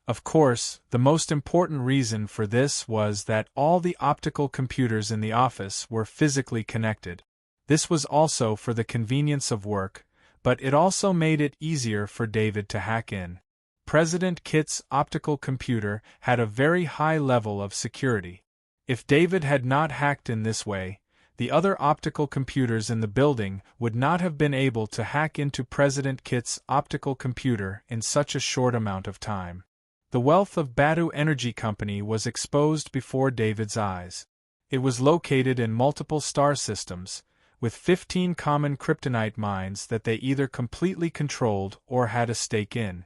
Of course, the most important reason for this was that all the optical computers in the office were physically connected. This was also for the convenience of work, but it also made it easier for David to hack in. President Kit's optical computer had a very high level of security. If David had not hacked in this way, the other optical computers in the building would not have been able to hack into President Kit's optical computer in such a short amount of time. The wealth of Badu Energy Company was exposed before David's eyes. It was located in multiple star systems, with 15 common kryptonite mines that they either completely controlled or had a stake in.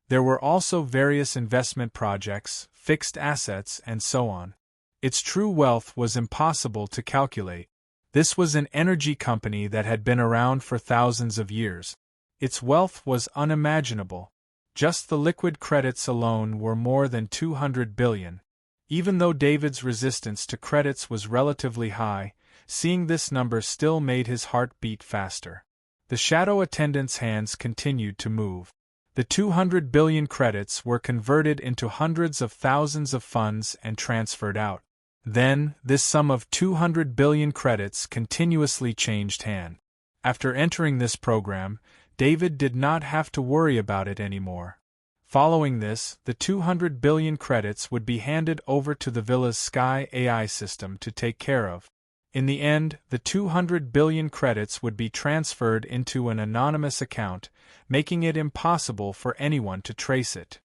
There were also various investment projects, fixed assets, and so on. Its true wealth was impossible to calculate. This was an energy company that had been around for thousands of years. Its wealth was unimaginable. Just the liquid credits alone were more than 200 billion. Even though David's resistance to credits was relatively high, seeing this number still made his heart beat faster. The shadow attendant's hands continued to move. The 200 billion credits were converted into hundreds of thousands of funds and transferred out. Then, this sum of 200 billion credits continuously changed hand. After entering this program, David did not have to worry about it anymore. Following this, the 200 billion credits would be handed over to the villa's Sky AI system to take care of. In the end, the 200 billion credits would be transferred into an anonymous account, making it impossible for anyone to trace it.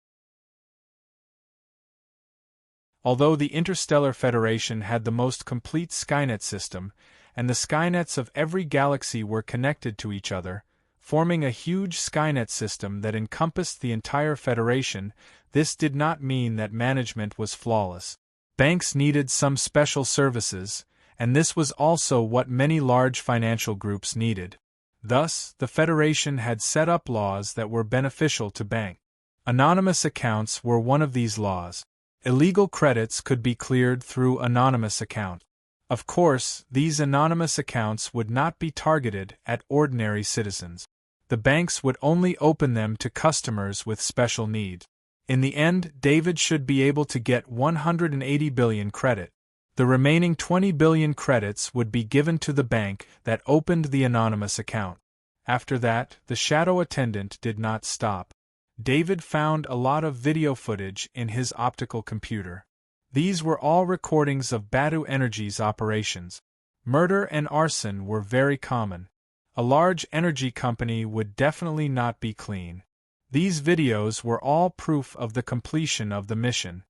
Although the Interstellar Federation had the most complete Skynet system, and the Skynets of every galaxy were connected to each other, forming a huge Skynet system that encompassed the entire Federation, this did not mean that management was flawless. Banks needed some special services, and this was also what many large financial groups needed. Thus, the Federation had set up laws that were beneficial to banks. Anonymous accounts were one of these laws. Illegal credits could be cleared through anonymous accounts. Of course, these anonymous accounts would not be targeted at ordinary citizens. The banks would only open them to customers with special needs. In the end, David should be able to get 180 billion credit. The remaining 20 billion credits would be given to the bank that opened the anonymous account. After that, the shadow attendant did not stop. David found a lot of video footage in his optical computer. These were all recordings of Badu Energy's operations. Murder and arson were very common. A large energy company would definitely not be clean. These videos were all proof of the completion of the mission.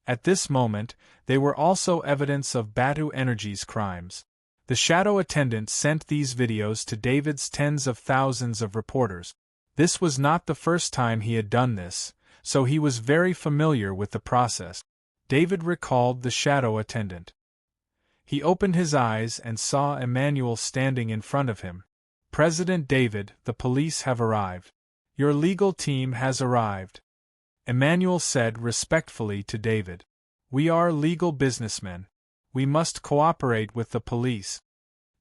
At this moment, they were also evidence of Badu Energy's crimes. The shadow attendant sent these videos to David's tens of thousands of reporters. This was not the first time he had done this, so he was very familiar with the process. David recalled the shadow attendant. He opened his eyes and saw Emmanuel standing in front of him. "President David, the police have arrived. Your legal team has arrived." Emmanuel said respectfully to David. "We are legal businessmen. We must cooperate with the police,"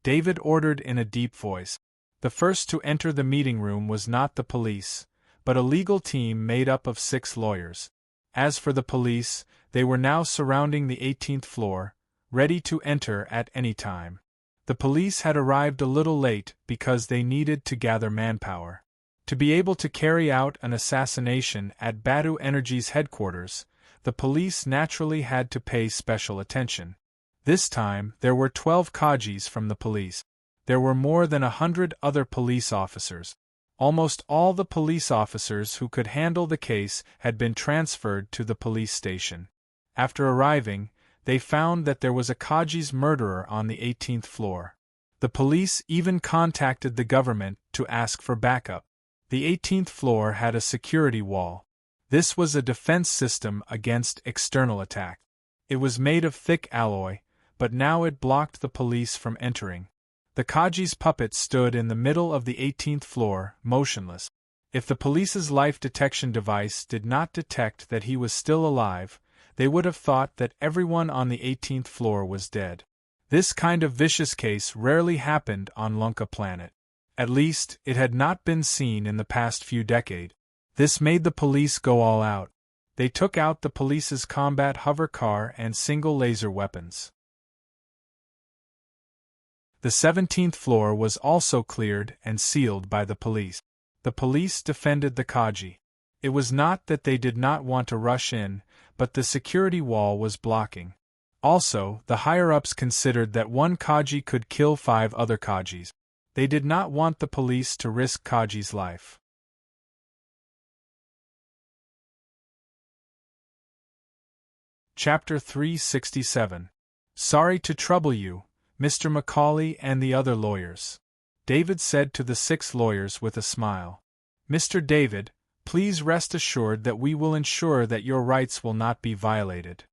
David ordered in a deep voice. The first to enter the meeting room was not the police, but a legal team made up of 6 lawyers. As for the police, they were now surrounding the 18th floor, ready to enter at any time. The police had arrived a little late because they needed to gather manpower. To be able to carry out an assassination at Badu Energy's headquarters, the police naturally had to pay special attention. This time, there were 12 Kajis from the police. There were more than 100 other police officers. Almost all the police officers who could handle the case had been transferred to the police station. After arriving, they found that there was a Kaji's murderer on the 18th floor. The police even contacted the government to ask for backup. The 18th floor had a security wall. This was a defense system against external attack. It was made of thick alloy, but now it blocked the police from entering. The Kaji's puppet stood in the middle of the 18th floor, motionless. If the police's life detection device did not detect that he was still alive, they would have thought that everyone on the 18th floor was dead. This kind of vicious case rarely happened on Lunka Planet. At least, it had not been seen in the past few decades. This made the police go all out. They took out the police's combat hover car and single laser weapons. The 17th floor was also cleared and sealed by the police. The police defended the Kaji. It was not that they did not want to rush in, but the security wall was blocking. Also, the higher-ups considered that one Kaji could kill 5 other Kajis. They did not want the police to risk Kaji's life. Chapter 367. Sorry to trouble you, Mr. Macaulay and the other lawyers, David said to the 6 lawyers with a smile. Mr. David, please rest assured that we will ensure that your rights will not be violated.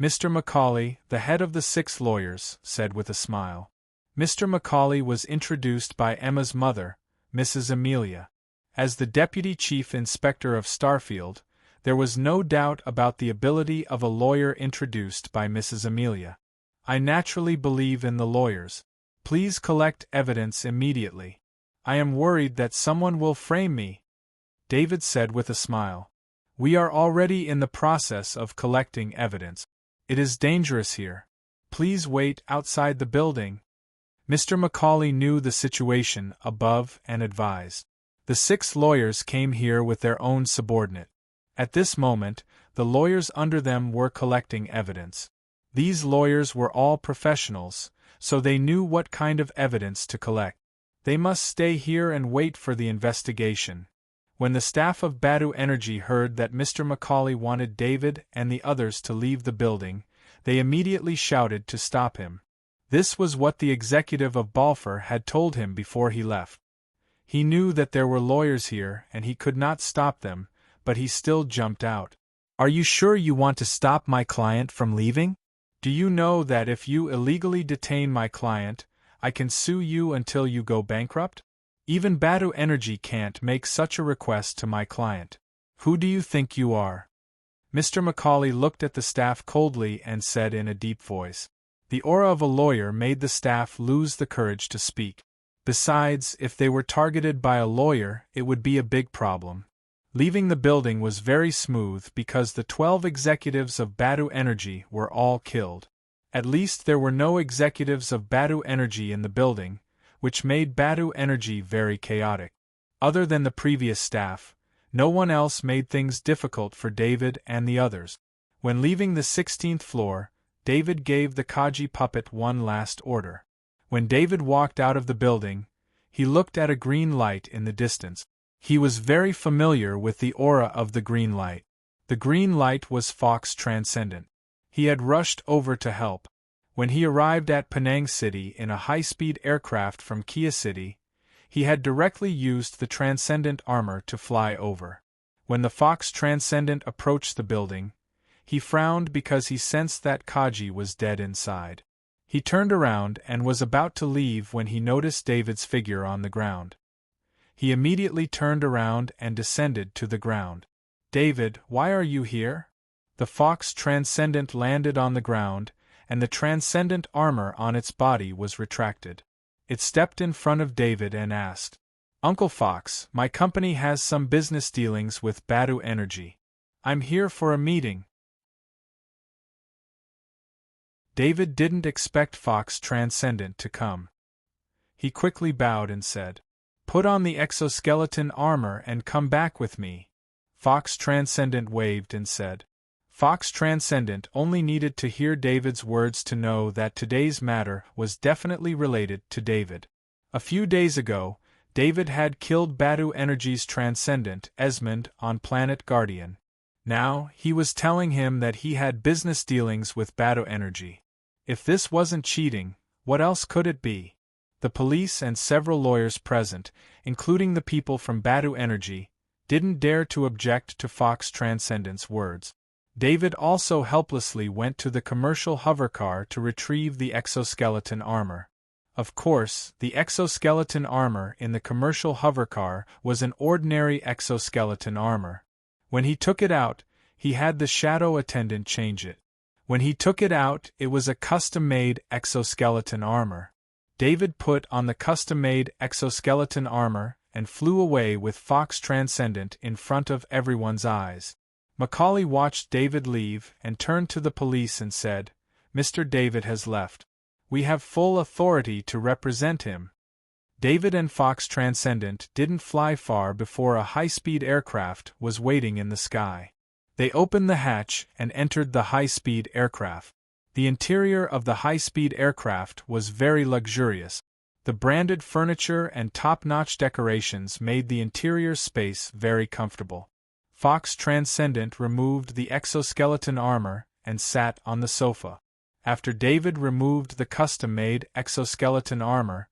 Mr. Macaulay, the head of the 6 lawyers, said with a smile. Mr. Macaulay was introduced by Emma's mother, Mrs. Amelia. As the Deputy Chief Inspector of Starfield, there was no doubt about the ability of a lawyer introduced by Mrs. Amelia. I naturally believe in the lawyers. Please collect evidence immediately. I am worried that someone will frame me, David said with a smile. We are already in the process of collecting evidence. It is dangerous here. Please wait outside the building. Mr. Macaulay knew the situation above and advised. The 6 lawyers came here with their own subordinate. At this moment, the lawyers under them were collecting evidence. These lawyers were all professionals, so they knew what kind of evidence to collect. They must stay here and wait for the investigation. When the staff of Badu Energy heard that Mr. Macaulay wanted David and the others to leave the building, they immediately shouted to stop him. This was what the executive of Balfour had told him before he left. He knew that there were lawyers here and he could not stop them, but he still jumped out. Are you sure you want to stop my client from leaving? Do you know that if you illegally detain my client, I can sue you until you go bankrupt? Even Badu Energy can't make such a request to my client. Who do you think you are? Mr. Macaulay looked at the staff coldly and said in a deep voice. The aura of a lawyer made the staff lose the courage to speak. Besides, if they were targeted by a lawyer, it would be a big problem. Leaving the building was very smooth because the 12 executives of Badu Energy were all killed. At least there were no executives of Badu Energy in the building, which made Badu Energy very chaotic. Other than the previous staff, no one else made things difficult for David and the others. When leaving the 16th floor, David gave the Kaji puppet one last order. When David walked out of the building, he looked at a green light in the distance. He was very familiar with the aura of the green light. The green light was Fox Transcendent. He had rushed over to help. When he arrived at Penang City in a high-speed aircraft from Kia City, he had directly used the Transcendent armor to fly over. When the Fox Transcendent approached the building, he frowned because he sensed that Kaji was dead inside. He turned around and was about to leave when he noticed David's figure on the ground. He immediately turned around and descended to the ground. David, why are you here? The Fox Transcendent landed on the ground, and the transcendent armor on its body was retracted. It stepped in front of David and asked, Uncle Fox, my company has some business dealings with Badu Energy. I'm here for a meeting. David didn't expect Fox Transcendent to come. He quickly bowed and said, Put on the exoskeleton armor and come back with me. Fox Transcendent waved and said. Fox Transcendent only needed to hear David's words to know that today's matter was definitely related to David. A few days ago, David had killed Badu Energy's Transcendent, Esmond, on planet Guardian. Now, he was telling him that he had business dealings with Badu Energy. If this wasn't cheating, what else could it be? The police and several lawyers present, including the people from Badu Energy, didn't dare to object to Fox Transcendent's words. David also helplessly went to the commercial hovercar to retrieve the exoskeleton armor. Of course, the exoskeleton armor in the commercial hovercar was an ordinary exoskeleton armor. When he took it out, he had the shadow attendant change it. When he took it out, it was a custom-made exoskeleton armor. David put on the custom-made exoskeleton armor and flew away with Fox Transcendent in front of everyone's eyes. Macaulay watched David leave and turned to the police and said, Mr. David has left. We have full authority to represent him. David and Fox Transcendent didn't fly far before a high-speed aircraft was waiting in the sky. They opened the hatch and entered the high-speed aircraft. The interior of the high-speed aircraft was very luxurious. The branded furniture and top-notch decorations made the interior space very comfortable. Fox Transcendent removed the exoskeleton armor and sat on the sofa. After David removed the custom-made exoskeleton armor,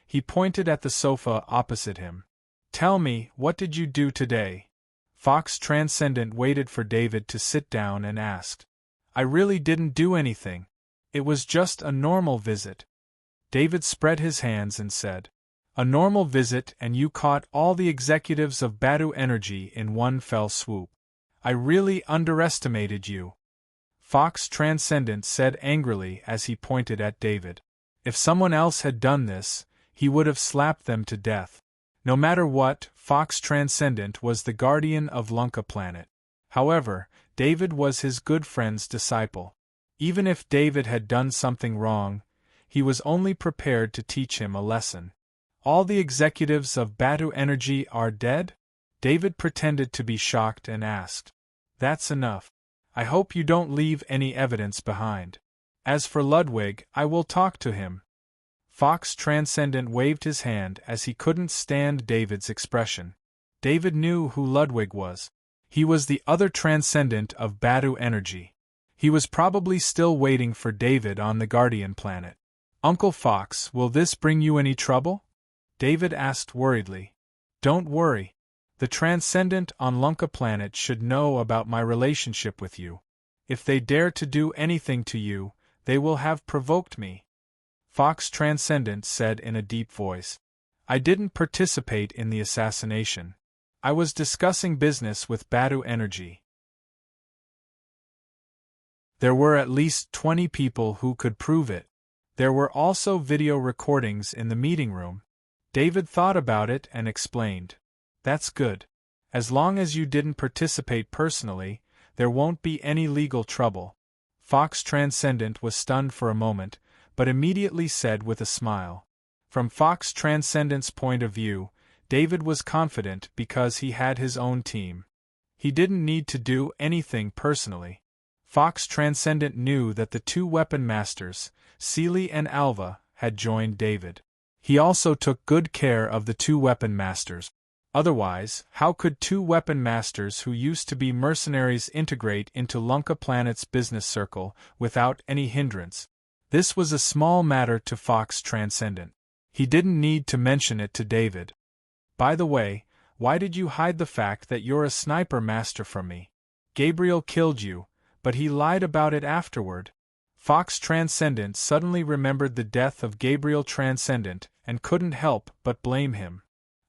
he pointed at the sofa opposite him. Tell me, what did you do today? Fox Transcendent waited for David to sit down and asked. I really didn't do anything. It was just a normal visit. David spread his hands and said, A normal visit, and you caught all the executives of Badu Energy in one fell swoop. I really underestimated you. Fox Transcendent said angrily as he pointed at David. If someone else had done this, he would have slapped them to death. No matter what, Fox Transcendent was the guardian of Lunka Planet. However, David was his good friend's disciple. Even if David had done something wrong, he was only prepared to teach him a lesson. All the executives of Badu Energy are dead? David pretended to be shocked and asked. That's enough. I hope you don't leave any evidence behind. As for Ludwig, I will talk to him. Fox Transcendent waved his hand as he couldn't stand David's expression. David knew who Ludwig was. He was the other Transcendent of Badu Energy. He was probably still waiting for David on the Guardian planet. Uncle Fox, will this bring you any trouble? David asked worriedly. Don't worry. The Transcendent on Lunka Planet should know about my relationship with you. If they dare to do anything to you, they will have provoked me. Fox Transcendent said in a deep voice. I didn't participate in the assassination. I was discussing business with Badu Energy. There were at least 20 people who could prove it. There were also video recordings in the meeting room. David thought about it and explained. That's good. As long as you didn't participate personally, there won't be any legal trouble. Fox Transcendent was stunned for a moment, but immediately said with a smile. From Fox Transcendent's point of view, David was confident because he had his own team. He didn't need to do anything personally. Fox Transcendent knew that the two weapon masters, Seely and Alva, had joined David. He also took good care of the two weapon masters. Otherwise, how could two weapon masters who used to be mercenaries integrate into Lunka Planet's business circle without any hindrance? This was a small matter to Fox Transcendent. He didn't need to mention it to David. By the way, why did you hide the fact that you're a sniper master from me? Gabriel killed you, but he lied about it afterward. Fox Transcendent suddenly remembered the death of Gabriel Transcendent and couldn't help but blame him.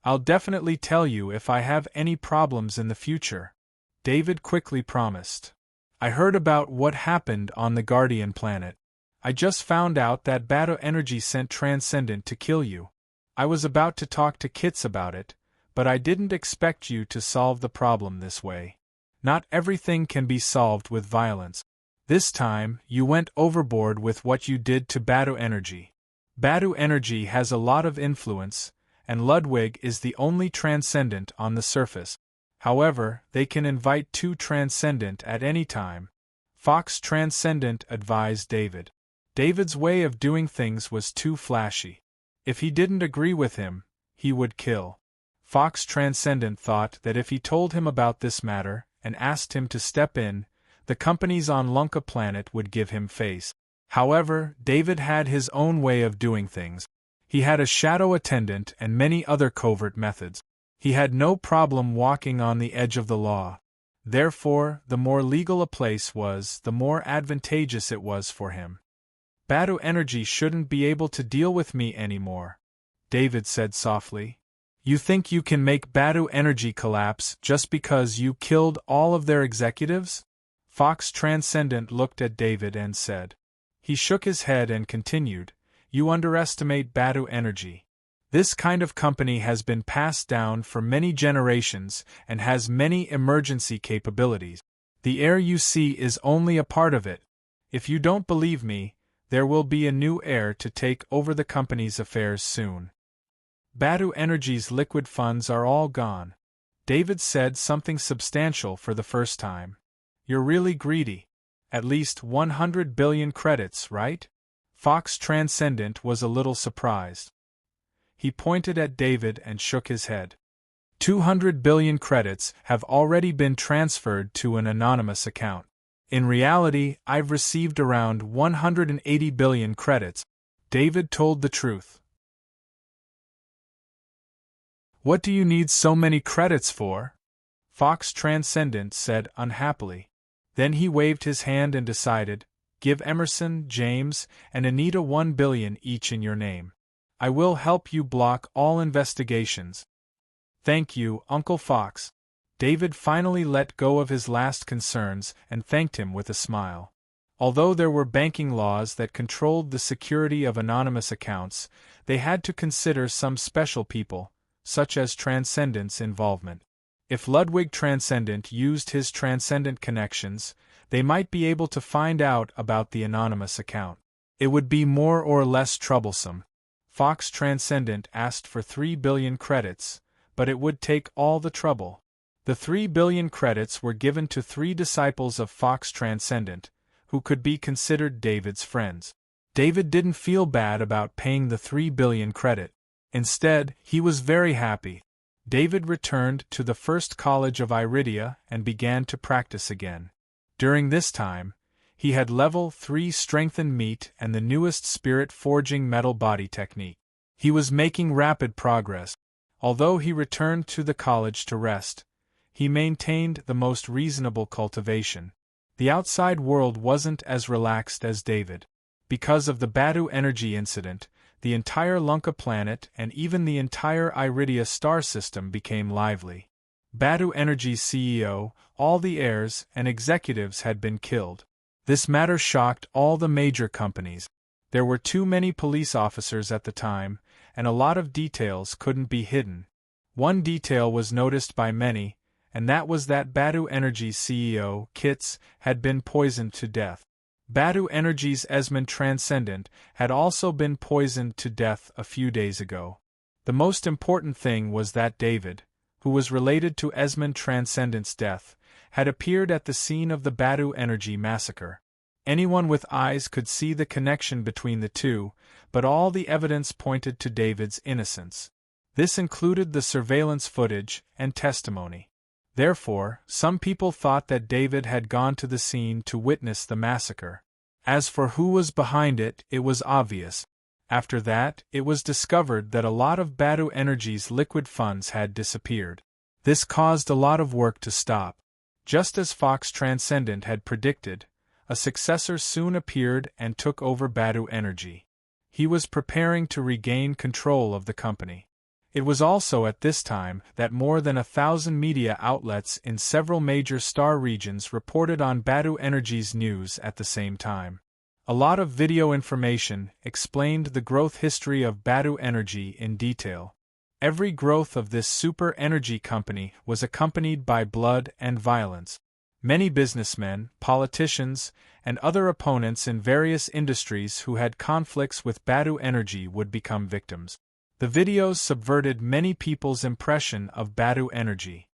I'll definitely tell you if I have any problems in the future. David quickly promised. I heard about what happened on the Guardian planet. I just found out that Bado Energy sent Transcendent to kill you. I was about to talk to Kits about it, but I didn't expect you to solve the problem this way. Not everything can be solved with violence. This time, you went overboard with what you did to Bado Energy. Bado Energy has a lot of influence, and Ludwig is the only Transcendent on the surface. However, they can invite two Transcendent at any time. Fox Transcendent advised David. David's way of doing things was too flashy. If he didn't agree with him, he would kill. Fox Transcendent thought that if he told him about this matter and asked him to step in, the companies on Lunka Planet would give him face. However, David had his own way of doing things. He had a shadow attendant and many other covert methods. He had no problem walking on the edge of the law. Therefore, the more legal a place was, the more advantageous it was for him. Bado Energy shouldn't be able to deal with me anymore, David said softly. You think you can make Bado Energy collapse just because you killed all of their executives? Fox Transcendent looked at David and said. He shook his head and continued, You underestimate Bado Energy. This kind of company has been passed down for many generations and has many emergency capabilities. The heir you see is only a part of it. If you don't believe me, there will be a new heir to take over the company's affairs soon. Bado Energy's liquid funds are all gone. David said something substantial for the first time. You're really greedy. At least 100 billion credits, right? Fox Transcendent was a little surprised. He pointed at David and shook his head. 200 billion credits have already been transferred to an anonymous account. In reality, I've received around 180 billion credits. David told the truth. What do you need so many credits for? Fox Transcendent said unhappily. Then he waved his hand and decided, Give Emerson, James, and Anita 1 billion each in your name. I will help you block all investigations. Thank you, Uncle Fox. David finally let go of his last concerns and thanked him with a smile. Although there were banking laws that controlled the security of anonymous accounts, they had to consider some special people, such as Transcendent's involvement. If Ludwig Transcendent used his Transcendent connections, they might be able to find out about the anonymous account. It would be more or less troublesome. Fox Transcendent asked for 3 billion credits, but it would take all the trouble. The 3 billion credits were given to 3 disciples of Fox Transcendent, who could be considered David's friends. David didn't feel bad about paying the 3 billion credit. Instead, he was very happy. David returned to the first college of Iridia and began to practice again. During this time, he had level 3 strengthened meat and the newest spirit forging metal body technique. He was making rapid progress. Although he returned to the college to rest, he maintained the most reasonable cultivation. The outside world wasn't as relaxed as David. Because of the Bado Energy incident, the entire Lunka planet and even the entire Iridia star system became lively. Bado Energy's CEO, all the heirs, and executives had been killed. This matter shocked all the major companies. There were too many police officers at the time, and a lot of details couldn't be hidden. One detail was noticed by many, and that was that Bado Energy's CEO, Kits, had been poisoned to death. Bado Energy's Esmond Transcendent had also been poisoned to death a few days ago. The most important thing was that David, who was related to Esmond Transcendent's death, had appeared at the scene of the Bado Energy massacre. Anyone with eyes could see the connection between the two, but all the evidence pointed to David's innocence. This included the surveillance footage and testimony. Therefore, some people thought that David had gone to the scene to witness the massacre. As for who was behind it, it was obvious. After that, it was discovered that a lot of Bado Energy's liquid funds had disappeared. This caused a lot of work to stop. Just as Fox Transcendent had predicted, a successor soon appeared and took over Bado Energy. He was preparing to regain control of the company. It was also at this time that more than 1,000 media outlets in several major star regions reported on Badu Energy's news at the same time. A lot of video information explained the growth history of Badu Energy in detail. Every growth of this super energy company was accompanied by blood and violence. Many businessmen, politicians, and other opponents in various industries who had conflicts with Badu Energy would become victims. The videos subverted many people's impression of Badu Energy.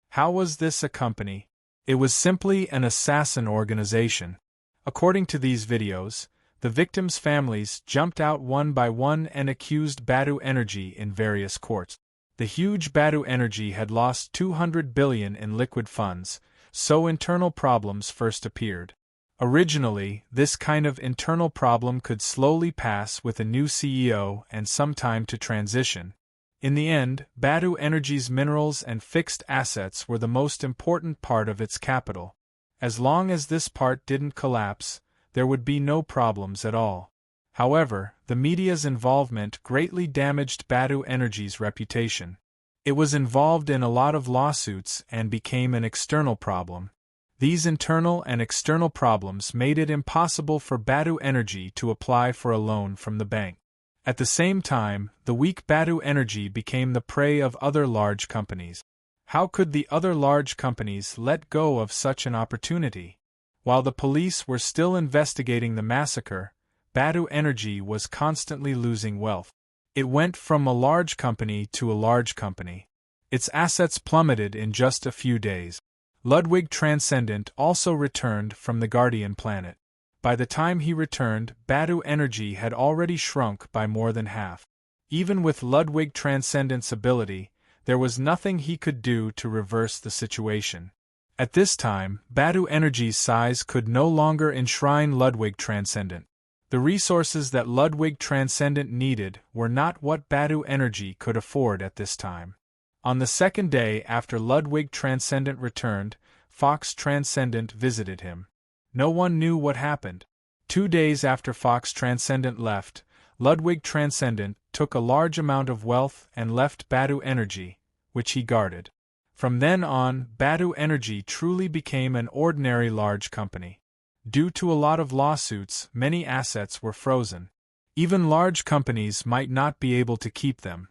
How was this a company? It was simply an assassin organization. According to these videos, the victims' families jumped out one by one and accused Badu Energy in various courts. The huge Badu Energy had lost 200 billion in liquid funds, so internal problems first appeared. Originally, this kind of internal problem could slowly pass with a new CEO and some time to transition. In the end, Badu Energy's minerals and fixed assets were the most important part of its capital. As long as this part didn't collapse, there would be no problems at all. However, the media's involvement greatly damaged Badu Energy's reputation. It was involved in a lot of lawsuits and became an external problem. These internal and external problems made it impossible for Badu Energy to apply for a loan from the bank. At the same time, the weak Badu Energy became the prey of other large companies. How could the other large companies let go of such an opportunity? While the police were still investigating the massacre, Badu Energy was constantly losing wealth. It went from a large company to a large company. Its assets plummeted in just a few days. Ludwig Transcendent also returned from the Guardian planet. By the time he returned, Badu Energy had already shrunk by more than half. Even with Ludwig Transcendent's ability, there was nothing he could do to reverse the situation. At this time, Badu Energy's size could no longer enshrine Ludwig Transcendent. The resources that Ludwig Transcendent needed were not what Badu Energy could afford at this time. On the second day after Ludwig Transcendent returned, Fox Transcendent visited him. No one knew what happened. 2 days after Fox Transcendent left, Ludwig Transcendent took a large amount of wealth and left Badu Energy, which he guarded. From then on, Badu Energy truly became an ordinary large company. Due to a lot of lawsuits, many assets were frozen. Even large companies might not be able to keep them.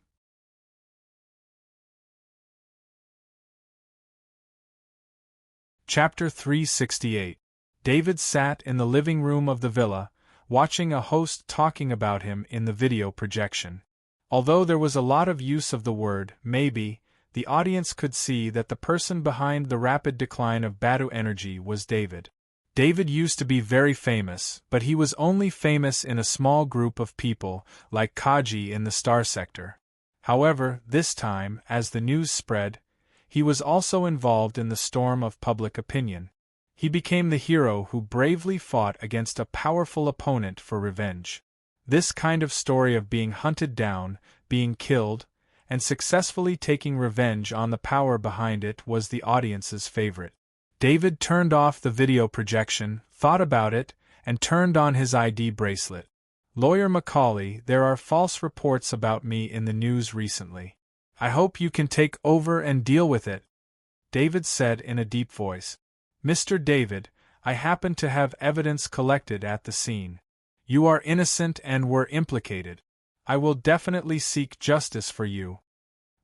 Chapter 368. David sat in the living room of the villa, watching a host talking about him in the video projection. Although there was a lot of use of the word maybe, the audience could see that the person behind the rapid decline of Badu Energy was David. David used to be very famous, but he was only famous in a small group of people, like Kaji in the Star Sector. However, this time, as the news spread, he was also involved in the storm of public opinion. He became the hero who bravely fought against a powerful opponent for revenge. This kind of story of being hunted down, being killed, and successfully taking revenge on the power behind it was the audience's favorite. David turned off the video projection, thought about it, and turned on his ID bracelet. Lawyer Macaulay, there are false reports about me in the news recently. I hope you can take over and deal with it, David said in a deep voice. Mr. David, I happen to have evidence collected at the scene. You are innocent and were implicated. I will definitely seek justice for you,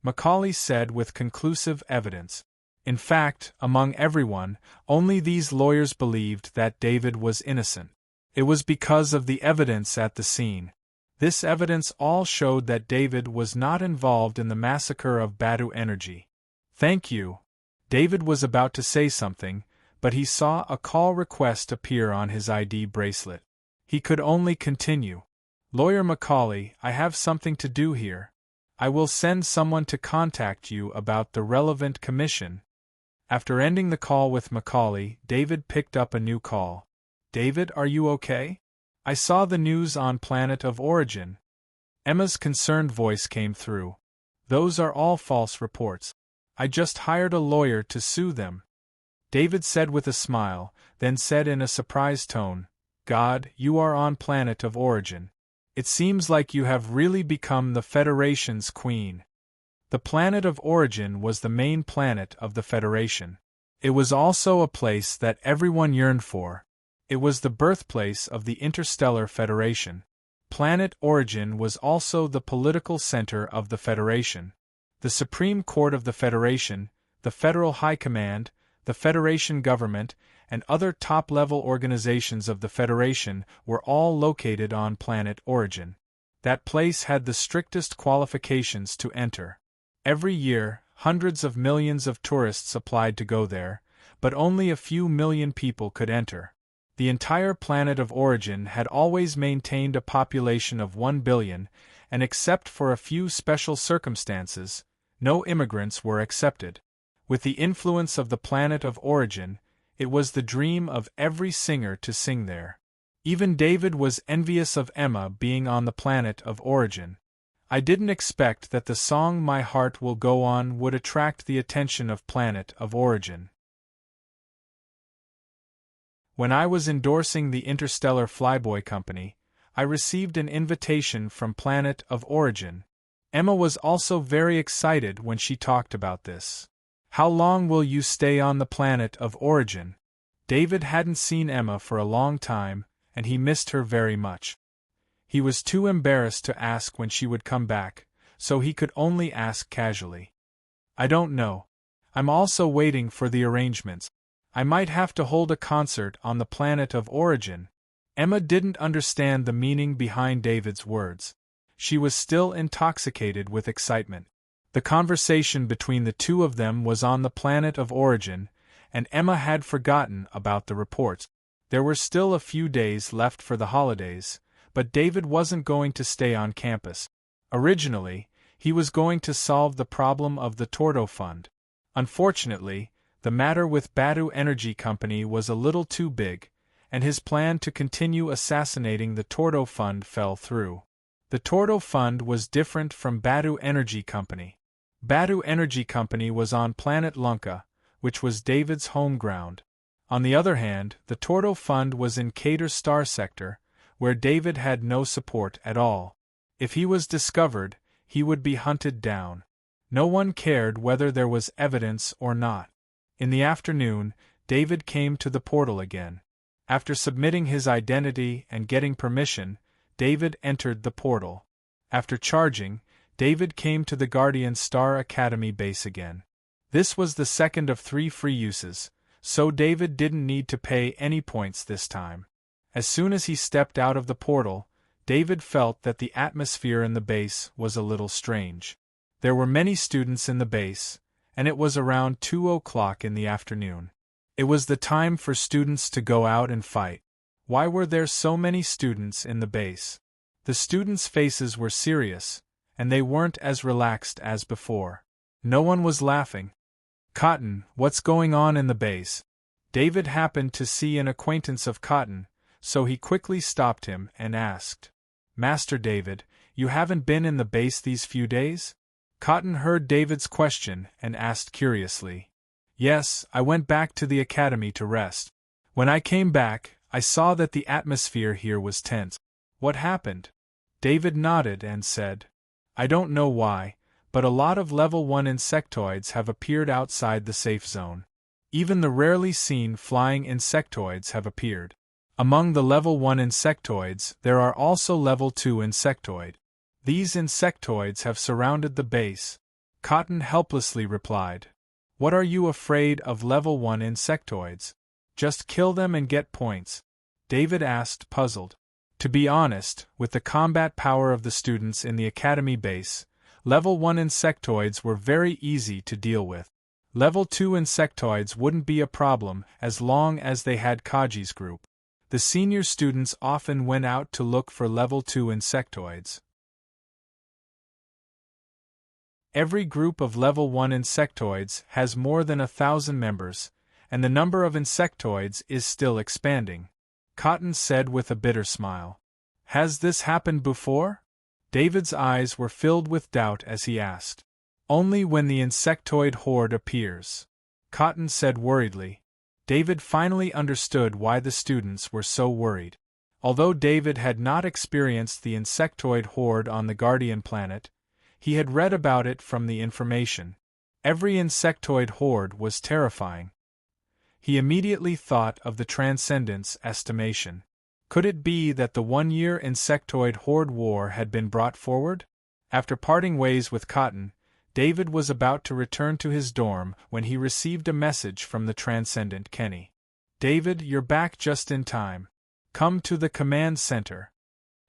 Macaulay said with conclusive evidence. In fact, among everyone, only these lawyers believed that David was innocent. It was because of the evidence at the scene. This evidence all showed that David was not involved in the massacre of Badu Energy. Thank you. David was about to say something, but he saw a call request appear on his ID bracelet. He could only continue. Lawyer Macaulay, I have something to do here. I will send someone to contact you about the relevant commission. After ending the call with Macaulay, David picked up a new call. David, are you okay? I saw the news on Planet of Origin. Emma's concerned voice came through. Those are all false reports. I just hired a lawyer to sue them. David said with a smile, then said in a surprised tone, God, you are on Planet of Origin. It seems like you have really become the Federation's queen. The planet of origin was the main planet of the Federation. It was also a place that everyone yearned for. It was the birthplace of the Interstellar Federation. Planet Origin was also the political center of the Federation. The Supreme Court of the Federation, the Federal High Command, the Federation government, and other top-level organizations of the Federation were all located on Planet Origin. That place had the strictest qualifications to enter. Every year, hundreds of millions of tourists applied to go there, but only a few million people could enter. The entire planet of origin had always maintained a population of 1 billion, and except for a few special circumstances, no immigrants were accepted. With the influence of the planet of origin, it was the dream of every singer to sing there. Even David was envious of Emma being on the planet of origin. I didn't expect that the song My Heart Will Go On would attract the attention of Planet of Origin. When I was endorsing the Interstellar Flyboy Company, I received an invitation from Planet of Origin. Emma was also very excited when she talked about this. How long will you stay on the planet of origin? David hadn't seen Emma for a long time, and he missed her very much. He was too embarrassed to ask when she would come back, so he could only ask casually. I don't know. I'm also waiting for the arrangements. I might have to hold a concert on the planet of origin. Emma didn't understand the meaning behind David's words. She was still intoxicated with excitement. The conversation between the two of them was on the planet of origin, and Emma had forgotten about the reports. There were still a few days left for the holidays, but David wasn't going to stay on campus. Originally, he was going to solve the problem of the Tordo Fund. Unfortunately, the matter with Badu Energy Company was a little too big, and his plan to continue assassinating the Tordo Fund fell through. The Tordo Fund was different from Badu Energy Company. Badu Energy Company was on planet Lunka, which was David's home ground. On the other hand, the Tordo Fund was in Cater Star Sector, where David had no support at all. If he was discovered, he would be hunted down. No one cared whether there was evidence or not. In the afternoon, David came to the portal again. After submitting his identity and getting permission, David entered the portal. After charging, David came to the Guardian Star Academy base again. This was the second of 3 free uses, so David didn't need to pay any points this time. As soon as he stepped out of the portal, David felt that the atmosphere in the base was a little strange. There were many students in the base, and it was around 2 o'clock in the afternoon. It was the time for students to go out and fight. Why were there so many students in the base? The students' faces were serious, and they weren't as relaxed as before. No one was laughing. Cotton, what's going on in the base? David happened to see an acquaintance of Cotton, so he quickly stopped him and asked, Master David, you haven't been in the base these few days? Cotton heard David's question and asked curiously. Yes, I went back to the academy to rest. When I came back, I saw that the atmosphere here was tense. What happened? David nodded and said, I don't know why, but a lot of level 1 insectoids have appeared outside the safe zone. Even the rarely seen flying insectoids have appeared. Among the level 1 insectoids, there are also level 2 insectoid. These insectoids have surrounded the base. Cotton helplessly replied. What are you afraid of level 1 insectoids? Just kill them and get points. David asked, puzzled. To be honest, with the combat power of the students in the academy base, level 1 insectoids were very easy to deal with. Level 2 insectoids wouldn't be a problem as long as they had Kaji's group. The senior students often went out to look for level 2 insectoids. Every group of level 1 insectoids has more than 1,000 members, and the number of insectoids is still expanding. Cotton said with a bitter smile. Has this happened before? David's eyes were filled with doubt as he asked. Only when the insectoid horde appears. Cotton said worriedly. David finally understood why the students were so worried. Although David had not experienced the insectoid horde on the Guardian planet, he had read about it from the information. Every insectoid horde was terrifying. He immediately thought of the Transcendence estimation. Could it be that the one-year insectoid horde war had been brought forward? After parting ways with Cotton, David was about to return to his dorm when he received a message from the Transcendent Kenny. "David, you're back just in time. Come to the command center."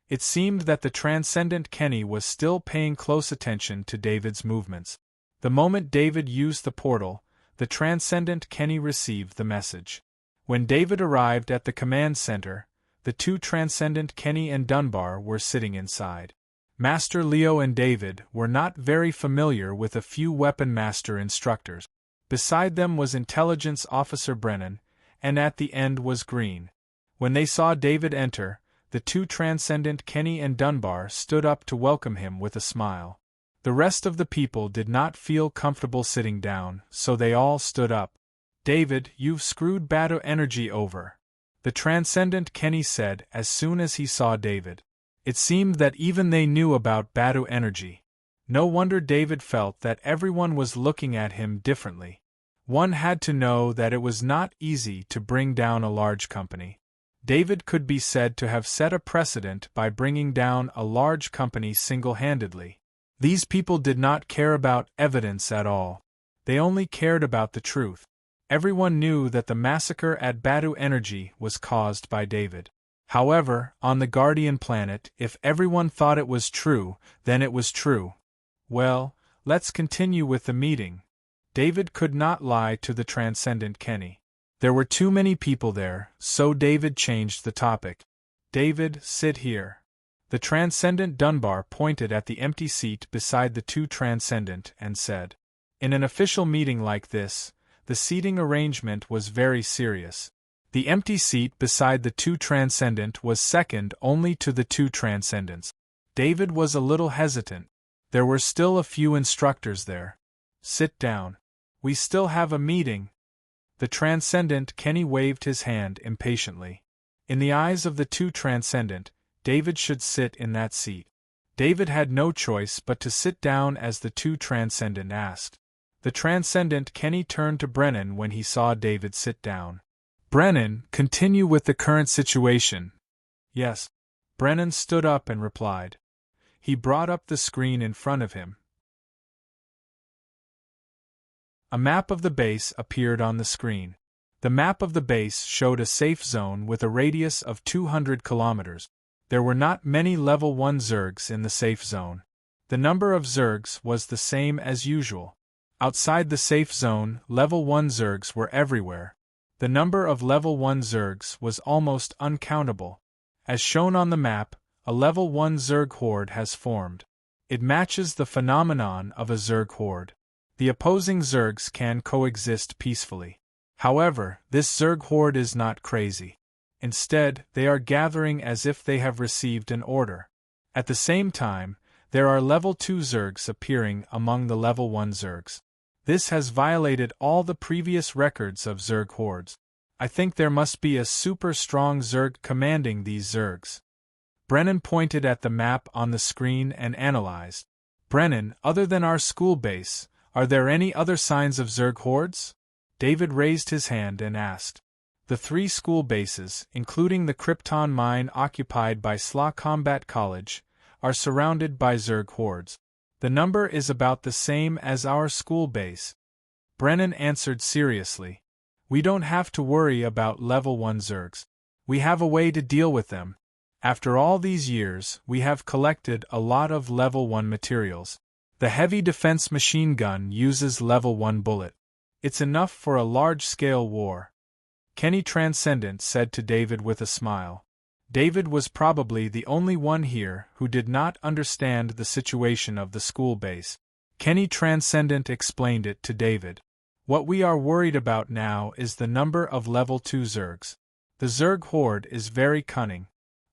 It seemed that the Transcendent Kenny was still paying close attention to David's movements. The moment David used the portal, the Transcendent Kenny received the message. When David arrived at the command center, the two Transcendent Kenny and Dunbar were sitting inside. Master Leo and David were not very familiar with a few Weapon Master instructors. Beside them was Intelligence Officer Brennan, and at the end was Green. When they saw David enter, the two Transcendent Kenny and Dunbar stood up to welcome him with a smile. The rest of the people did not feel comfortable sitting down, so they all stood up. "David, you've screwed Bado Energy over," the Transcendent Kenny said as soon as he saw David. It seemed that even they knew about Bado Energy. No wonder David felt that everyone was looking at him differently. One had to know that it was not easy to bring down a large company. David could be said to have set a precedent by bringing down a large company single-handedly. These people did not care about evidence at all. They only cared about the truth. Everyone knew that the massacre at Bado Energy was caused by David. However, on the Guardian planet, if everyone thought it was true, then it was true. "Well, let's continue with the meeting." David could not lie to the Transcendent Kenny. There were too many people there, so David changed the topic. "David, sit here." The Transcendent Dunbar pointed at the empty seat beside the two Transcendent and said, "In an official meeting like this, the seating arrangement was very serious. The empty seat beside the two Transcendent was second only to the two Transcendents." David was a little hesitant. There were still a few instructors there. "Sit down. We still have a meeting." The Transcendent Kenny waved his hand impatiently. In the eyes of the two Transcendent, David should sit in that seat. David had no choice but to sit down as the two Transcendent asked. The Transcendent Kenny turned to Brennan when he saw David sit down. "Brennan, continue with the current situation." "Yes." Brennan stood up and replied. He brought up the screen in front of him. A map of the base appeared on the screen. The map of the base showed a safe zone with a radius of 200 kilometers. There were not many level 1 Zergs in the safe zone. The number of Zergs was the same as usual. Outside the safe zone, level 1 Zergs were everywhere. The number of level 1 Zergs was almost uncountable. As shown on the map, a level 1 Zerg horde has formed. It matches the phenomenon of a Zerg horde. The opposing Zergs can coexist peacefully. However, this Zerg horde is not crazy. Instead, they are gathering as if they have received an order. At the same time, there are level 2 Zergs appearing among the level 1 Zergs. This has violated all the previous records of Zerg hordes. I think there must be a super strong Zerg commanding these Zergs. Brennan pointed at the map on the screen and analyzed. "Brennan, other than our school base, are there any other signs of Zerg hordes?" David raised his hand and asked. The 3 school bases, including the Krypton mine occupied by Slaw Combat College, are surrounded by Zerg hordes. The number is about the same as our school base. Brennan answered seriously. "We don't have to worry about level 1 Zergs. We have a way to deal with them. After all these years, we have collected a lot of level 1 materials. The heavy defense machine gun uses level 1 bullet. It's enough for a large-scale war." Kenny Transcendent said to David with a smile. David was probably the only one here who did not understand the situation of the school base. Kenny Transcendent explained it to David. "What we are worried about now is the number of level 2 Zergs. The Zerg horde is very cunning.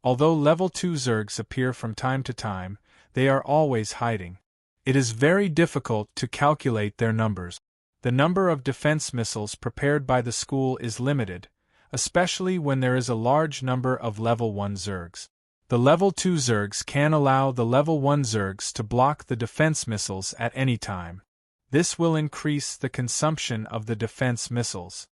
Although level 2 Zergs appear from time to time, they are always hiding. It is very difficult to calculate their numbers. The number of defense missiles prepared by the school is limited, especially when there is a large number of level 1 Zergs. The level 2 Zergs can allow the level 1 Zergs to block the defense missiles at any time. This will increase the consumption of the defense missiles.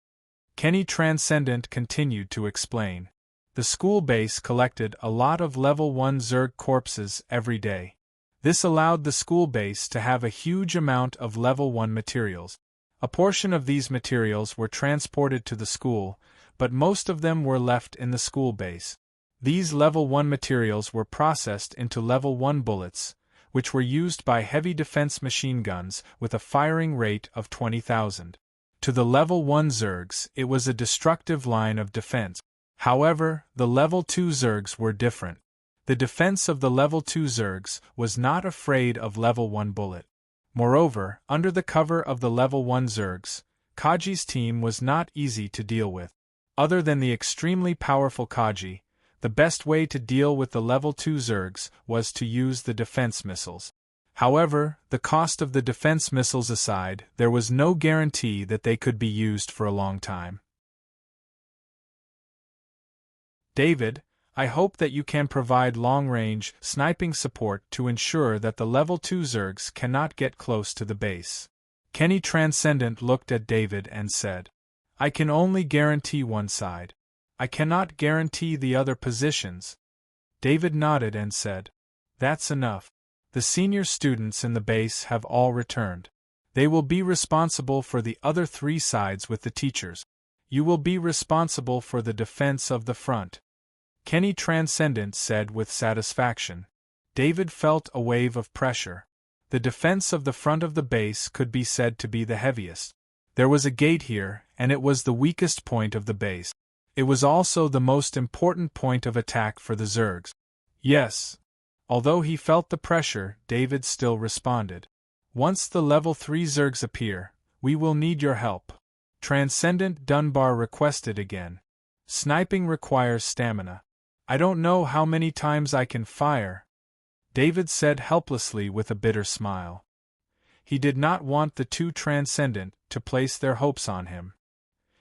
Kenny Transcendent continued to explain. The school base collected a lot of level 1 Zerg corpses every day. This allowed the school base to have a huge amount of level 1 materials. A portion of these materials were transported to the school, but most of them were left in the school base. These level 1 materials were processed into level 1 bullets, which were used by heavy defense machine guns with a firing rate of 20,000. To the level 1 Zergs, it was a destructive line of defense. However, the level 2 Zergs were different. The defense of the level 2 Zergs was not afraid of level 1 bullet. Moreover, under the cover of the level 1 Zergs, Kaji's team was not easy to deal with. Other than the extremely powerful Kaji, the best way to deal with the level 2 Zergs was to use the defense missiles. However, the cost of the defense missiles aside, there was no guarantee that they could be used for a long time. David, I hope that you can provide long-range, sniping support to ensure that the level 2 Zergs cannot get close to the base. Kenny Transcendent looked at David and said, I can only guarantee one side. I cannot guarantee the other positions. David nodded and said, That's enough. The senior students in the base have all returned. They will be responsible for the other 3 sides with the teachers. You will be responsible for the defense of the front. Kenny Transcendent said with satisfaction. David felt a wave of pressure. The defense of the front of the base could be said to be the heaviest. There was a gate here, and it was the weakest point of the base. It was also the most important point of attack for the Zergs. Yes. Although he felt the pressure, David still responded. Once the level 3 Zergs appear, we will need your help. Transcendent Dunbar requested again. Sniping requires stamina. I don't know how many times I can fire, David said helplessly with a bitter smile. He did not want the 2 Transcendent to place their hopes on him.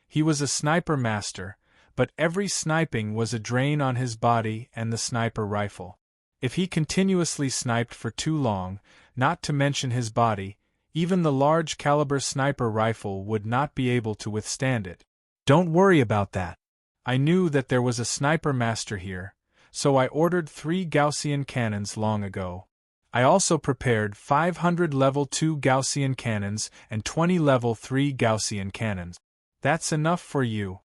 He was a sniper master, but every sniping was a drain on his body and the sniper rifle. If he continuously sniped for too long, not to mention his body, even the large-caliber sniper rifle would not be able to withstand it. Don't worry about that. I knew that there was a sniper master here, so I ordered 3 Gaussian cannons long ago. I also prepared 500 level 2 Gaussian cannons and 20 level 3 Gaussian cannons. That's enough for you,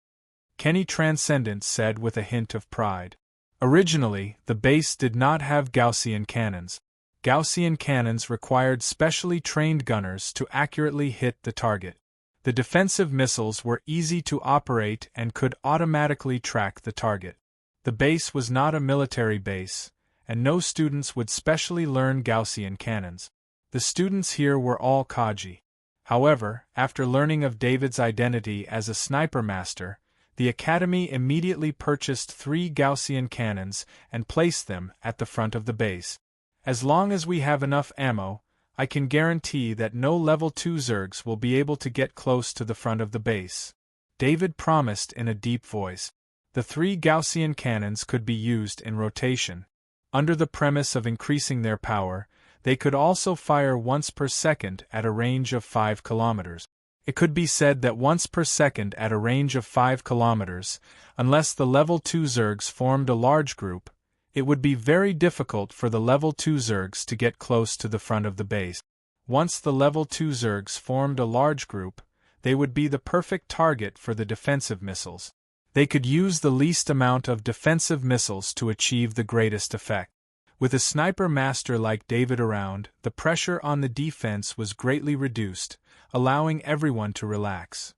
Kenny Transcendent said with a hint of pride. Originally, the base did not have Gaussian cannons. Gaussian cannons required specially trained gunners to accurately hit the target. The defensive missiles were easy to operate and could automatically track the target. The base was not a military base, and no students would specially learn Gaussian cannons. The students here were all Kaji. However, after learning of David's identity as a sniper master, the Academy immediately purchased 3 Gaussian cannons and placed them at the front of the base. As long as we have enough ammo, I can guarantee that no level 2 Zergs will be able to get close to the front of the base, David promised in a deep voice. The 3 Gaussian cannons could be used in rotation. Under the premise of increasing their power, they could also fire once per second at a range of 5 kilometers. It could be said that once per second at a range of 5 kilometers, unless the level 2 Zergs formed a large group, it would be very difficult for the level 2 Zergs to get close to the front of the base. Once the level 2 Zergs formed a large group, they would be the perfect target for the defensive missiles. They could use the least amount of defensive missiles to achieve the greatest effect. With a sniper master like David around, the pressure on the defense was greatly reduced, allowing everyone to relax.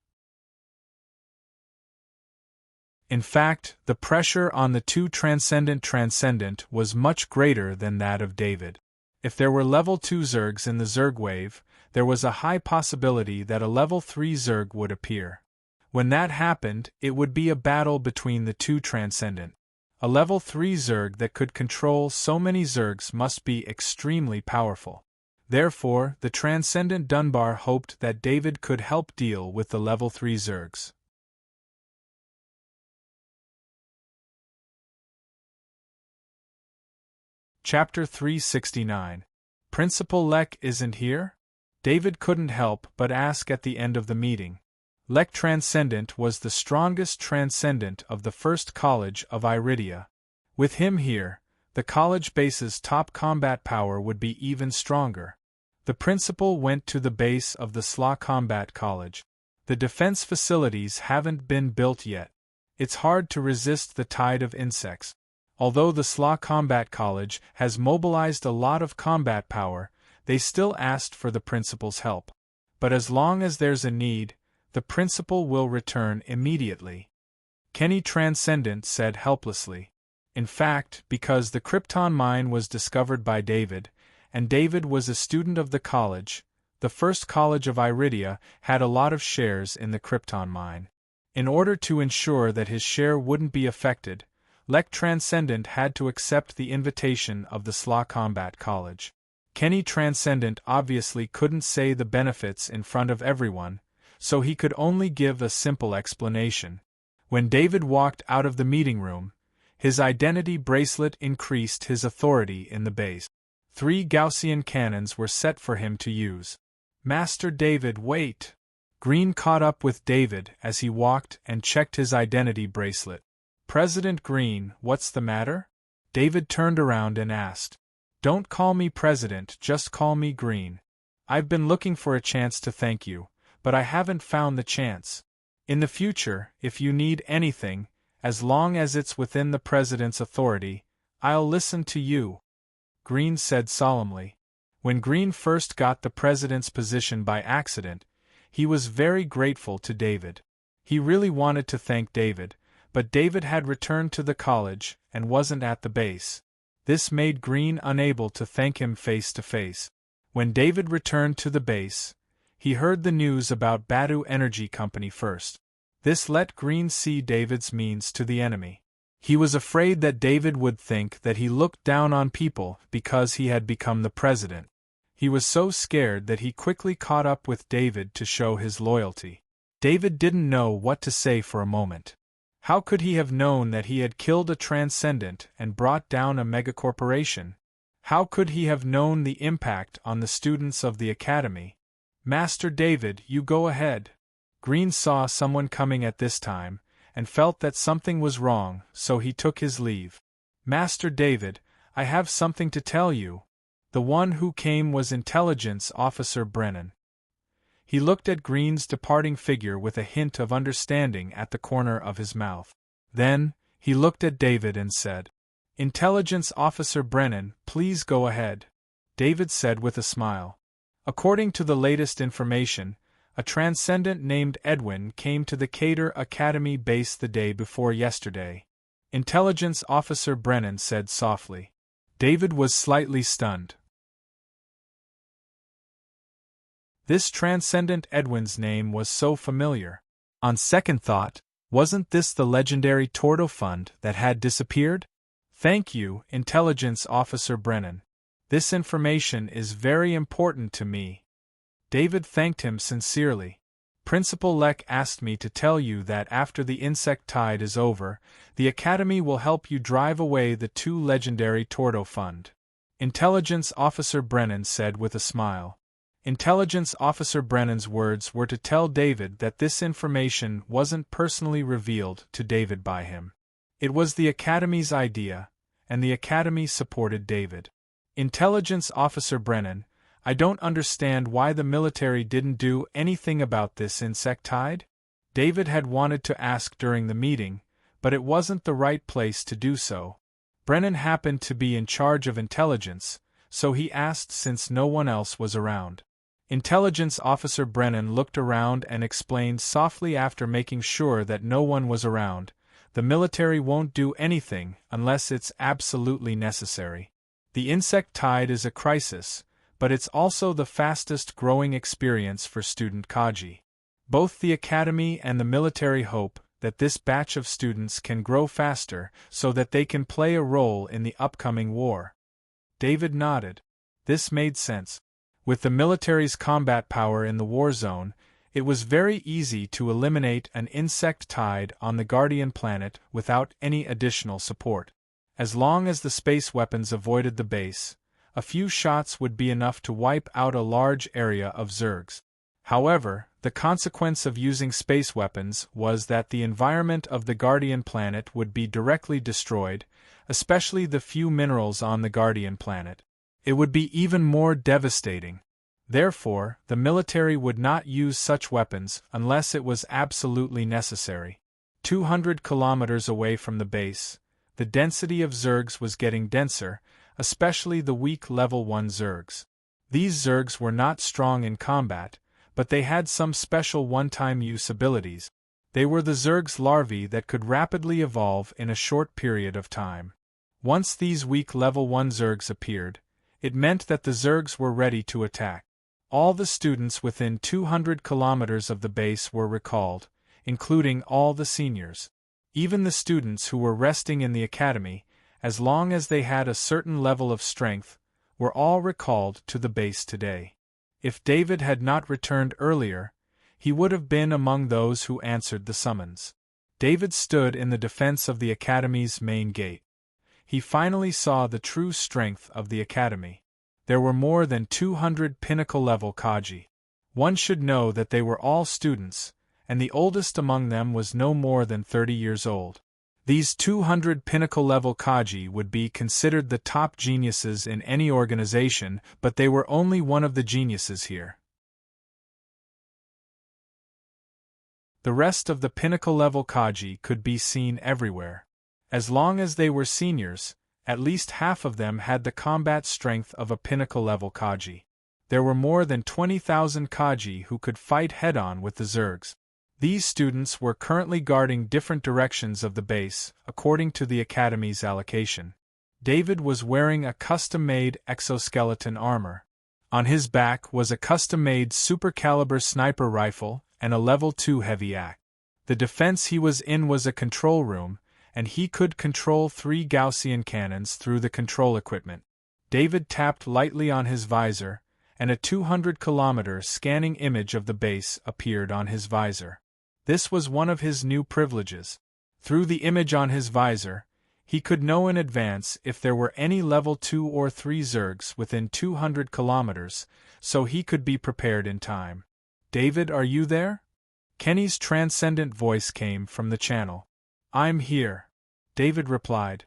In fact, the pressure on the 2 Transcendent was much greater than that of David. If there were level 2 Zergs in the Zerg wave, there was a high possibility that a level 3 Zerg would appear. When that happened, it would be a battle between the 2 Transcendent. A level 3 Zerg that could control so many Zergs must be extremely powerful. Therefore, the Transcendent Dunbar hoped that David could help deal with the level 3 Zergs. Chapter 369. Principal Lek isn't here? David couldn't help but ask at the end of the meeting. Lek Transcendent was the strongest transcendent of the first college of Iridia. With him here, the college base's top combat power would be even stronger. The principal went to the base of the SLA Combat College. The defense facilities haven't been built yet. It's hard to resist the tide of insects. Although the SLA Combat College has mobilized a lot of combat power, they still asked for the principal's help. But as long as there's a need, the principal will return immediately. Kenny Transcendent said helplessly. In fact, because the Krypton mine was discovered by David, and David was a student of the college, the first college of Iridia had a lot of shares in the Krypton mine. In order to ensure that his share wouldn't be affected, Lek Transcendent had to accept the invitation of the SLA Combat College. Kenny Transcendent obviously couldn't say the benefits in front of everyone, so he could only give a simple explanation. When David walked out of the meeting room, his identity bracelet increased his authority in the base. 3 Gaussian cannons were set for him to use. Master David, wait! Green caught up with David as he walked and checked his identity bracelet. President Green, what's the matter? David turned around and asked. Don't call me President, just call me Green. I've been looking for a chance to thank you, but I haven't found the chance. In the future, if you need anything, as long as it's within the President's authority, I'll listen to you. Green said solemnly. When Green first got the President's position by accident, he was very grateful to David. He really wanted to thank David, but David had returned to the college and wasn't at the base. This made Green unable to thank him face to face. When David returned to the base, he heard the news about Badu Energy Company first. This let Green see David's means to the enemy. He was afraid that David would think that he looked down on people because he had become the president. He was so scared that he quickly caught up with David to show his loyalty. David didn't know what to say for a moment. How could he have known that he had killed a transcendent and brought down a megacorporation? How could he have known the impact on the students of the academy? Master David, you go ahead. Green saw someone coming at this time, and felt that something was wrong, so he took his leave. Master David, I have something to tell you. The one who came was Intelligence Officer Brennan. He looked at Green's departing figure with a hint of understanding at the corner of his mouth. Then, he looked at David and said, Intelligence Officer Brennan, please go ahead. David said with a smile. According to the latest information, a transcendent named Edwin came to the Cater Academy base the day before yesterday. Intelligence Officer Brennan said softly. David was slightly stunned. This transcendent Edwin's name was so familiar. On second thought, wasn't this the legendary Tordo Fund that had disappeared? Thank you, Intelligence Officer Brennan. This information is very important to me. David thanked him sincerely. Principal Lek asked me to tell you that after the insect tide is over, the Academy will help you drive away the 2 legendary Tordo Fund. Intelligence Officer Brennan said with a smile. Intelligence Officer Brennan's words were to tell David that this information wasn't personally revealed to David by him. It was the Academy's idea, and the Academy supported David. Intelligence Officer Brennan, I don't understand why the military didn't do anything about this insect tide. David had wanted to ask during the meeting, but it wasn't the right place to do so. Brennan happened to be in charge of intelligence, so he asked since no one else was around. Intelligence Officer Brennan looked around and explained softly after making sure that no one was around, the military won't do anything unless it's absolutely necessary. The insect tide is a crisis, but it's also the fastest growing experience for student Kaji. Both the Academy and the military hope that this batch of students can grow faster so that they can play a role in the upcoming war. David nodded. This made sense. With the military's combat power in the war zone, it was very easy to eliminate an insect tide on the Guardian planet without any additional support. As long as the space weapons avoided the base, a few shots would be enough to wipe out a large area of Zergs. However, the consequence of using space weapons was that the environment of the Guardian planet would be directly destroyed, especially the few minerals on the Guardian planet. It would be even more devastating. Therefore, the military would not use such weapons unless it was absolutely necessary. 200 kilometers away from the base, the density of Zergs was getting denser, especially the weak level 1 Zergs. These Zergs were not strong in combat, but they had some special one-time use abilities. They were the Zerg's larvae that could rapidly evolve in a short period of time. Once these weak level 1 Zergs appeared, it meant that the Zergs were ready to attack. All the students within 200 kilometers of the base were recalled, including all the seniors. Even the students who were resting in the academy, as long as they had a certain level of strength, were all recalled to the base today. If David had not returned earlier, he would have been among those who answered the summons. David stood in the defense of the academy's main gate. He finally saw the true strength of the academy. There were more than 200 pinnacle-level Kaji. One should know that they were all students, and the oldest among them was no more than 30 years old. These 200 pinnacle-level Kaji would be considered the top geniuses in any organization, but they were only one of the geniuses here. The rest of the pinnacle-level Kaji could be seen everywhere. As long as they were seniors, at least half of them had the combat strength of a pinnacle-level Kaji. There were more than 20,000 Kaji who could fight head-on with the Zergs. These students were currently guarding different directions of the base, according to the Academy's allocation. David was wearing a custom-made exoskeleton armor. On his back was a custom-made super-caliber sniper rifle and a level 2 heavy axe. The defense he was in was a control room, and he could control 3 Gaussian cannons through the control equipment. David tapped lightly on his visor, and a 200-kilometer scanning image of the base appeared on his visor. This was one of his new privileges. Through the image on his visor, he could know in advance if there were any level 2 or 3 Zergs within 200 kilometers, so he could be prepared in time. "David, are you there?" Kenny's transcendent voice came from the channel. "I'm here," David replied.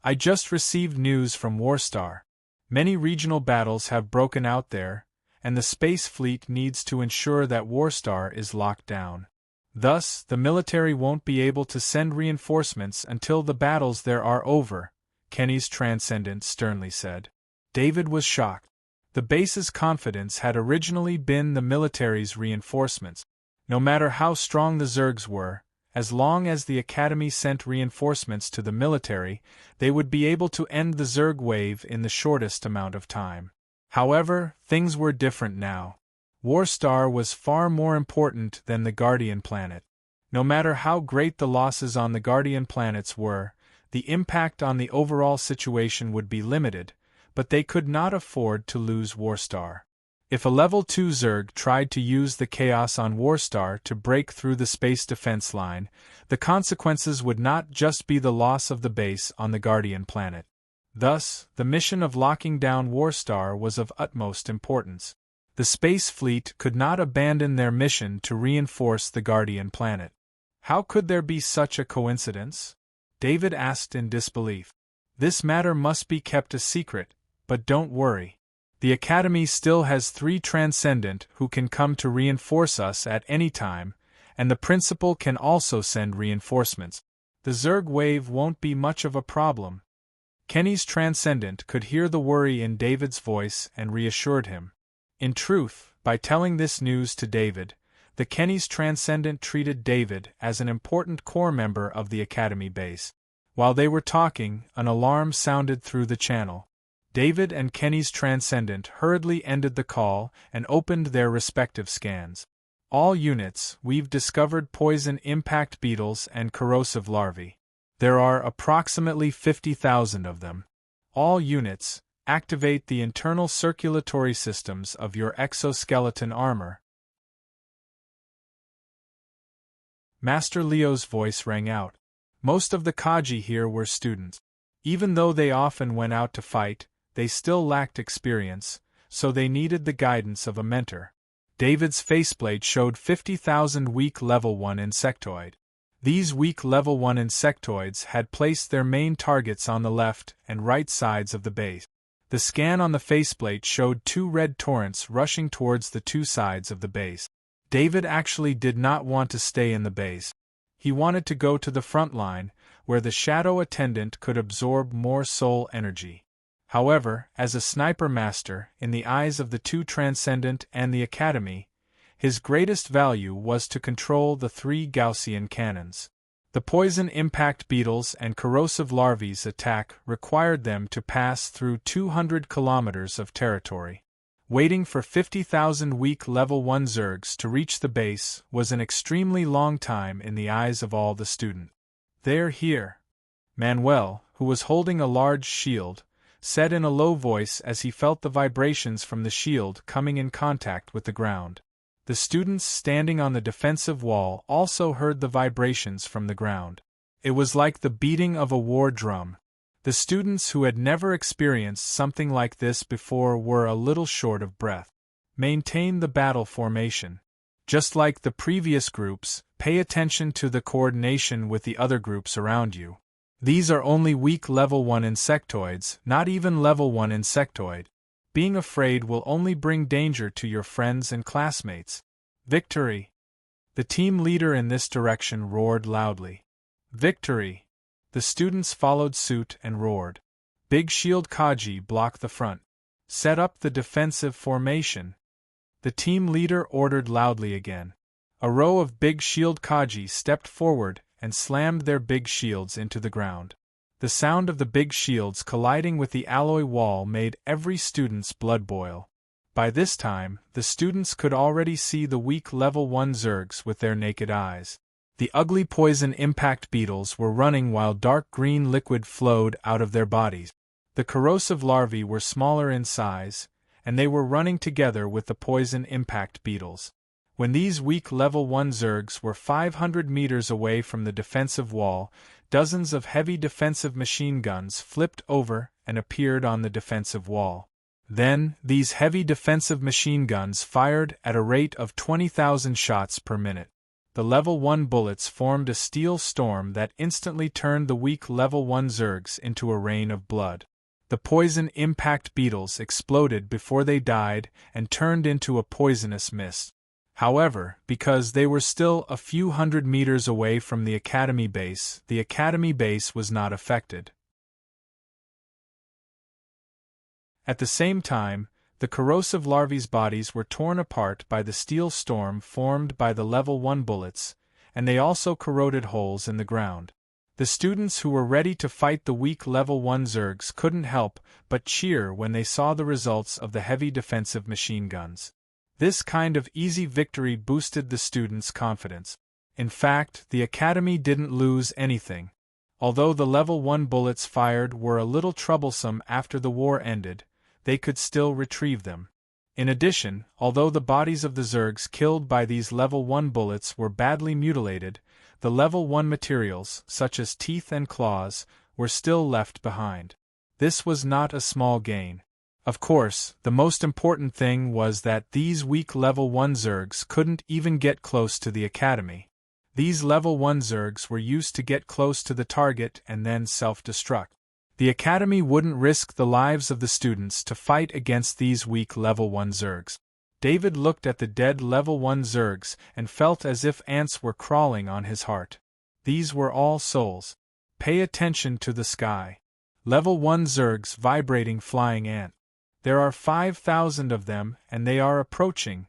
"I just received news from Warstar. Many regional battles have broken out there, and the space fleet needs to ensure that Warstar is locked down. Thus, the military won't be able to send reinforcements until the battles there are over," Kenny's transcendent sternly said. David was shocked. The base's confidence had originally been the military's reinforcements. No matter how strong the Zergs were, as long as the Academy sent reinforcements to the military, they would be able to end the Zerg wave in the shortest amount of time. However, things were different now. Warstar was far more important than the Guardian planet. No matter how great the losses on the Guardian planets were, the impact on the overall situation would be limited, but they could not afford to lose Warstar. If a level 2 Zerg tried to use the chaos on Warstar to break through the space defense line, the consequences would not just be the loss of the base on the Guardian planet. Thus, the mission of locking down Warstar was of utmost importance. The space fleet could not abandon their mission to reinforce the Guardian planet. How could there be such a coincidence? David asked in disbelief. This matter must be kept a secret, but don't worry. The Academy still has 3 Transcendent who can come to reinforce us at any time, and the Principal can also send reinforcements. The Zerg wave won't be much of a problem. Kenny's Transcendent could hear the worry in David's voice and reassured him. In truth, by telling this news to David, the Kenny's Transcendent treated David as an important core member of the Academy base. While they were talking, an alarm sounded through the channel. David and Kenny's Transcendent hurriedly ended the call and opened their respective scans. All units, we've discovered poison impact beetles and corrosive larvae. There are approximately 50,000 of them. All units, activate the internal circulatory systems of your exoskeleton armor. Master Leo's voice rang out. Most of the Kaji here were students. Even though they often went out to fight, they still lacked experience, so they needed the guidance of a mentor. David's faceplate showed 50,000 weak level 1 insectoid. These weak level 1 insectoids had placed their main targets on the left and right sides of the base. The scan on the faceplate showed 2 red torrents rushing towards the 2 sides of the base. David actually did not want to stay in the base. He wanted to go to the front line, where the shadow attendant could absorb more soul energy. However, as a sniper master, in the eyes of the 2 Transcendent and the Academy, his greatest value was to control the 3 Gaussian cannons. The poison impact beetles and corrosive larvae's attack required them to pass through 200 kilometers of territory. Waiting for 50,000 weak level 1 Zergs to reach the base was an extremely long time in the eyes of all the students. "They're here," Manuel, who was holding a large shield, said in a low voice as he felt the vibrations from the shield coming in contact with the ground. The students standing on the defensive wall also heard the vibrations from the ground. It was like the beating of a war drum. The students who had never experienced something like this before were a little short of breath. Maintain the battle formation. Just like the previous groups, pay attention to the coordination with the other groups around you. These are only weak level 1 insectoids, not even level 1 insectoid. Being afraid will only bring danger to your friends and classmates. Victory! The team leader in this direction roared loudly. Victory! The students followed suit and roared. Big Shield Kaji blocked the front. Set up the defensive formation. The team leader ordered loudly again. A row of Big Shield Kaji stepped forward and slammed their big shields into the ground. The sound of the big shields colliding with the alloy wall made every student's blood boil. By this time, the students could already see the weak level 1 Zergs with their naked eyes. The ugly poison impact beetles were running while dark green liquid flowed out of their bodies. The corrosive larvae were smaller in size, and they were running together with the poison impact beetles. When these weak level 1 Zergs were 500 meters away from the defensive wall, dozens of heavy defensive machine guns flipped over and appeared on the defensive wall. Then, these heavy defensive machine guns fired at a rate of 20,000 shots per minute. The level 1 bullets formed a steel storm that instantly turned the weak level 1 Zergs into a rain of blood. The poison impact beetles exploded before they died and turned into a poisonous mist. However, because they were still a few hundred meters away from the Academy base was not affected. At the same time, the corrosive larvae's bodies were torn apart by the steel storm formed by the level 1 bullets, and they also corroded holes in the ground. The students who were ready to fight the weak level 1 Zergs couldn't help but cheer when they saw the results of the heavy defensive machine guns. This kind of easy victory boosted the students' confidence. In fact, the Academy didn't lose anything. Although the level 1 bullets fired were a little troublesome after the war ended, they could still retrieve them. In addition, although the bodies of the Zergs killed by these level 1 bullets were badly mutilated, the level 1 materials, such as teeth and claws, were still left behind. This was not a small gain. Of course, the most important thing was that these weak level 1 Zergs couldn't even get close to the Academy. These level 1 Zergs were used to get close to the target and then self-destruct. The Academy wouldn't risk the lives of the students to fight against these weak level 1 Zergs. David looked at the dead level 1 Zergs and felt as if ants were crawling on his heart. These were all souls. Pay attention to the sky. Level 1 Zergs vibrating flying ant. There are 5,000 of them, and they are approaching.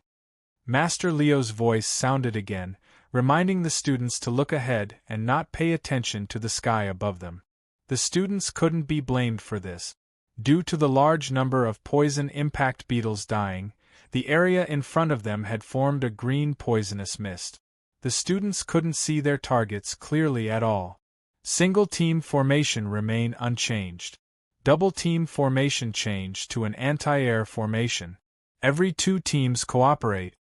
Master Leo's voice sounded again, reminding the students to look ahead and not pay attention to the sky above them. The students couldn't be blamed for this. Due to the large number of poison impact beetles dying, the area in front of them had formed a green poisonous mist. The students couldn't see their targets clearly at all. Single team formation remained unchanged. Double team formation changed to an anti-air formation. Every 2 teams cooperate.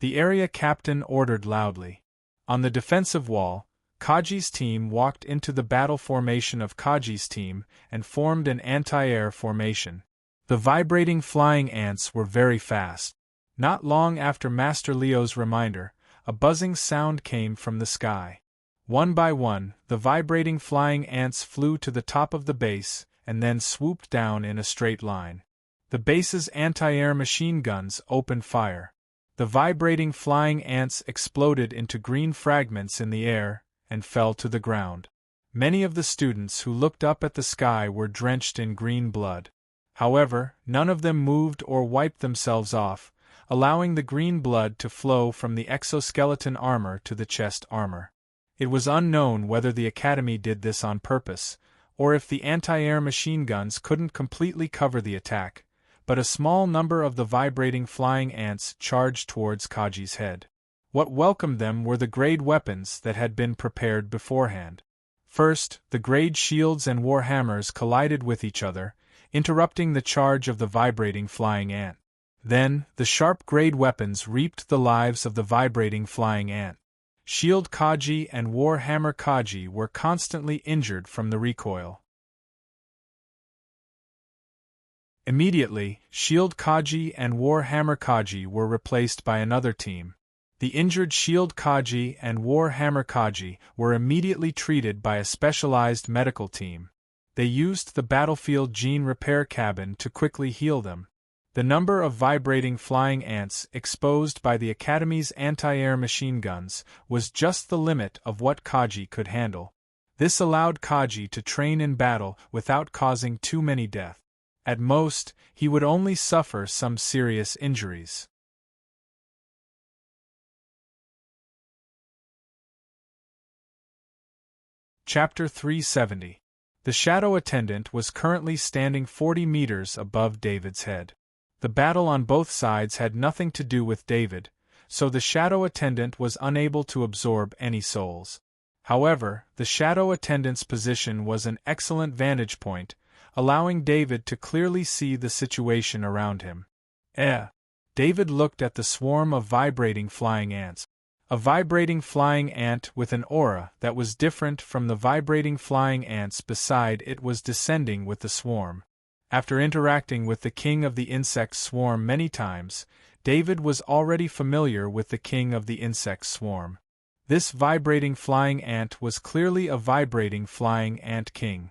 The area captain ordered loudly. On the defensive wall, Kaji's team walked into the battle formation of Kaji's team and formed an anti-air formation. The vibrating flying ants were very fast. Not long after Master Leo's reminder, a buzzing sound came from the sky. One by one, the vibrating flying ants flew to the top of the base and then swooped down in a straight line. The base's anti-air machine guns opened fire. The vibrating flying ants exploded into green fragments in the air and fell to the ground. Many of the students who looked up at the sky were drenched in green blood. However, none of them moved or wiped themselves off, allowing the green blood to flow from the exoskeleton armor to the chest armor. It was unknown whether the Academy did this on purpose, or if the anti-air machine guns couldn't completely cover the attack, but a small number of the vibrating flying ants charged towards Kaji's head. What welcomed them were the grade weapons that had been prepared beforehand. First, the grade shields and war hammers collided with each other, interrupting the charge of the vibrating flying ant. Then, the sharp grade weapons reaped the lives of the vibrating flying ant. Shield Kaji and War Hammer Kaji were constantly injured from the recoil. Immediately, Shield Kaji and War Hammer Kaji were replaced by another team. The injured Shield Kaji and War Hammer Kaji were immediately treated by a specialized medical team. They used the battlefield gene repair cabin to quickly heal them. The number of vibrating flying ants exposed by the Academy's anti-air machine guns was just the limit of what Kaji could handle. This allowed Kaji to train in battle without causing too many deaths. At most, he would only suffer some serious injuries. Chapter 370. The Shadow Attendant was currently standing 40 meters above David's head. The battle on both sides had nothing to do with David, so the Shadow Attendant was unable to absorb any souls. However, the Shadow Attendant's position was an excellent vantage point, allowing David to clearly see the situation around him. David looked at the swarm of vibrating flying ants. A vibrating flying ant with an aura that was different from the vibrating flying ants beside it was descending with the swarm. After interacting with the king of the insect swarm many times, David was already familiar with the king of the insect swarm. This vibrating flying ant was clearly a vibrating flying ant king.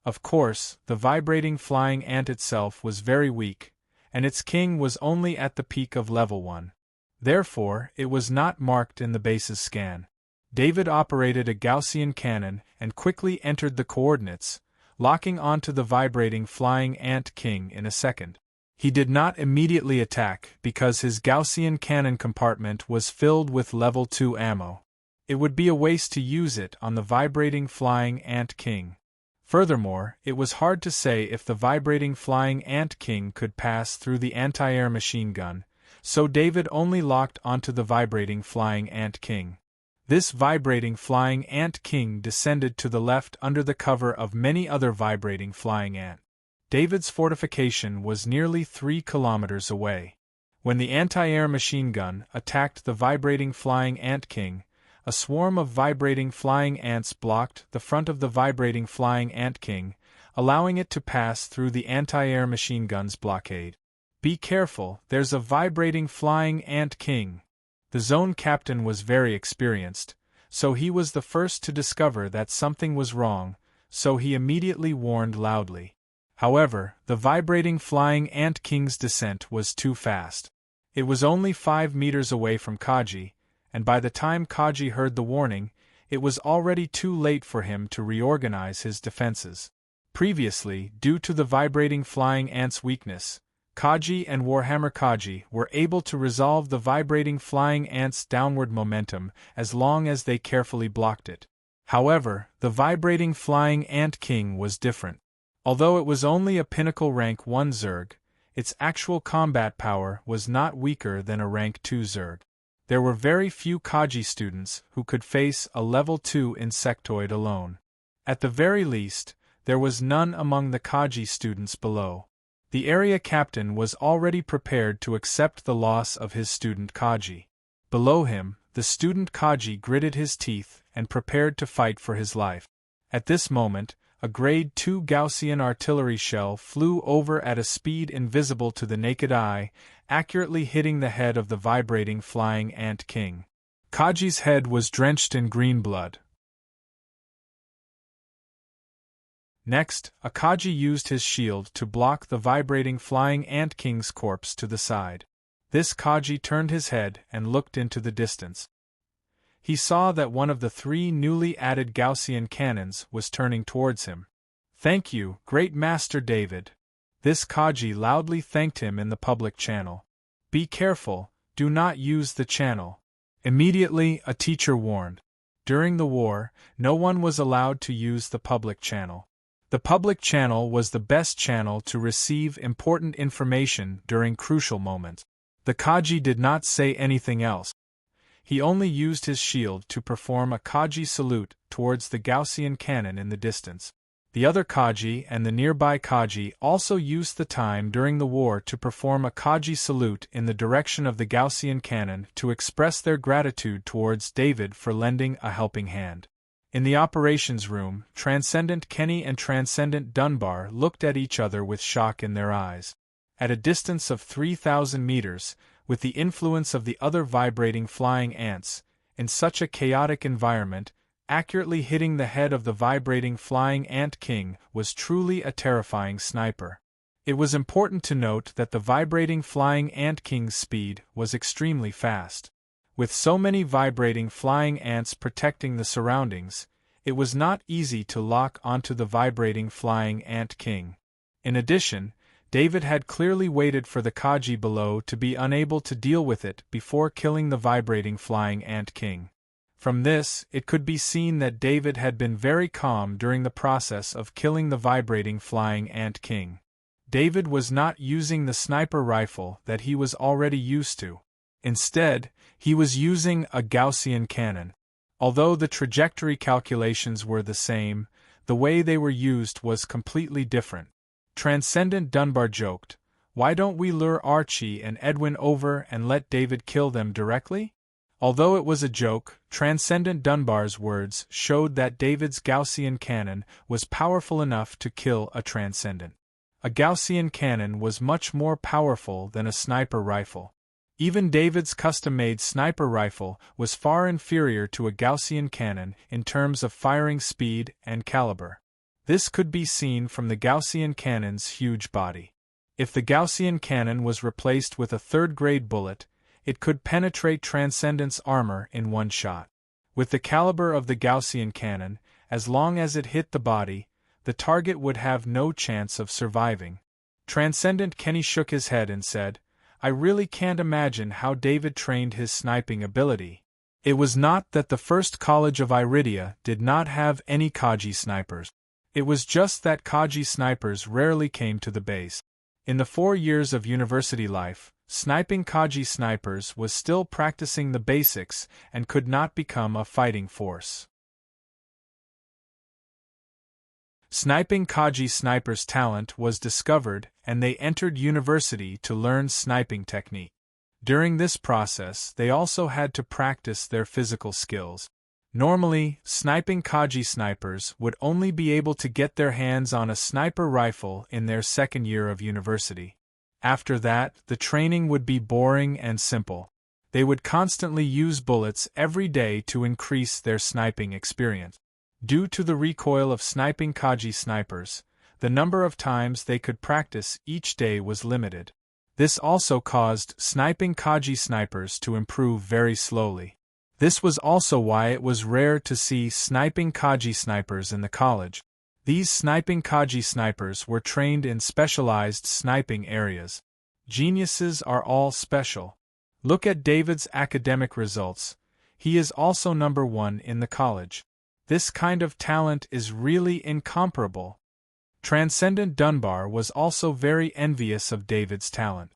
Of course, the vibrating flying ant itself was very weak, and its king was only at the peak of level 1. Therefore, it was not marked in the base's scan. David operated a Gaussian cannon and quickly entered the coordinates, locking onto the vibrating flying ant king in a second. He did not immediately attack because his Gaussian cannon compartment was filled with level 2 ammo. It would be a waste to use it on the vibrating flying ant king. Furthermore, it was hard to say if the vibrating flying ant king could pass through the anti-air machine gun, so David only locked onto the vibrating flying ant king. This vibrating flying ant king descended to the left under the cover of many other vibrating flying ant. David's fortification was nearly 3 kilometers away. When the anti-air machine gun attacked the vibrating flying ant king, a swarm of vibrating flying ants blocked the front of the vibrating flying ant king, allowing it to pass through the anti-air machine gun's blockade. Be careful, there's a vibrating flying ant king. The zone captain was very experienced, so he was the first to discover that something was wrong, so he immediately warned loudly. However, the vibrating flying ant king's descent was too fast. It was only 5 meters away from Kaji, and by the time Kaji heard the warning, it was already too late for him to reorganize his defenses. Previously, due to the vibrating flying ant's weakness, Kaji and Warhammer Kaji were able to resolve the vibrating flying ant's downward momentum as long as they carefully blocked it. However, the vibrating flying ant king was different. Although it was only a pinnacle rank 1 Zerg, its actual combat power was not weaker than a rank 2 Zerg. There were very few Kaji students who could face a level 2 insectoid alone. At the very least, there was none among the Kaji students below. The area captain was already prepared to accept the loss of his student Kaji. Below him, the student Kaji gritted his teeth and prepared to fight for his life. At this moment, a Grade 2 Gaussian artillery shell flew over at a speed invisible to the naked eye, accurately hitting the head of the vibrating flying ant king. Kaji's head was drenched in green blood. Next, Akaji used his shield to block the vibrating flying ant king's corpse to the side. This Kaji turned his head and looked into the distance. He saw that one of the 3 newly added Gaussian cannons was turning towards him. "Thank you, Great Master David." This Kaji loudly thanked him in the public channel. "Be careful, do not use the channel." Immediately, a teacher warned. During the war, no one was allowed to use the public channel. The public channel was the best channel to receive important information during crucial moments. The Kaji did not say anything else. He only used his shield to perform a Kaji salute towards the Gaussian cannon in the distance. The other Kaji and the nearby Kaji also used the time during the war to perform a Kaji salute in the direction of the Gaussian cannon to express their gratitude towards David for lending a helping hand. In the operations room, Transcendent Kenny and Transcendent Dunbar looked at each other with shock in their eyes. At a distance of 3,000 meters, with the influence of the other vibrating flying ants, in such a chaotic environment, accurately hitting the head of the vibrating flying ant king was truly a terrifying sniper. It was important to note that the vibrating flying ant king's speed was extremely fast. With so many vibrating flying ants protecting the surroundings, it was not easy to lock onto the vibrating flying ant king. In addition, David had clearly waited for the Kaji below to be unable to deal with it before killing the vibrating flying ant king. From this, it could be seen that David had been very calm during the process of killing the vibrating flying ant king. David was not using the sniper rifle that he was already used to. Instead, he was using a Gaussian cannon. Although the trajectory calculations were the same, the way they were used was completely different. Transcendent Dunbar joked, "Why don't we lure Archie and Edwin over and let David kill them directly?" Although it was a joke, Transcendent Dunbar's words showed that David's Gaussian cannon was powerful enough to kill a Transcendent. A Gaussian cannon was much more powerful than a sniper rifle. Even David's custom-made sniper rifle was far inferior to a Gaussian cannon in terms of firing speed and caliber. This could be seen from the Gaussian cannon's huge body. If the Gaussian cannon was replaced with a third-grade bullet, it could penetrate Transcendent's armor in one shot. With the caliber of the Gaussian cannon, as long as it hit the body, the target would have no chance of surviving. Transcendent Kenny shook his head and said, "I really can't imagine how David trained his sniping ability." It was not that the First College of Iridia did not have any Kaji snipers. It was just that Kaji snipers rarely came to the base. In the 4 years of university life, sniping Kaji snipers was still practicing the basics and could not become a fighting force. Sniping Kaji snipers' talent was discovered and they entered university to learn sniping technique. During this process, they also had to practice their physical skills. Normally, sniping Kaji snipers would only be able to get their hands on a sniper rifle in their second year of university. After that, the training would be boring and simple. They would constantly use bullets every day to increase their sniping experience. Due to the recoil of sniping Kaji snipers, the number of times they could practice each day was limited. This also caused sniping Kaji snipers to improve very slowly. This was also why it was rare to see sniping Kaji snipers in the college. These sniping Kaji snipers were trained in specialized sniping areas. Geniuses are all special. Look at David's academic results. He is also number 1 in the college. This kind of talent is really incomparable. Transcendent Dunbar was also very envious of David's talent.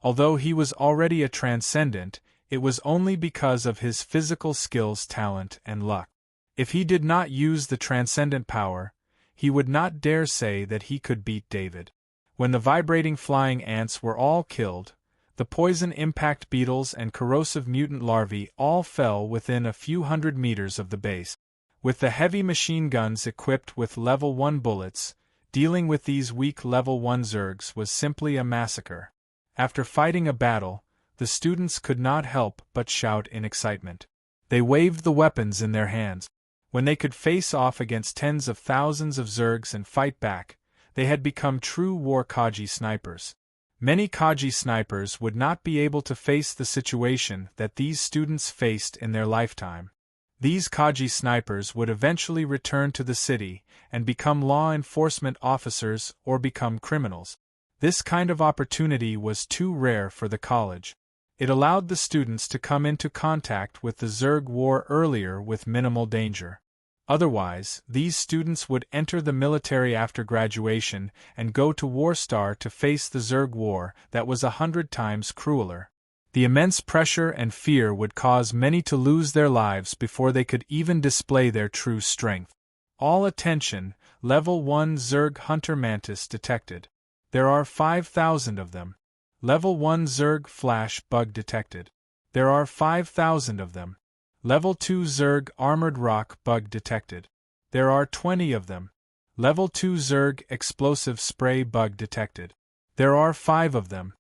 Although he was already a transcendent, it was only because of his physical skills, talent, and luck. If he did not use the transcendent power, he would not dare say that he could beat David. When the vibrating flying ants were all killed, the poison impact beetles and corrosive mutant larvae all fell within a few hundred meters of the base. With the heavy machine guns equipped with level 1 bullets, dealing with these weak level 1 Zergs was simply a massacre. After fighting a battle, the students could not help but shout in excitement. They waved the weapons in their hands. When they could face off against tens of thousands of Zergs and fight back, they had become true war Kaji snipers. Many Kaji snipers would not be able to face the situation that these students faced in their lifetime. These Kaji snipers would eventually return to the city and become law enforcement officers or become criminals. This kind of opportunity was too rare for the college. It allowed the students to come into contact with the Zerg war earlier with minimal danger. Otherwise, these students would enter the military after graduation and go to Warstar to face the Zerg war that was 100 times crueler. The immense pressure and fear would cause many to lose their lives before they could even display their true strength. All attention, Level 1 Zerg Hunter Mantis detected. There are 5,000 of them. Level 1 Zerg Flash Bug detected. There are 5,000 of them. Level 2 Zerg Armored Rock Bug detected. There are 20 of them. Level 2 Zerg Explosive Spray Bug detected. There are 5 of them.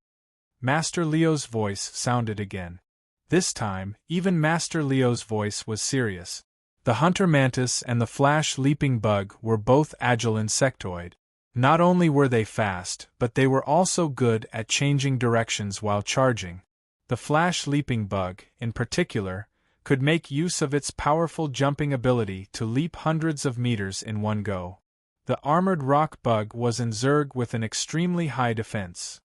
Master Leo's voice sounded again. This time, even Master Leo's voice was serious. The Hunter Mantis and the Flash Leaping Bug were both agile insectoid. Not only were they fast, but they were also good at changing directions while charging. The Flash Leaping Bug, in particular, could make use of its powerful jumping ability to leap hundreds of meters in one go. The Armored Rock Bug was an Zerg with an extremely high defense.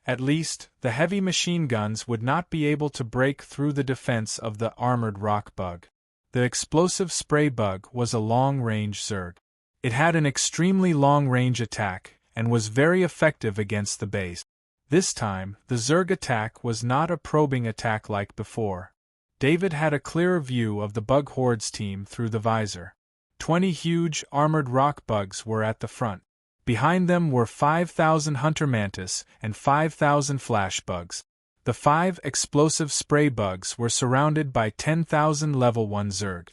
At least, the heavy machine guns would not be able to break through the defense of the Armored Rock Bug. The Explosive Spray Bug was a long-range Zerg. It had an extremely long-range attack and was very effective against the base. This time, the Zerg attack was not a probing attack like before. David had a clearer view of the Bug Horde's team through the visor. 20 huge armored rock bugs were at the front. Behind them were 5,000 Hunter Mantis and 5,000 Flash Bugs. The 5 explosive spray bugs were surrounded by 10,000 level 1 Zerg.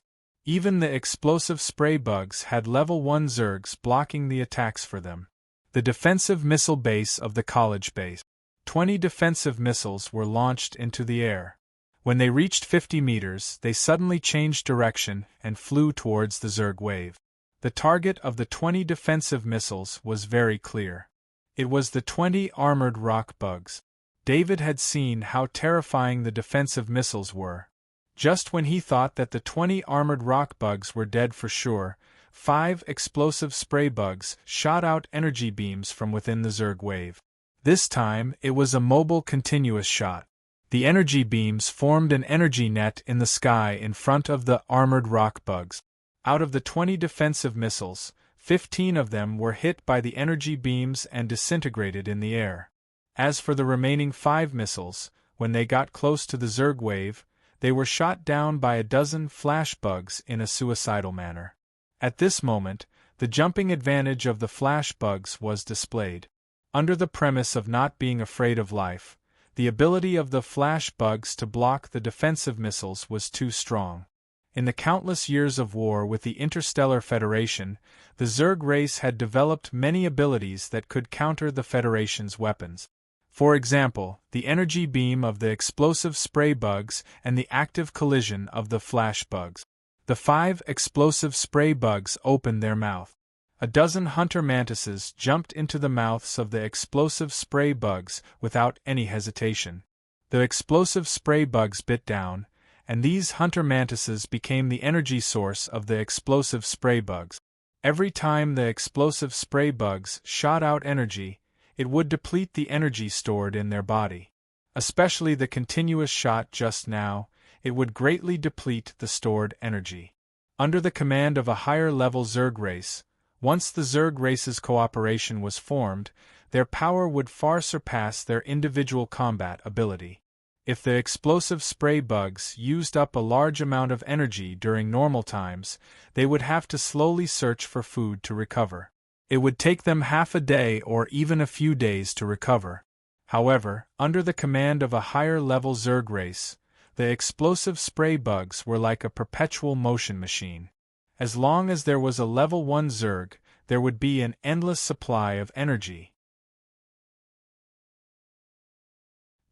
Even the explosive spray bugs had level 1 Zergs blocking the attacks for them. The defensive missile base of the college base. 20 defensive missiles were launched into the air. When they reached 50 meters, they suddenly changed direction and flew towards the Zerg wave. The target of the 20 defensive missiles was very clear. It was the 20 armored rock bugs. David had seen how terrifying the defensive missiles were. Just when he thought that the 20 armored rock bugs were dead for sure, 5 explosive spray bugs shot out energy beams from within the Zerg wave. This time, it was a mobile continuous shot. The energy beams formed an energy net in the sky in front of the armored rock bugs. Out of the 20 defensive missiles, 15 of them were hit by the energy beams and disintegrated in the air. As for the remaining 5 missiles, when they got close to the Zerg wave, they were shot down by a dozen flash bugs in a suicidal manner. At this moment, the jumping advantage of the flash bugs was displayed. Under the premise of not being afraid of life, the ability of the flash bugs to block the defensive missiles was too strong. In the countless years of war with the Interstellar Federation, the Zerg race had developed many abilities that could counter the Federation's weapons. For example, the energy beam of the explosive spray bugs and the active collision of the flash bugs. The 5 explosive spray bugs opened their mouth. A dozen hunter mantises jumped into the mouths of the explosive spray bugs without any hesitation. The explosive spray bugs bit down, and these hunter mantises became the energy source of the explosive spray bugs. Every time the explosive spray bugs shot out energy, it would deplete the energy stored in their body. Especially the continuous shot just now, it would greatly deplete the stored energy. Under the command of a higher-level Zerg race, once the Zerg race's cooperation was formed, their power would far surpass their individual combat ability. If the explosive spray bugs used up a large amount of energy during normal times, they would have to slowly search for food to recover. It would take them half a day or even a few days to recover. However, under the command of a higher-level Zerg race, The explosive spray bugs were like a perpetual motion machine. As long as there was a level 1 Zerg, there would be an endless supply of energy.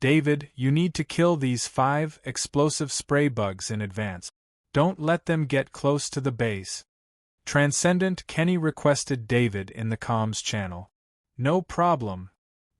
David, you need to kill these 5 explosive spray bugs in advance. Don't let them get close to the base. Transcendent Kenny requested David in the comms channel. No problem.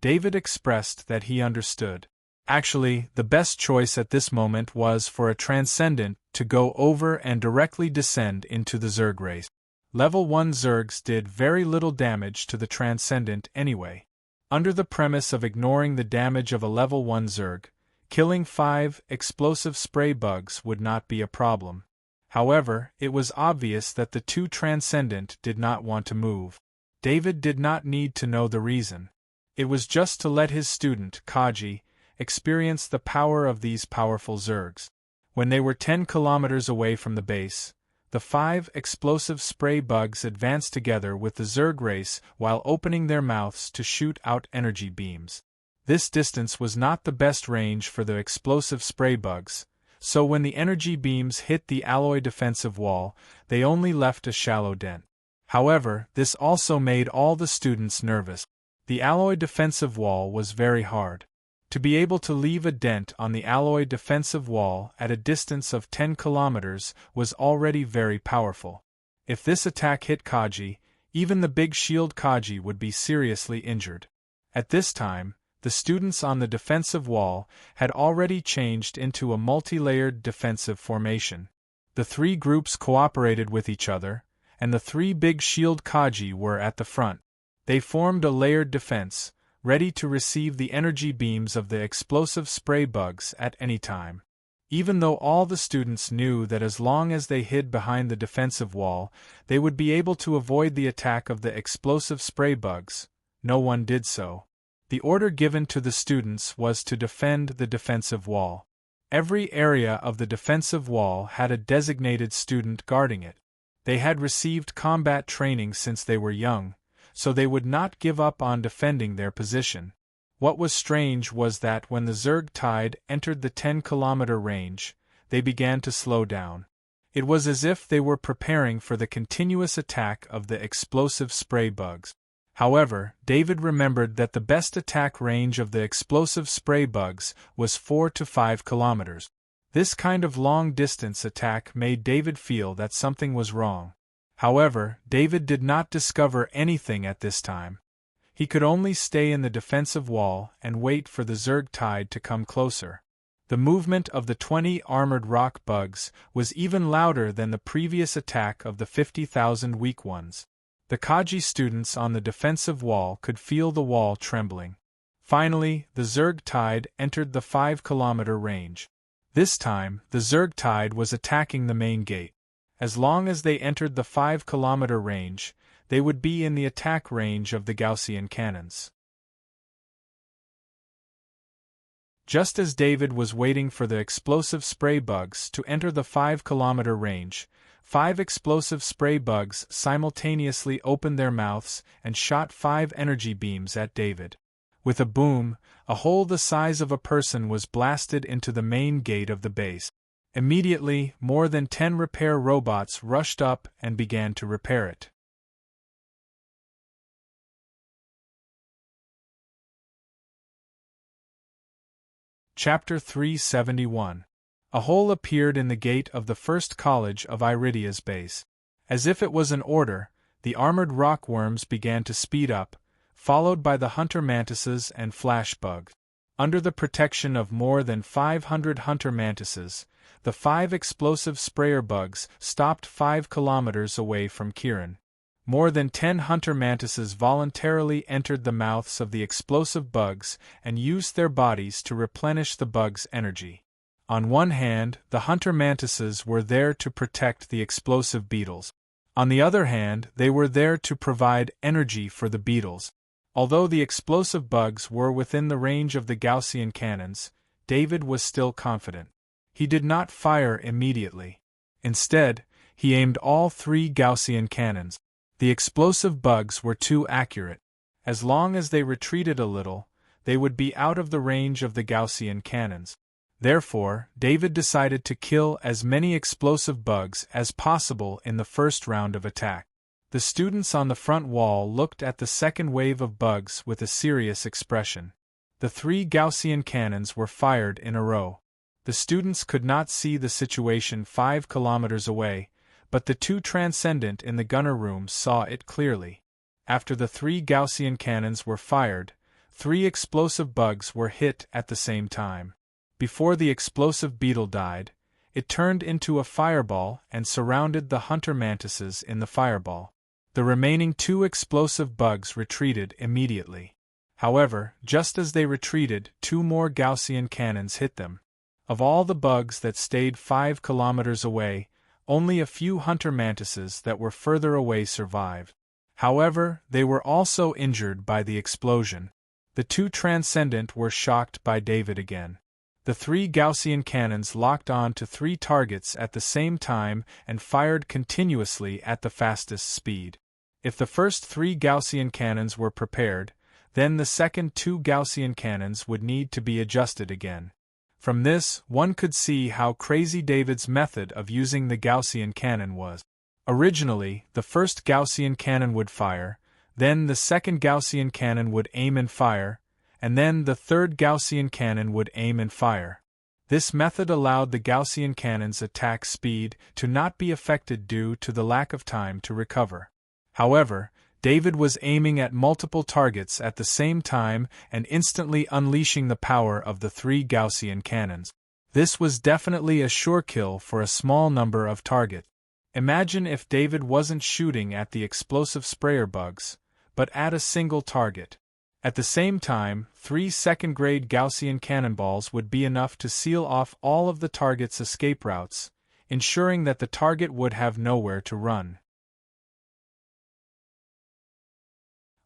David expressed that he understood. Actually, the best choice at this moment was for a Transcendent to go over and directly descend into the Zerg race. Level 1 Zergs did very little damage to the Transcendent anyway. Under the premise of ignoring the damage of a level 1 Zerg, killing 5 explosive spray bugs would not be a problem. However, it was obvious that the 2 Transcendent did not want to move. David did not need to know the reason. It was just to let his student, Kaji, experience the power of these powerful Zergs. When they were 10 kilometers away from the base, the 5 explosive spray bugs advanced together with the Zerg race while opening their mouths to shoot out energy beams. This distance was not the best range for the explosive spray bugs, so when the energy beams hit the alloy defensive wall, they only left a shallow dent. However, this also made all the students nervous. The alloy defensive wall was very hard. To be able to leave a dent on the alloy defensive wall at a distance of 10 kilometers was already very powerful. If this attack hit Kaji, even the big shield Kaji would be seriously injured. At this time, the students on the defensive wall had already changed into a multi-layered defensive formation. The 3 groups cooperated with each other, and the 3 big shield Kaji were at the front. They formed a layered defense, ready to receive the energy beams of the explosive spray bugs at any time. Even though all the students knew that as long as they hid behind the defensive wall, they would be able to avoid the attack of the explosive spray bugs, no one did so. The order given to the students was to defend the defensive wall. Every area of the defensive wall had a designated student guarding it. They had received combat training since they were young, so they would not give up on defending their position. What was strange was that when the Zerg tide entered the 10-kilometer range, they began to slow down. It was as if they were preparing for the continuous attack of the explosive spray bugs. However, David remembered that the best attack range of the explosive spray bugs was 4 to 5 kilometers. This kind of long-distance attack made David feel that something was wrong. However, David did not discover anything at this time. He could only stay in the defensive wall and wait for the Zerg tide to come closer. The movement of the 20 armored rock bugs was even louder than the previous attack of the 50,000 weak ones. The Kaji students on the defensive wall could feel the wall trembling. Finally, the Zerg tide entered the 5-kilometer range. This time, the Zerg tide was attacking the main gate. As long as they entered the 5-kilometer range, they would be in the attack range of the Gaussian cannons. Just as David was waiting for the explosive spray bugs to enter the 5-kilometer range, 5 explosive spray bugs simultaneously opened their mouths and shot 5 energy beams at David. With a boom, a hole the size of a person was blasted into the main gate of the base. Immediately, more than 10 repair robots rushed up and began to repair it. Chapter 371. A hole appeared in the gate of the first college of Iridia's base. As if it was an order, the armored rockworms began to speed up, followed by the hunter mantises and flash bugs. Under the protection of more than 500 hunter mantises, the 5 explosive sprayer bugs stopped 5 kilometers away from Kiran. More than 10 hunter mantises voluntarily entered the mouths of the explosive bugs and used their bodies to replenish the bugs' energy. On one hand, the hunter mantises were there to protect the explosive beetles. On the other hand, they were there to provide energy for the beetles. Although the explosive bugs were within the range of the Gaussian cannons, David was still confident. He did not fire immediately. Instead, he aimed all 3 Gaussian cannons. The explosive bugs were too accurate. As long as they retreated a little, they would be out of the range of the Gaussian cannons. Therefore, David decided to kill as many explosive bugs as possible in the first round of attack. The students on the front wall looked at the second wave of bugs with a serious expression. The 3 Gaussian cannons were fired in a row. The students could not see the situation 5 kilometers away, but the 2 transcendent in the gunner room saw it clearly. After the 3 Gaussian cannons were fired, 3 explosive bugs were hit at the same time. Before the explosive beetle died, it turned into a fireball and surrounded the hunter mantises in the fireball. The remaining 2 explosive bugs retreated immediately. However, just as they retreated, 2 more Gaussian cannons hit them. Of all the bugs that stayed 5 kilometers away, only a few hunter mantises that were further away survived. However, they were also injured by the explosion. The 2 transcendent were shocked by David again. The 3 Gaussian cannons locked on to 3 targets at the same time and fired continuously at the fastest speed. If the first 3 Gaussian cannons were prepared, then the second 2 Gaussian cannons would need to be adjusted again. From this, one could see how crazy David's method of using the Gaussian cannon was. Originally, the first Gaussian cannon would fire, then the second Gaussian cannon would aim and fire, and then the third Gaussian cannon would aim and fire. This method allowed the Gaussian cannon's attack speed to not be affected due to the lack of time to recover. However, David was aiming at multiple targets at the same time and instantly unleashing the power of the 3 Gaussian cannons. This was definitely a sure kill for a small number of targets. Imagine if David wasn't shooting at the explosive sprayer bugs, but at a single target. At the same time, 3 second-grade Gaussian cannonballs would be enough to seal off all of the target's escape routes, ensuring that the target would have nowhere to run.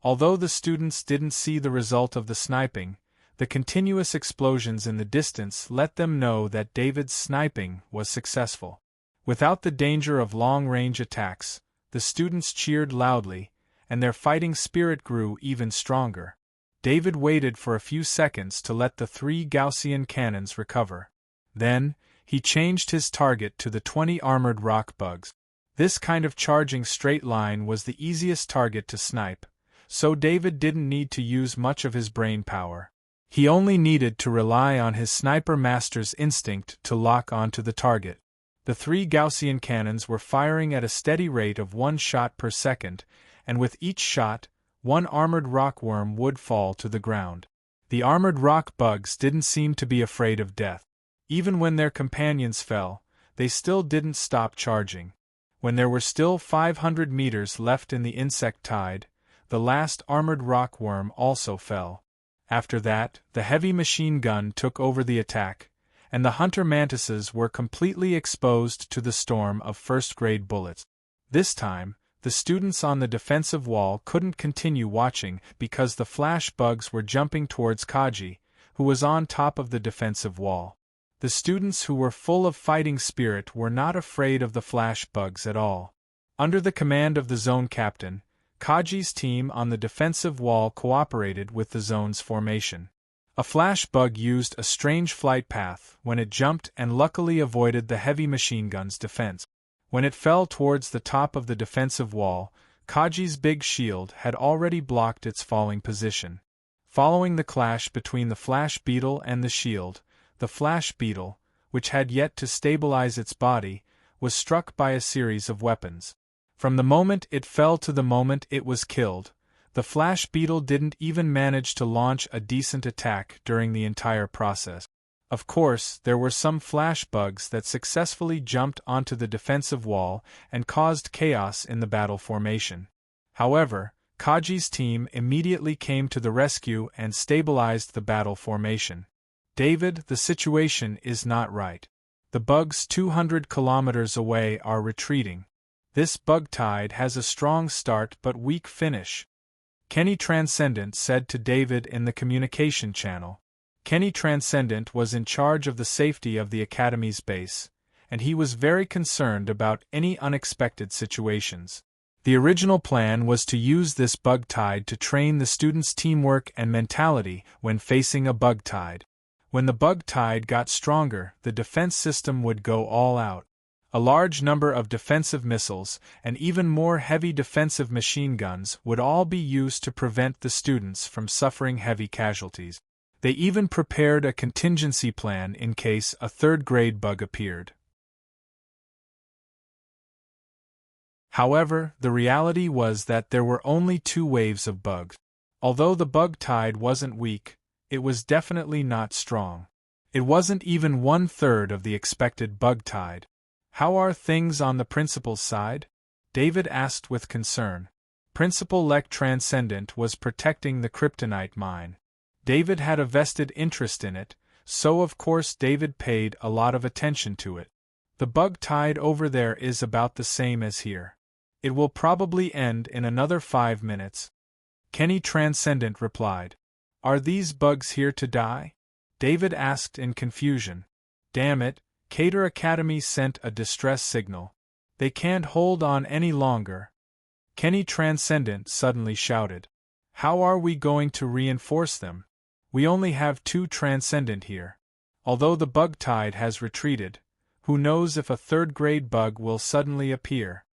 Although the students didn't see the result of the sniping, the continuous explosions in the distance let them know that David's sniping was successful. Without the danger of long-range attacks, the students cheered loudly, and their fighting spirit grew even stronger. David waited for a few seconds to let the 3 Gaussian cannons recover. Then, he changed his target to the 20 armored rock bugs. This kind of charging straight line was the easiest target to snipe, so David didn't need to use much of his brain power. He only needed to rely on his sniper master's instinct to lock onto the target. The 3 Gaussian cannons were firing at a steady rate of 1 shot per second, and with each shot, 1 armored rock worm would fall to the ground. The armored rock bugs didn't seem to be afraid of death. Even when their companions fell, they still didn't stop charging. When there were still 500 meters left in the insect tide, the last armored rock worm also fell. After that, the heavy machine gun took over the attack, and the hunter mantises were completely exposed to the storm of first-grade bullets. This time, the students on the defensive wall couldn't continue watching because the flash bugs were jumping towards Kaji, who was on top of the defensive wall. The students who were full of fighting spirit were not afraid of the flash bugs at all. Under the command of the zone captain, Kaji's team on the defensive wall cooperated with the zone's formation. A flash bug used a strange flight path when it jumped and luckily avoided the heavy machine gun's defense. When it fell towards the top of the defensive wall, Kaji's big shield had already blocked its falling position. Following the clash between the flash beetle and the shield, the flash beetle, which had yet to stabilize its body, was struck by a series of weapons. From the moment it fell to the moment it was killed, the flash beetle didn't even manage to launch a decent attack during the entire process. Of course, there were some flash bugs that successfully jumped onto the defensive wall and caused chaos in the battle formation. However, Kaji's team immediately came to the rescue and stabilized the battle formation. David, the situation is not right. The bugs 200 kilometers away are retreating. This bug tide has a strong start but weak finish. Kenny Transcendent said to David in the communication channel. Kenny Transcendent was in charge of the safety of the Academy's base, and he was very concerned about any unexpected situations. The original plan was to use this bug tide to train the students' teamwork and mentality when facing a bug tide. When the bug tide got stronger, the defense system would go all out. A large number of defensive missiles, and even more heavy defensive machine guns would all be used to prevent the students from suffering heavy casualties. They even prepared a contingency plan in case a third-grade bug appeared. However, the reality was that there were only 2 waves of bugs. Although the bug tide wasn't weak, it was definitely not strong. It wasn't even 1/3 of the expected bug tide. "How are things on the principal's side?" David asked with concern. Principal Lek Transcendent was protecting the kryptonite mine. David had a vested interest in it, so of course David paid a lot of attention to it. "The bug tide over there is about the same as here. It will probably end in another 5 minutes. Kenny Transcendent replied. "Are these bugs here to die?" David asked in confusion. "Damn it, Cater Academy sent a distress signal. They can't hold on any longer." Kenny Transcendent suddenly shouted. "How are we going to reinforce them? We only have 2 Transcendent here. Although the bug tide has retreated, who knows if a third-grade bug will suddenly appear?"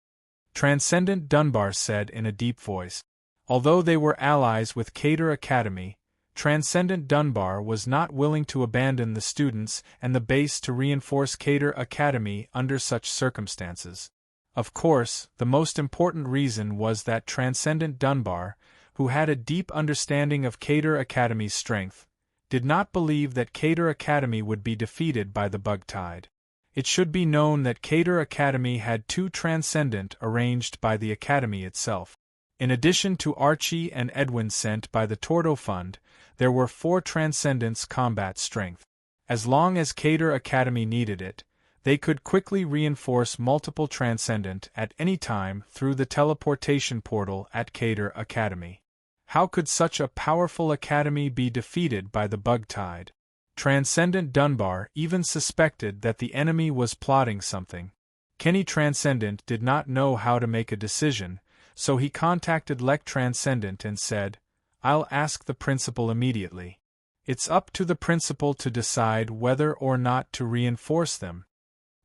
Transcendent Dunbar said in a deep voice. Although they were allies with Cater Academy, Transcendent Dunbar was not willing to abandon the students and the base to reinforce Cater Academy under such circumstances. Of course, the most important reason was that Transcendent Dunbar, who had a deep understanding of Cater Academy's strength, did not believe that Cater Academy would be defeated by the bug tide. It should be known that Cater Academy had 2 Transcendent arranged by the Academy itself. In addition to Archie and Edwin sent by the Tordo Fund, there were 4 Transcendents combat strength. As long as Cater Academy needed it, they could quickly reinforce multiple Transcendent at any time through the teleportation portal at Cater Academy. How could such a powerful academy be defeated by the bug tide? Transcendent Dunbar even suspected that the enemy was plotting something. Kenny Transcendent did not know how to make a decision, so he contacted Lek Transcendent and said, "I'll ask the principal immediately. It's up to the principal to decide whether or not to reinforce them."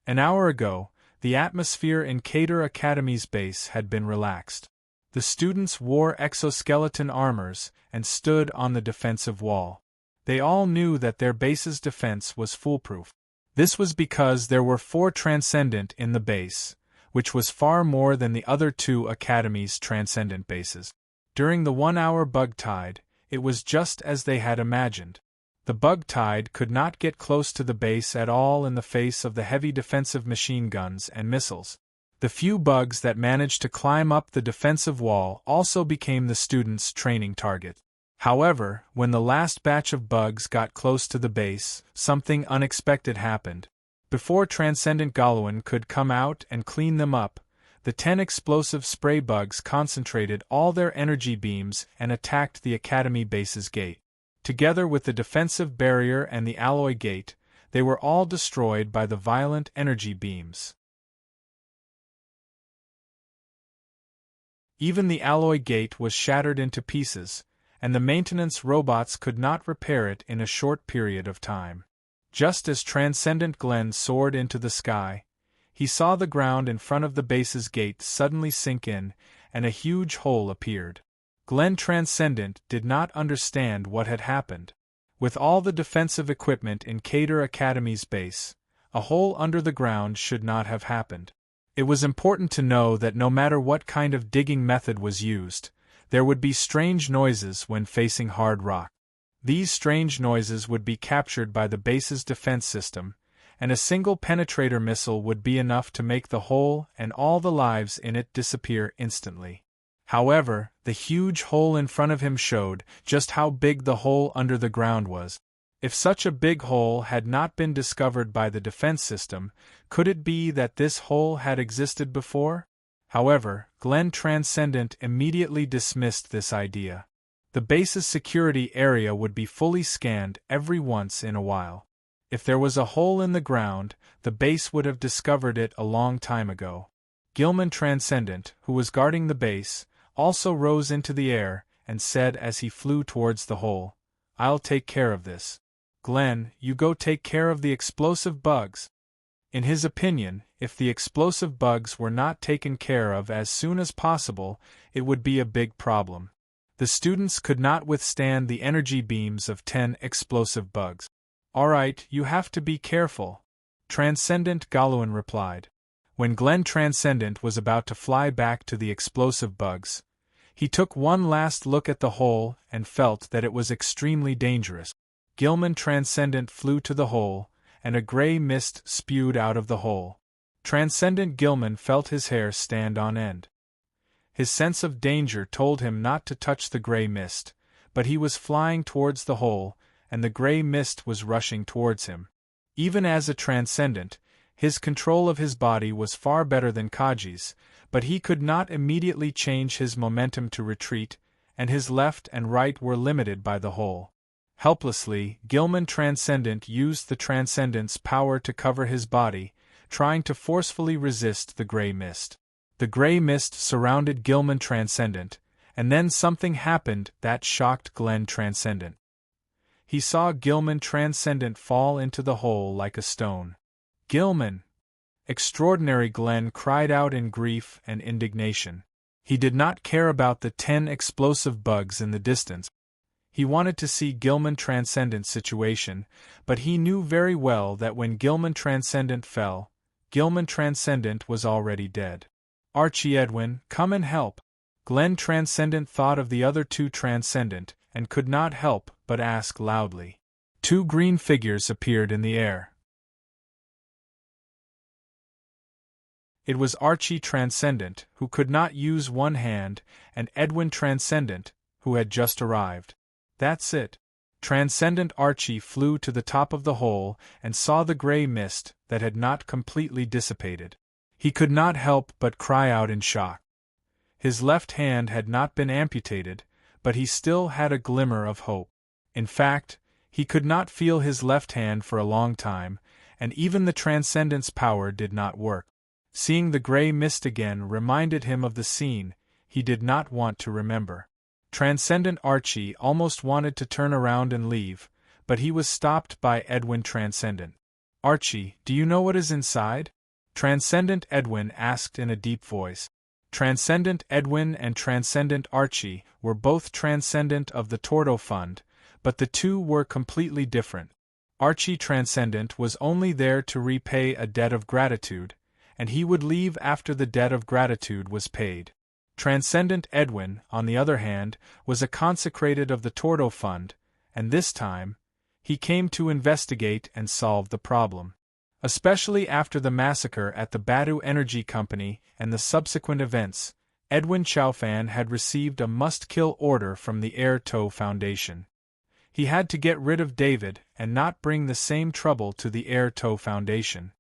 An hour ago, the atmosphere in Cater Academy's base had been relaxed. The students wore exoskeleton armors and stood on the defensive wall. They all knew that their base's defense was foolproof. This was because there were 4 Transcendent in the base, which was far more than the other 2 Academies' Transcendent bases. During the 1-hour bug tide, it was just as they had imagined. The bug tide could not get close to the base at all in the face of the heavy defensive machine guns and missiles. The few bugs that managed to climb up the defensive wall also became the students' training target. However, when the last batch of bugs got close to the base, something unexpected happened. Before Transcendent Galowan could come out and clean them up, the 10 explosive spray bugs concentrated all their energy beams and attacked the Academy base's gate. Together with the defensive barrier and the alloy gate, they were all destroyed by the violent energy beams. Even the alloy gate was shattered into pieces, and the maintenance robots could not repair it in a short period of time. Just as Transcendent Glenn soared into the sky, he saw the ground in front of the base's gate suddenly sink in, and a huge hole appeared. Glenn Transcendent did not understand what had happened. With all the defensive equipment in Cater Academy's base, a hole under the ground should not have happened. It was important to know that no matter what kind of digging method was used, there would be strange noises when facing hard rock. These strange noises would be captured by the base's defense system, and a single penetrator missile would be enough to make the hole and all the lives in it disappear instantly. However, the huge hole in front of him showed just how big the hole under the ground was. If such a big hole had not been discovered by the defense system, could it be that this hole had existed before? However, Glenn Transcendent immediately dismissed this idea. The base's security area would be fully scanned every once in a while. If there was a hole in the ground, the base would have discovered it a long time ago. Gilman Transcendent, who was guarding the base, also rose into the air and said as he flew towards the hole, "I'll take care of this." Glenn, you go take care of the explosive bugs. In his opinion, if the explosive bugs were not taken care of as soon as possible, it would be a big problem. The students could not withstand the energy beams of 10 explosive bugs. All right, you have to be careful, Transcendent Galuan replied. When Glenn Transcendent was about to fly back to the explosive bugs, he took one last look at the hole and felt that it was extremely dangerous. Gilman Transcendent flew to the hole, and a gray mist spewed out of the hole. Transcendent Gilman felt his hair stand on end. His sense of danger told him not to touch the gray mist, but he was flying towards the hole, and the gray mist was rushing towards him. Even as a Transcendent, his control of his body was far better than Kaji's, but he could not immediately change his momentum to retreat, and his left and right were limited by the hole. Helplessly, Gilman Transcendent used the Transcendent's power to cover his body, trying to forcefully resist the gray mist. The gray mist surrounded Gilman Transcendent, and then something happened that shocked Glenn Transcendent. He saw Gilman Transcendent fall into the hole like a stone. Gilman! Extraordinary! Glenn cried out in grief and indignation. He did not care about the 10 explosive bugs in the distance. He wanted to see Gilman Transcendent's situation, but he knew very well that when Gilman Transcendent fell, Gilman Transcendent was already dead. Archie Edwin, come and help. Glenn Transcendent thought of the other two Transcendent, and could not help but ask loudly. 2 green figures appeared in the air. It was Archie Transcendent, who could not use one hand, and Edwin Transcendent, who had just arrived. That's it. Transcendent Archie flew to the top of the hole and saw the gray mist that had not completely dissipated. He could not help but cry out in shock. His left hand had not been amputated, but he still had a glimmer of hope. In fact, he could not feel his left hand for a long time, and even the Transcendent's power did not work. Seeing the gray mist again reminded him of the scene he did not want to remember. Transcendent Archie almost wanted to turn around and leave, but he was stopped by Edwin Transcendent. Archie, do you know what is inside? Transcendent Edwin asked in a deep voice. Transcendent Edwin and Transcendent Archie were both Transcendent of the Tordo Fund, but the two were completely different. Archie Transcendent was only there to repay a debt of gratitude, and he would leave after the debt of gratitude was paid. Transcendent Edwin, on the other hand, was a consecrated of the Tordo Fund, and this time, he came to investigate and solve the problem. Especially after the massacre at the Badu Energy Company and the subsequent events, Edwin Chaufan had received a must-kill order from the Air Tow Foundation. He had to get rid of David and not bring the same trouble to the Air Tow Foundation.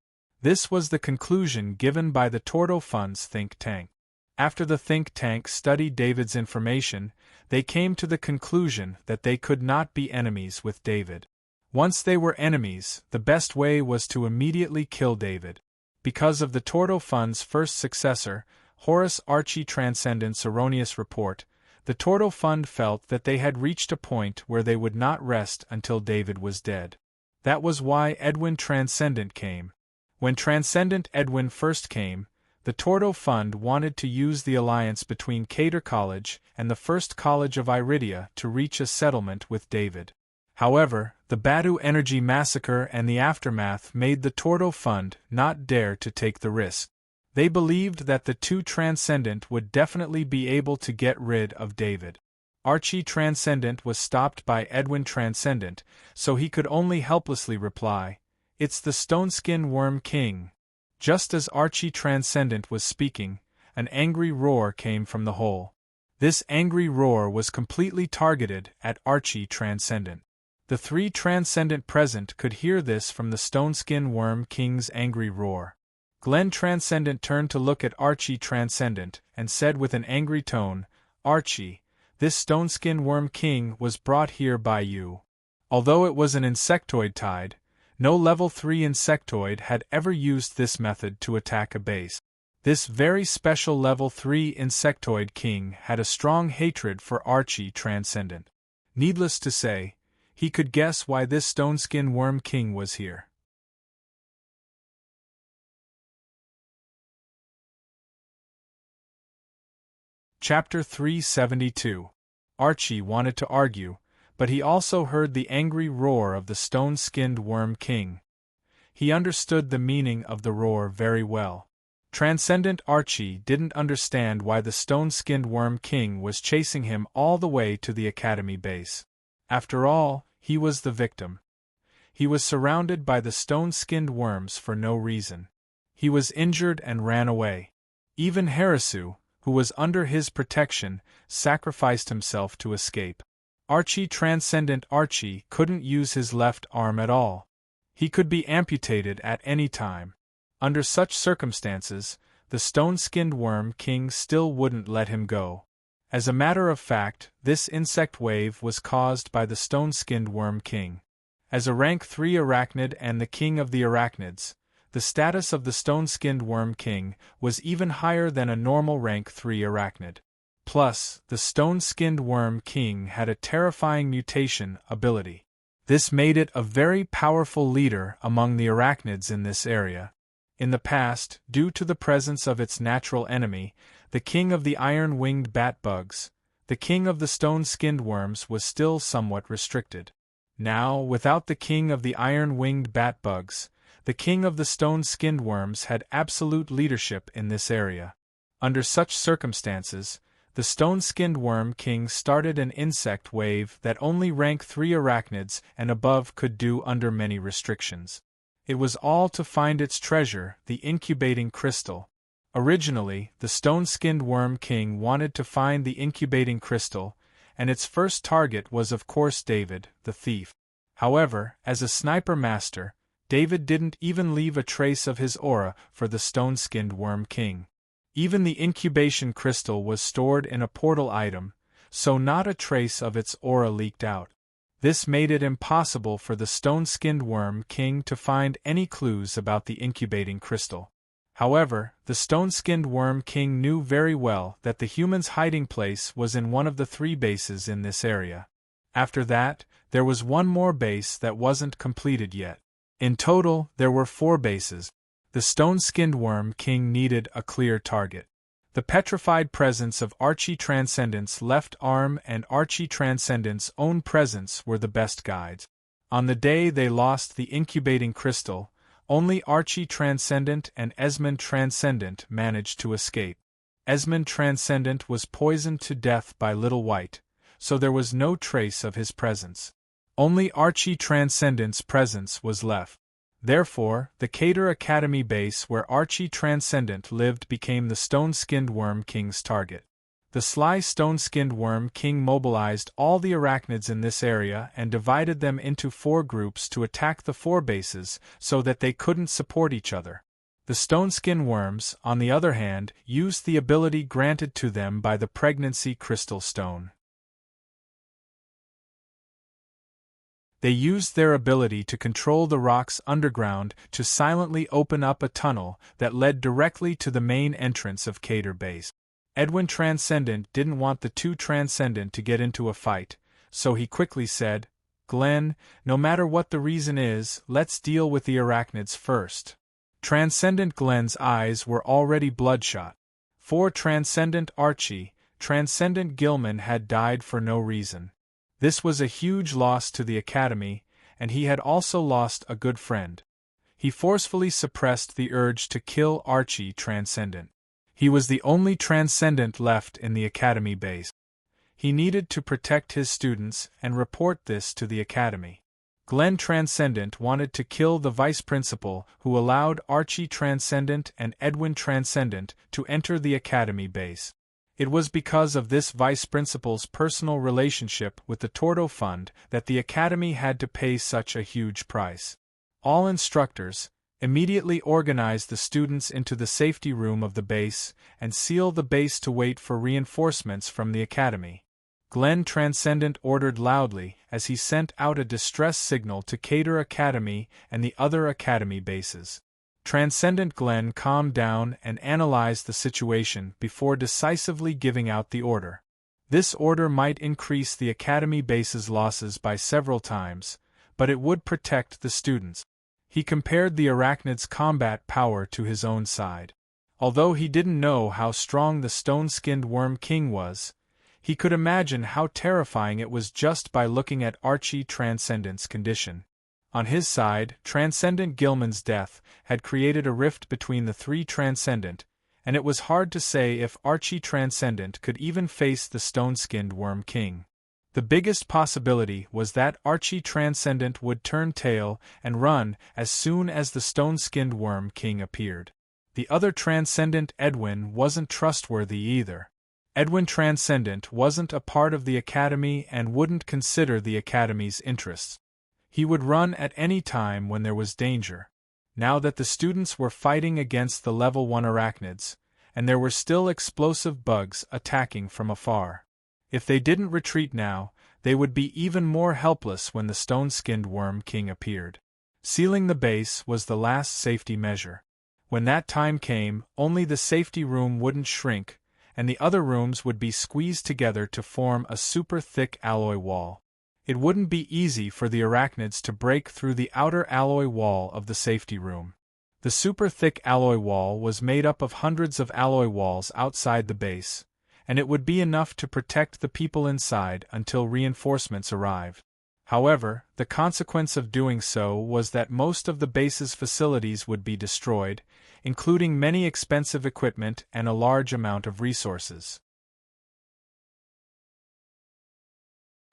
This was the conclusion given by the Tordo Fund's think tank. After the think tank studied David's information, they came to the conclusion that they could not be enemies with David. Once they were enemies, the best way was to immediately kill David. Because of the Tordo Fund's first successor, Horace Archie Transcendent's erroneous report, the Tordo Fund felt that they had reached a point where they would not rest until David was dead. That was why Edwin Transcendent came. When Transcendent Edwin first came, the Tordo Fund wanted to use the alliance between Cater College and the First College of Iridia to reach a settlement with David. However, the Badu Energy massacre and the aftermath made the Tordo Fund not dare to take the risk. They believed that the two Transcendent would definitely be able to get rid of David. Archie Transcendent was stopped by Edwin Transcendent, so he could only helplessly reply, "It's the Stoneskin Worm King." Just as Archie Transcendent was speaking, an angry roar came from the hole. This angry roar was completely targeted at Archie Transcendent. The 3 Transcendent present could hear this from the Stoneskin Worm King's angry roar. Glenn Transcendent turned to look at Archie Transcendent and said with an angry tone, "Archie, this Stoneskin Worm King was brought here by you." Although it was an insectoid tide, no level 3 insectoid had ever used this method to attack a base. This very special level 3 insectoid king had a strong hatred for Archie Transcendent. Needless to say, He could guess why this stone-skin worm king was here. Chapter 372. Archie wanted to argue, but he also heard the angry roar of the stone-skinned worm king. He understood the meaning of the roar very well. Transcendent Archie didn't understand why the stone-skinned worm king was chasing him all the way to the academy base. After all, he was the victim. He was surrounded by the stone-skinned worms for no reason. He was injured and ran away. Even Harasu, who was under his protection, sacrificed himself to escape. Archie, Transcendent Archie, couldn't use his left arm at all. He could be amputated at any time. Under such circumstances, the stone-skinned worm king still wouldn't let him go. As a matter of fact, this insect wave was caused by the stone-skinned worm king. As a rank 3 arachnid and the king of the arachnids, the status of the stone-skinned worm king was even higher than a normal rank 3 arachnid. Plus, the stone-skinned worm king had a terrifying mutation ability. This made it a very powerful leader among the arachnids in this area. In the past, due to the presence of its natural enemy, the king of the iron-winged bat-bugs, the king of the stone-skinned worms was still somewhat restricted. Now, without the king of the iron-winged bat-bugs, the king of the stone-skinned worms had absolute leadership in this area. Under such circumstances, the stone-skinned worm king started an insect wave that only rank 3 arachnids and above could do under many restrictions. It was all to find its treasure, the incubating crystal. Originally, the stone-skinned worm king wanted to find the incubating crystal, and its first target was of course David, the thief. However, as a sniper master, David didn't even leave a trace of his aura for the stone-skinned worm king. Even the incubation crystal was stored in a portal item, so not a trace of its aura leaked out. This made it impossible for the stone-skinned worm king to find any clues about the incubating crystal. However, the stone-skinned worm king knew very well that the human's hiding place was in one of the 3 bases in this area. After that, there was one more base that wasn't completed yet. In total, there were 4 bases. The stone-skinned worm king needed a clear target. The petrified presence of Archie Transcendent's left arm and Archie Transcendent's own presence were the best guides. On the day they lost the incubating crystal, only Archie Transcendent and Esmond Transcendent managed to escape. Esmond Transcendent was poisoned to death by Little White, so there was no trace of his presence. Only Archie Transcendent's presence was left. Therefore, the Cater Academy base where Archie Transcendent lived became the stone-skinned worm king's target. The sly stone-skinned worm king mobilized all the arachnids in this area and divided them into 4 groups to attack the 4 bases so that they couldn't support each other. The stone-skin worms, on the other hand, used the ability granted to them by the pregnancy crystal stone. They used their ability to control the rocks underground to silently open up a tunnel that led directly to the main entrance of Cater Base. Edwin Transcendent didn't want the 2 Transcendent to get into a fight, so he quickly said, "Glenn, no matter what the reason is, let's deal with the arachnids first." Transcendent Glenn's eyes were already bloodshot. 4 Transcendent Archie, Transcendent Gilman had died for no reason. This was a huge loss to the Academy, and he had also lost a good friend. He forcefully suppressed the urge to kill Archie Transcendent. He was the only Transcendent left in the Academy base. He needed to protect his students and report this to the Academy. Glenn Transcendent wanted to kill the Vice Principal who allowed Archie Transcendent and Edwin Transcendent to enter the Academy base. It was because of this Vice Principal's personal relationship with the Tordo Fund that the Academy had to pay such a huge price. All instructors immediately organized the students into the safety room of the base and seal the base to wait for reinforcements from the Academy. Glenn Transcendent ordered loudly as he sent out a distress signal to Cater Academy and the other Academy bases. Transcendent Glenn calmed down and analyzed the situation before decisively giving out the order. This order might increase the Academy base's losses by several times, but it would protect the students. He compared the arachnid's combat power to his own side. Although he didn't know how strong the stone-skinned Worm King was, he could imagine how terrifying it was just by looking at Archie Transcendent's condition. On his side, Transcendent Gilman's death had created a rift between the three Transcendent, and it was hard to say if Archie Transcendent could even face the stone-skinned Worm King. The biggest possibility was that Archie Transcendent would turn tail and run as soon as the stone-skinned Worm King appeared. The other Transcendent, Edwin, wasn't trustworthy either. Edwin Transcendent wasn't a part of the Academy and wouldn't consider the Academy's interests. He would run at any time when there was danger. Now that the students were fighting against the level 1 arachnids, and there were still explosive bugs attacking from afar. If they didn't retreat now, they would be even more helpless when the stone-skinned Worm King appeared. Sealing the base was the last safety measure. When that time came, only the safety room wouldn't shrink, and the other rooms would be squeezed together to form a super thick alloy wall. It wouldn't be easy for the arachnids to break through the outer alloy wall of the safety room. The super thick alloy wall was made up of hundreds of alloy walls outside the base, and it would be enough to protect the people inside until reinforcements arrived. However, the consequence of doing so was that most of the base's facilities would be destroyed, including many expensive equipment and a large amount of resources.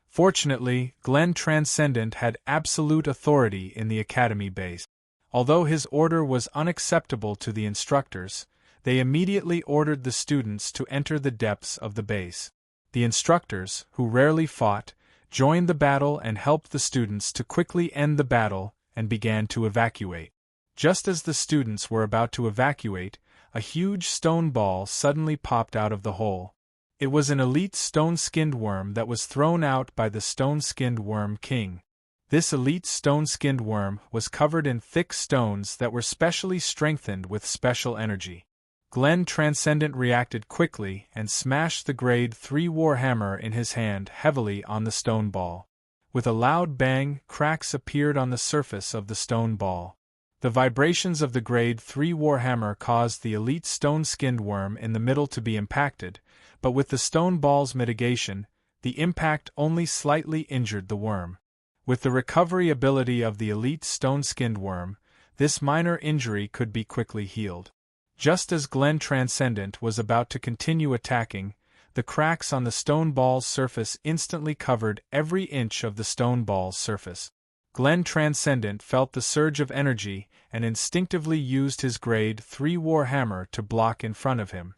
Fortunately, Glenn Transcendent had absolute authority in the Academy base. Although his order was unacceptable to the instructors, they immediately ordered the students to enter the depths of the base. The instructors, who rarely fought, joined the battle and helped the students to quickly end the battle and began to evacuate. Just as the students were about to evacuate, a huge stone ball suddenly popped out of the hole. It was an elite stone-skinned worm that was thrown out by the stone-skinned Worm King. This elite stone-skinned worm was covered in thick stones that were specially strengthened with special energy. Glenn Transcendent reacted quickly and smashed the Grade 3 Warhammer in his hand heavily on the stone ball. With a loud bang, cracks appeared on the surface of the stone ball. The vibrations of the Grade 3 Warhammer caused the elite stone-skinned worm in the middle to be impacted, but with the stone ball's mitigation, the impact only slightly injured the worm. With the recovery ability of the elite stone-skinned worm, this minor injury could be quickly healed. Just as Glenn Transcendent was about to continue attacking, the cracks on the stone ball's surface instantly covered every inch of the stone ball's surface. Glenn Transcendent felt the surge of energy and instinctively used his Grade 3 Warhammer to block in front of him.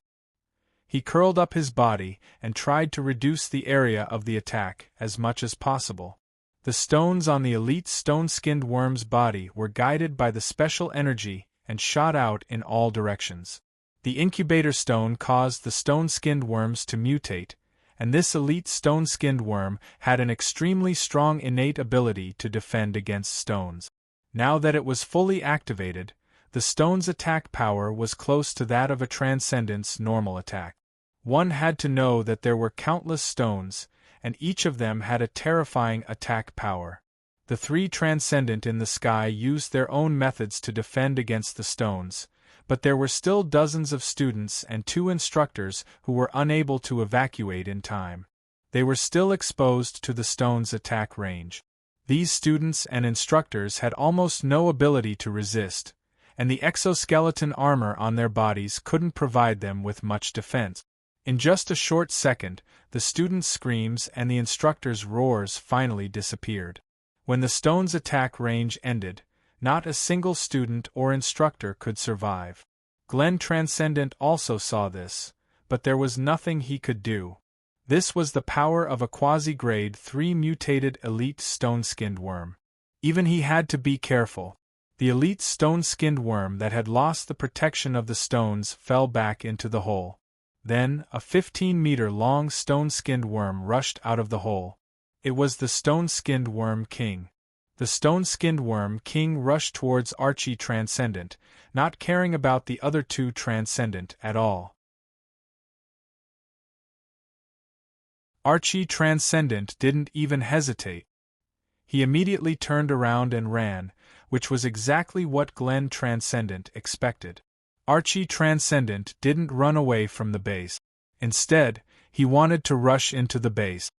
He curled up his body and tried to reduce the area of the attack as much as possible. The stones on the elite stone-skinned worm's body were guided by the special energy and shot out in all directions. The incubator stone caused the stone-skinned worms to mutate, and this elite stone-skinned worm had an extremely strong innate ability to defend against stones. Now that it was fully activated, the stone's attack power was close to that of a Transcendent's normal attack. One had to know that there were countless stones, and each of them had a terrifying attack power. The three Transcendent in the sky used their own methods to defend against the stones, but there were still dozens of students and 2 instructors who were unable to evacuate in time. They were still exposed to the stone's attack range. These students and instructors had almost no ability to resist, and the exoskeleton armor on their bodies couldn't provide them with much defense. In just a short second, the students' screams and the instructors' roars finally disappeared. When the stone's attack range ended, not a single student or instructor could survive. Glenn Transcendent also saw this, but there was nothing he could do. This was the power of a quasi-Grade 3 mutated elite stone-skinned worm. Even he had to be careful. The elite stone-skinned worm that had lost the protection of the stones fell back into the hole. Then, a 15-meter-long stone-skinned worm rushed out of the hole. It was the stone-skinned Worm King. The stone-skinned Worm King rushed towards Archie Transcendent, not caring about the other 2 Transcendent at all. Archie Transcendent didn't even hesitate. He immediately turned around and ran, which was exactly what Glenn Transcendent expected. Archie Transcendent didn't run away from the base. Instead, he wanted to rush into the base.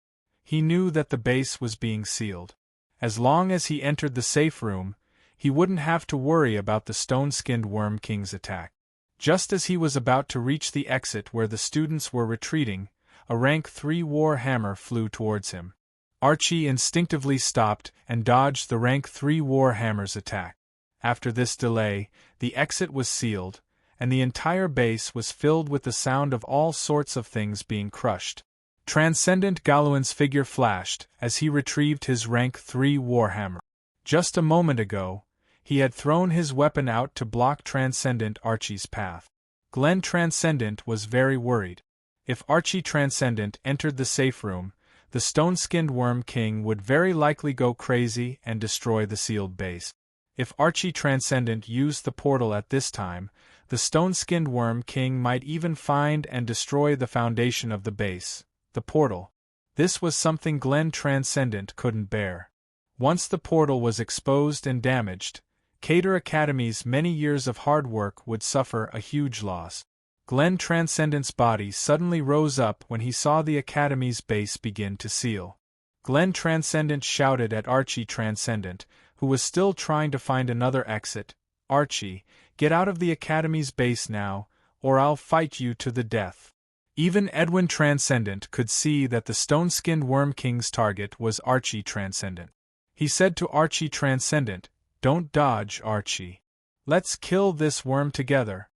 He knew that the base was being sealed. As long as he entered the safe room, he wouldn't have to worry about the stone-skinned Worm King's attack. Just as he was about to reach the exit where the students were retreating, a rank 3 war hammer flew towards him. Archie instinctively stopped and dodged the rank 3 war hammer's attack. After this delay, the exit was sealed, and the entire base was filled with the sound of all sorts of things being crushed. Transcendent Galuan's figure flashed as he retrieved his rank 3 warhammer. Just a moment ago, he had thrown his weapon out to block Transcendent Archie's path. Glenn Transcendent was very worried. If Archie Transcendent entered the safe room, the stone-skinned Worm King would very likely go crazy and destroy the sealed base. If Archie Transcendent used the portal at this time, the stone-skinned Worm King might even find and destroy the foundation of the base, the portal. This was something Glenn Transcendent couldn't bear. Once the portal was exposed and damaged, Cater Academy's many years of hard work would suffer a huge loss. Glenn Transcendent's body suddenly rose up when he saw the Academy's base begin to seal. Glenn Transcendent shouted at Archie Transcendent, who was still trying to find another exit, "Archie, get out of the Academy's base now, or I'll fight you to the death." Even Edwin Transcendent could see that the stone-skinned Worm King's target was Archie Transcendent. He said to Archie Transcendent, "Don't dodge, Archie. Let's kill this worm together."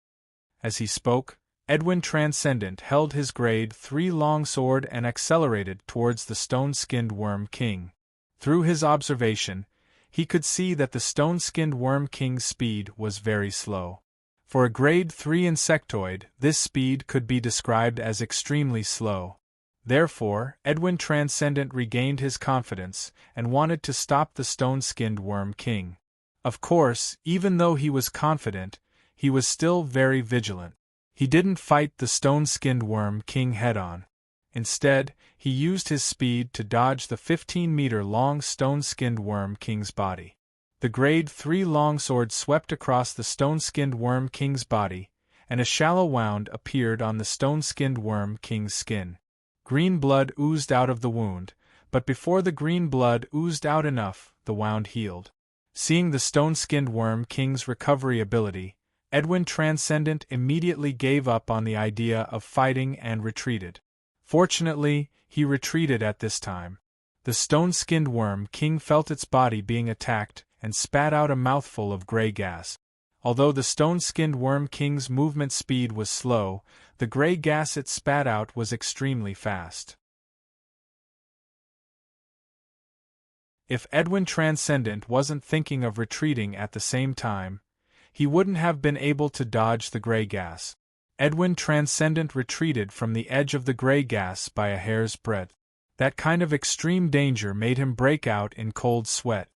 As he spoke, Edwin Transcendent held his grade 3 longsword and accelerated towards the stone-skinned Worm King. Through his observation, he could see that the stone-skinned Worm King's speed was very slow. For a grade 3 insectoid, this speed could be described as extremely slow. Therefore, Edwin Transcendent regained his confidence and wanted to stop the stone-skinned Worm King. Of course, even though he was confident, he was still very vigilant. He didn't fight the stone-skinned Worm King head-on. Instead, he used his speed to dodge the 15-meter-long stone-skinned Worm King's body. The grade 3 longsword swept across the stone-skinned Worm King's body, and a shallow wound appeared on the stone-skinned Worm King's skin. Green blood oozed out of the wound, but before the green blood oozed out enough, the wound healed. Seeing the stone-skinned Worm King's recovery ability, Edwin Transcendent immediately gave up on the idea of fighting and retreated. Fortunately, he retreated at this time. The stone-skinned Worm King felt its body being attacked and spat out a mouthful of gray gas. Although the stone-skinned Worm King's movement speed was slow, the gray gas it spat out was extremely fast. If Edwin Transcendent wasn't thinking of retreating at the same time, he wouldn't have been able to dodge the gray gas. Edwin Transcendent retreated from the edge of the gray gas by a hair's breadth. That kind of extreme danger made him break out in cold sweat.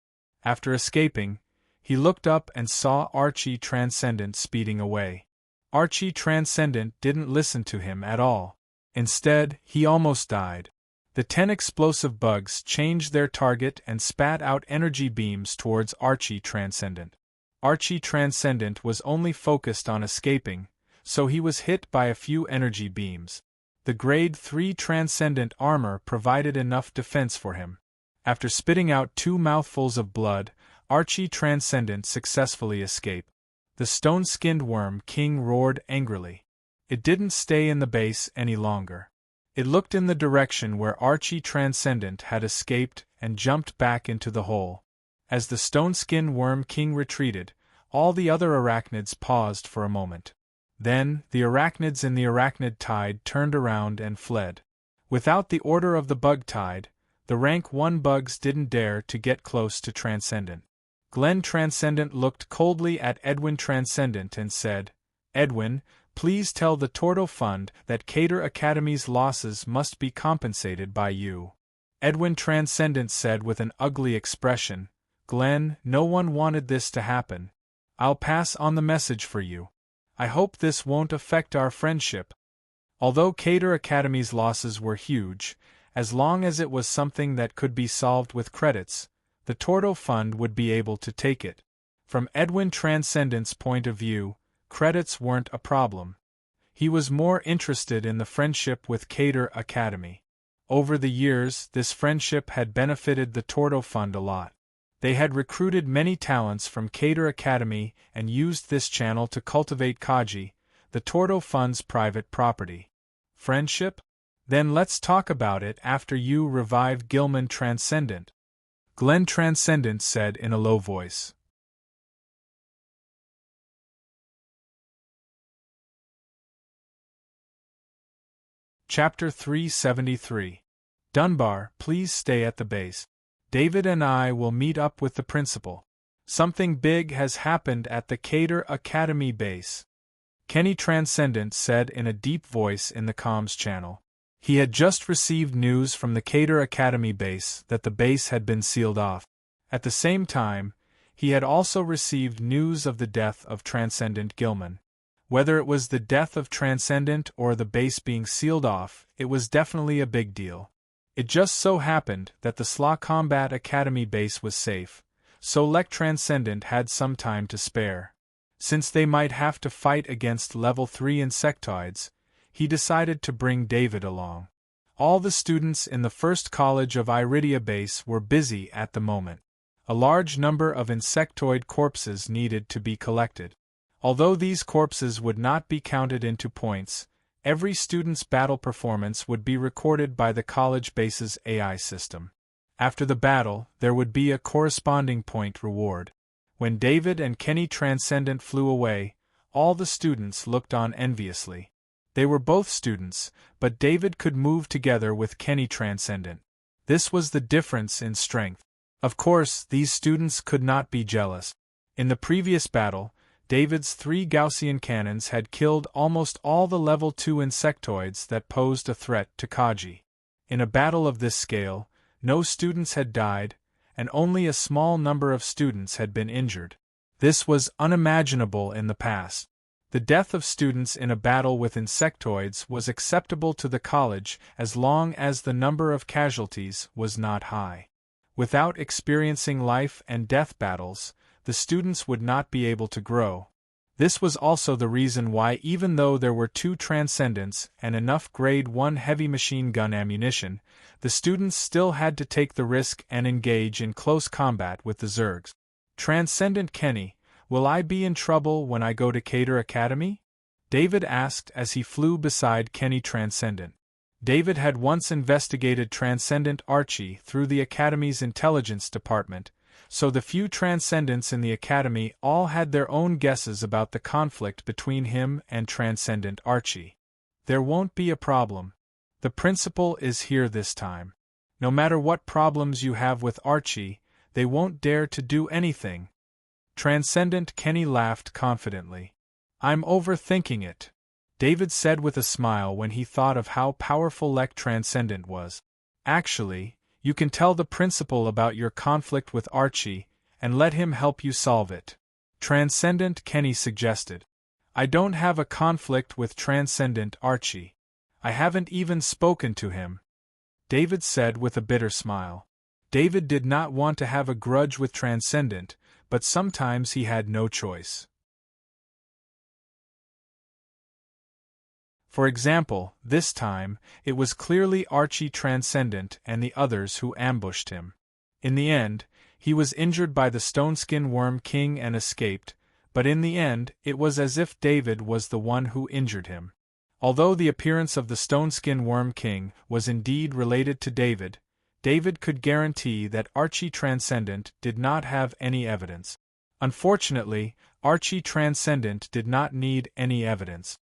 After escaping, he looked up and saw Archie Transcendent speeding away. Archie Transcendent didn't listen to him at all. Instead, he almost died. The 10 explosive bugs changed their target and spat out energy beams towards Archie Transcendent. Archie Transcendent was only focused on escaping, so he was hit by a few energy beams. The grade 3 Transcendent armor provided enough defense for him. After spitting out 2 mouthfuls of blood, Archie Transcendent successfully escaped. The stone-skinned Worm King roared angrily. It didn't stay in the base any longer. It looked in the direction where Archie Transcendent had escaped and jumped back into the hole. As the stone-skinned Worm King retreated, all the other arachnids paused for a moment. Then, the arachnids in the arachnid tide turned around and fled. Without the order of the bug tide, the rank 1 bugs didn't dare to get close to Transcendent. Glenn Transcendent looked coldly at Edwin Transcendent and said, "Edwin, please tell the Torto Fund that Cater Academy's losses must be compensated by you." Edwin Transcendent said with an ugly expression, "Glenn, no one wanted this to happen. I'll pass on the message for you. I hope this won't affect our friendship." Although Cater Academy's losses were huge, As long as it was something that could be solved with credits, the Tordo Fund would be able to take it. From Edwin Transcendent's point of view, credits weren't a problem. He was more interested in the friendship with Cater Academy. Over the years, this friendship had benefited the Tordo Fund a lot. They had recruited many talents from Cater Academy and used this channel to cultivate Kaji, the Tordo Fund's private property. Friendship? Then let's talk about it after you revive Gilman Transcendent, Glenn Transcendent said in a low voice. Chapter 373. Dunbar, please stay at the base. David and I will meet up with the principal. Something big has happened at the Cater Academy base, Kenny Transcendent said in a deep voice in the comms channel. He had just received news from the Cater Academy base that the base had been sealed off. At the same time, he had also received news of the death of Transcendent Gilman. Whether it was the death of Transcendent or the base being sealed off, it was definitely a big deal. It just so happened that the Slaw Combat Academy base was safe, so Lek Transcendent had some time to spare. Since they might have to fight against level 3 insectoids, he decided to bring David along. All the students in the first college of Iridia base were busy at the moment. A large number of insectoid corpses needed to be collected. Although these corpses would not be counted into points, every student's battle performance would be recorded by the college base's AI system. After the battle, there would be a corresponding point reward. When David and Kenny Transcendent flew away, all the students looked on enviously. They were both students, but David could move together with Kenny Transcendent. This was the difference in strength. Of course, these students could not be jealous. In the previous battle, David's 3 Gaussian cannons had killed almost all the level 2 insectoids that posed a threat to Kaji. In a battle of this scale, no students had died, and only a small number of students had been injured. This was unimaginable in the past. The death of students in a battle with insectoids was acceptable to the college as long as the number of casualties was not high. Without experiencing life and death battles, the students would not be able to grow. This was also the reason why, even though there were 2 Transcendents and enough Grade 1 heavy machine gun ammunition, the students still had to take the risk and engage in close combat with the Zergs. Transcendent Kenny, will I be in trouble when I go to Cater Academy? David asked as he flew beside Kenny Transcendent. David had once investigated Transcendent Archie through the Academy's intelligence department, so the few Transcendents in the Academy all had their own guesses about the conflict between him and Transcendent Archie. There won't be a problem. The principal is here this time. No matter what problems you have with Archie, they won't dare to do anything. Transcendent Kenny laughed confidently. I'm overthinking it, David said with a smile when he thought of how powerful Lek Transcendent was. Actually, you can tell the principal about your conflict with Archie, and let him help you solve it, Transcendent Kenny suggested. I don't have a conflict with Transcendent Archie. I haven't even spoken to him, David said with a bitter smile. David did not want to have a grudge with Transcendent, but sometimes he had no choice. For example, this time, it was clearly Archie Transcendent and the others who ambushed him. In the end, he was injured by the Stoneskin Worm King and escaped, but in the end, it was as if David was the one who injured him. Although the appearance of the Stoneskin Worm King was indeed related to David, David could guarantee that Archie Transcendent did not have any evidence. Unfortunately, Archie Transcendent did not need any evidence.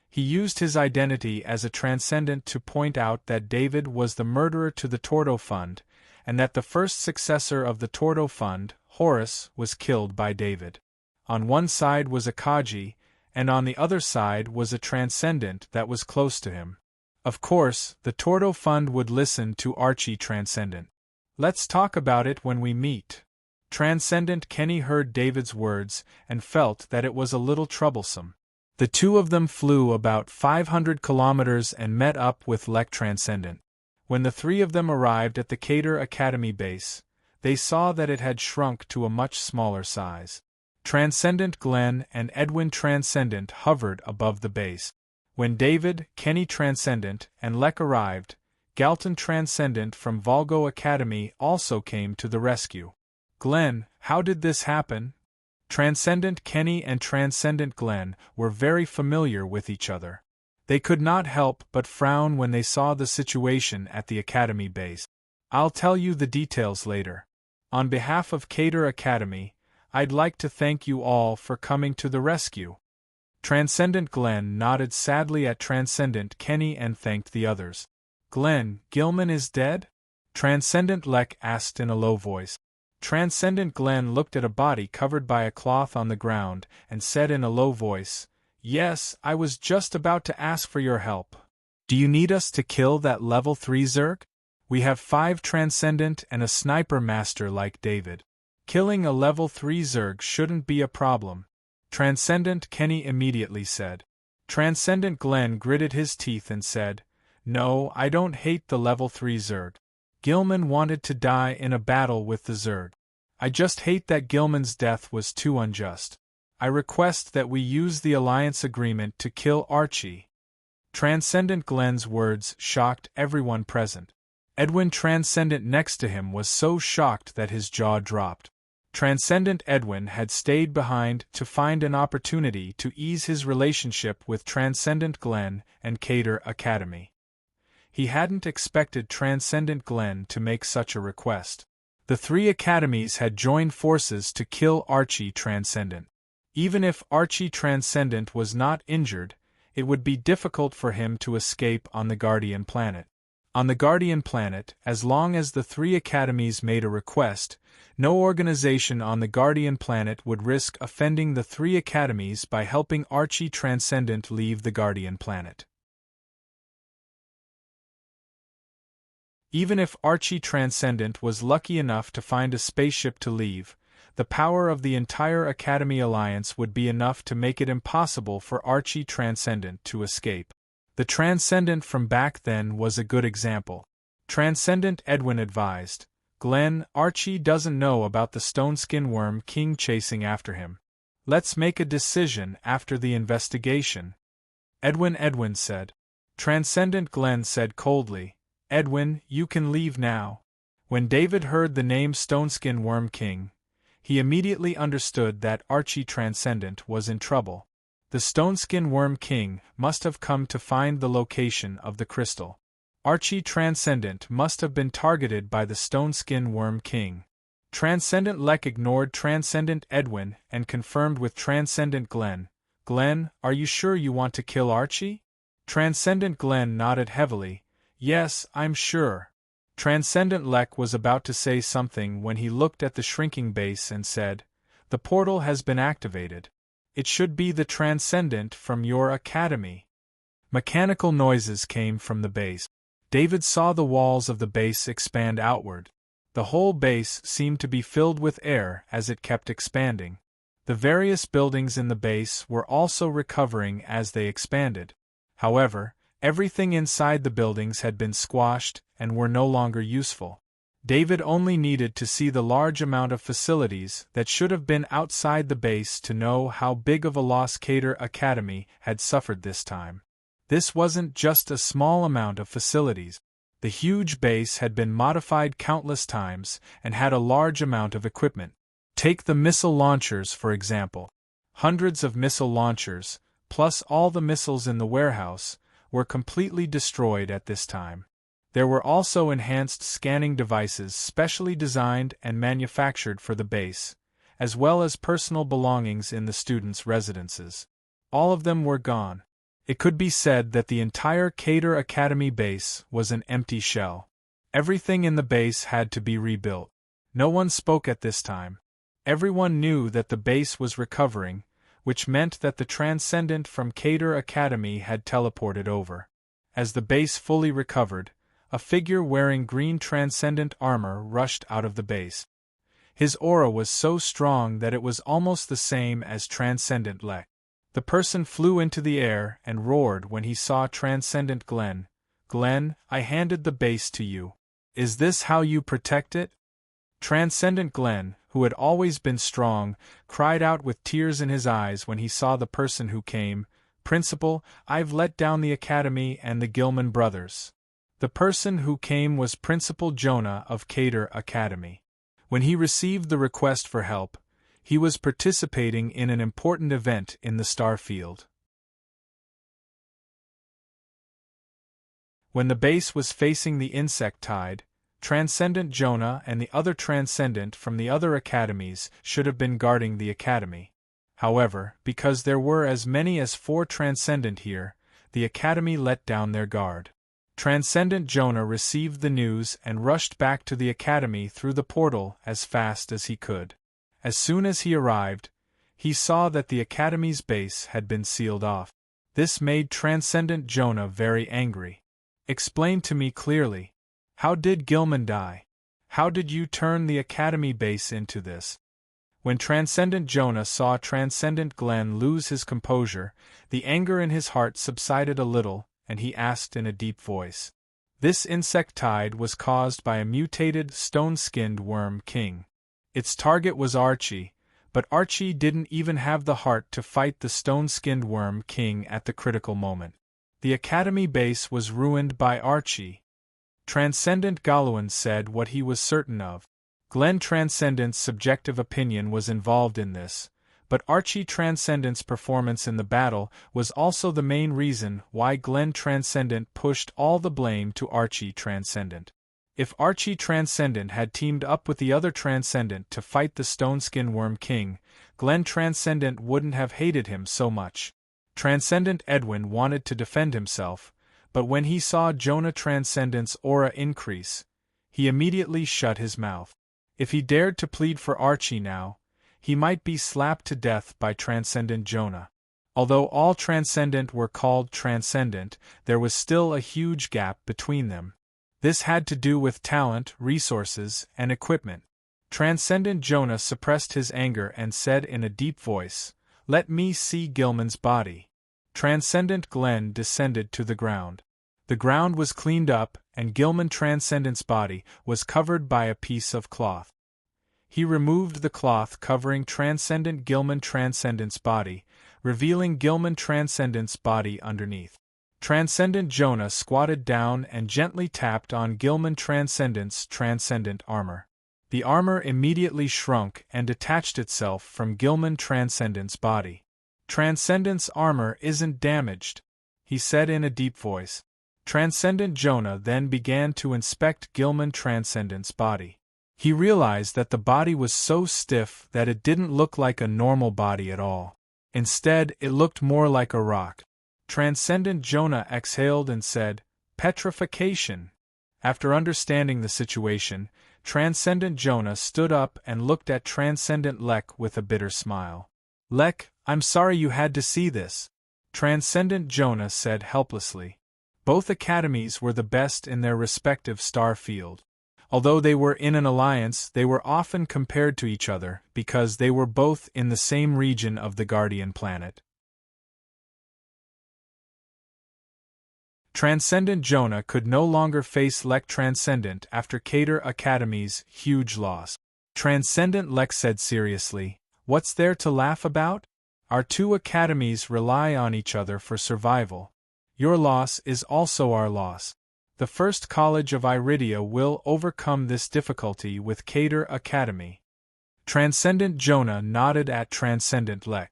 He used his identity as a Transcendent to point out that David was the murderer to the Tordo Fund, and that the first successor of the Tordo Fund, Horus, was killed by David. On one side was a Kaji, and on the other side was a Transcendent that was close to him. Of course, the Tordo Fund would listen to Archie Transcendent. Let's talk about it when we meet. Transcendent Kenny heard David's words and felt that it was a little troublesome. The two of them flew about 500 kilometers and met up with Lek Transcendent. When the three of them arrived at the Cater Academy base, they saw that it had shrunk to a much smaller size. Transcendent Glenn and Edwin Transcendent hovered above the base. When David, Kenny Transcendent, and Lek arrived, Galton Transcendent from Volgo Academy also came to the rescue. Glenn, how did this happen? Transcendent Kenny and Transcendent Glenn were very familiar with each other. They could not help but frown when they saw the situation at the Academy base. I'll tell you the details later. On behalf of Cater Academy, I'd like to thank you all for coming to the rescue. Transcendent Glenn nodded sadly at Transcendent Kenny and thanked the others. Glenn, Gilman is dead? Transcendent Lek asked in a low voice. Transcendent Glenn looked at a body covered by a cloth on the ground and said in a low voice, Yes, I was just about to ask for your help. Do you need us to kill that level 3 Zerg? We have 5 Transcendent and a sniper master like David. Killing a level 3 Zerg shouldn't be a problem. Transcendent Kenny immediately said. Transcendent Glenn gritted his teeth and said, No, I don't hate the level 3 Zerg. Gilman wanted to die in a battle with the Zerg. I just hate that Gilman's death was too unjust. I request that we use the alliance agreement to kill Archie. Transcendent Glenn's words shocked everyone present. Edwin Transcendent next to him was so shocked that his jaw dropped. Transcendent Edwin had stayed behind to find an opportunity to ease his relationship with Transcendent Glenn and Cater Academy. He hadn't expected Transcendent Glenn to make such a request. The 3 academies had joined forces to kill Archie Transcendent. Even if Archie Transcendent was not injured, it would be difficult for him to escape on the Guardian planet. On the Guardian planet, as long as the 3 academies made a request, no organization on the Guardian planet would risk offending the 3 academies by helping Archie Transcendent leave the Guardian planet. Even if Archie Transcendent was lucky enough to find a spaceship to leave, the power of the entire Academy Alliance would be enough to make it impossible for Archie Transcendent to escape. The Transcendent from back then was a good example. Transcendent Edwin advised, Glenn, Archie doesn't know about the Stoneskin Worm King chasing after him. Let's make a decision after the investigation. Edwin said. Transcendent Glenn said coldly, Edwin, you can leave now. When David heard the name Stoneskin Worm King, he immediately understood that Archie Transcendent was in trouble. The Stoneskin Worm King must have come to find the location of the crystal. Archie Transcendent must have been targeted by the Stoneskin Worm King. Transcendent Lek ignored Transcendent Edwin and confirmed with Transcendent Glenn, Glenn, are you sure you want to kill Archie? Transcendent Glenn nodded heavily, Yes, I'm sure. Transcendent Lek was about to say something when he looked at the shrinking base and said, The portal has been activated. It should be the Transcendent from your academy. Mechanical noises came from the base. David saw the walls of the base expand outward. The whole base seemed to be filled with air as it kept expanding. The various buildings in the base were also recovering as they expanded. However, everything inside the buildings had been squashed and were no longer useful. David only needed to see the large amount of facilities that should have been outside the base to know how big of a loss Cater Academy had suffered this time. This wasn't just a small amount of facilities. The huge base had been modified countless times and had a large amount of equipment. Take the missile launchers, for example. Hundreds of missile launchers, plus all the missiles in the warehouse, were completely destroyed at this time. There were also enhanced scanning devices specially designed and manufactured for the base, as well as personal belongings in the students' residences. All of them were gone. It could be said that the entire Cater Academy base was an empty shell. Everything in the base had to be rebuilt. No one spoke at this time. Everyone knew that the base was recovering, which meant that the Transcendent from Cater Academy had teleported over. As the base fully recovered, a figure wearing green Transcendent armor rushed out of the base. His aura was so strong that it was almost the same as Transcendent Lek. The person flew into the air and roared when he saw Transcendent Glenn. Glenn, I handed the base to you. Is this how you protect it? Transcendent Glenn, who had always been strong, cried out with tears in his eyes when he saw the person who came. Principal, I've let down the Academy and the Gilman brothers. The person who came was Principal Jonah of Cater Academy. When he received the request for help, he was participating in an important event in the star field. When the base was facing the insect tide, Transcendent Jonah and the other Transcendent from the other academies should have been guarding the Academy. However, because there were as many as 4 Transcendent here, the Academy let down their guard. Transcendent Jonah received the news and rushed back to the Academy through the portal as fast as he could. As soon as he arrived, he saw that the Academy's base had been sealed off. This made Transcendent Jonah very angry. Explain to me clearly. How did Gilman die? How did you turn the Academy base into this? When Transcendent Jonah saw Transcendent Glenn lose his composure, the anger in his heart subsided a little, and he asked in a deep voice. This insect tide was caused by a mutated, stone-skinned worm king. Its target was Archie, but Archie didn't even have the heart to fight the stone-skinned worm king at the critical moment. The Academy base was ruined by Archie. Transcendent Galowan said what he was certain of. Glenn Transcendent's subjective opinion was involved in this, but Archie Transcendent's performance in the battle was also the main reason why Glenn Transcendent pushed all the blame to Archie Transcendent. If Archie Transcendent had teamed up with the other Transcendent to fight the Stone-Skin Worm King, Glenn Transcendent wouldn't have hated him so much. Transcendent Edwin wanted to defend himself, but when he saw Jonah Transcendent's aura increase, he immediately shut his mouth. If he dared to plead for Archie now, he might be slapped to death by Transcendent Jonah. Although all Transcendent were called Transcendent, there was still a huge gap between them. This had to do with talent, resources, and equipment. Transcendent Jonah suppressed his anger and said in a deep voice, "Let me see Gilman's body." Transcendent Glenn descended to the ground. The ground was cleaned up, and Gilman Transcendent's body was covered by a piece of cloth. He removed the cloth covering Transcendent Gilman Transcendent's body, revealing Gilman Transcendent's body underneath. Transcendent Jonah squatted down and gently tapped on Gilman Transcendent's transcendent armor. The armor immediately shrunk and detached itself from Gilman Transcendent's body. "Transcendent's armor isn't damaged," he said in a deep voice. Transcendent Jonah then began to inspect Gilman Transcendent's body. He realized that the body was so stiff that it didn't look like a normal body at all. Instead, it looked more like a rock. Transcendent Jonah exhaled and said, "Petrification." After understanding the situation, Transcendent Jonah stood up and looked at Transcendent Lek with a bitter smile. "Lek, I'm sorry you had to see this," Transcendent Jonah said helplessly. Both academies were the best in their respective star field. Although they were in an alliance, they were often compared to each other because they were both in the same region of the Guardian planet. Transcendent Jonah could no longer face Lek Transcendent after Cater Academy's huge loss. Transcendent Lek said seriously, "What's there to laugh about? Our 2 academies rely on each other for survival. Your loss is also our loss. The First College of Iridia will overcome this difficulty with Cater Academy." Transcendent Jonah nodded at Transcendent Lek.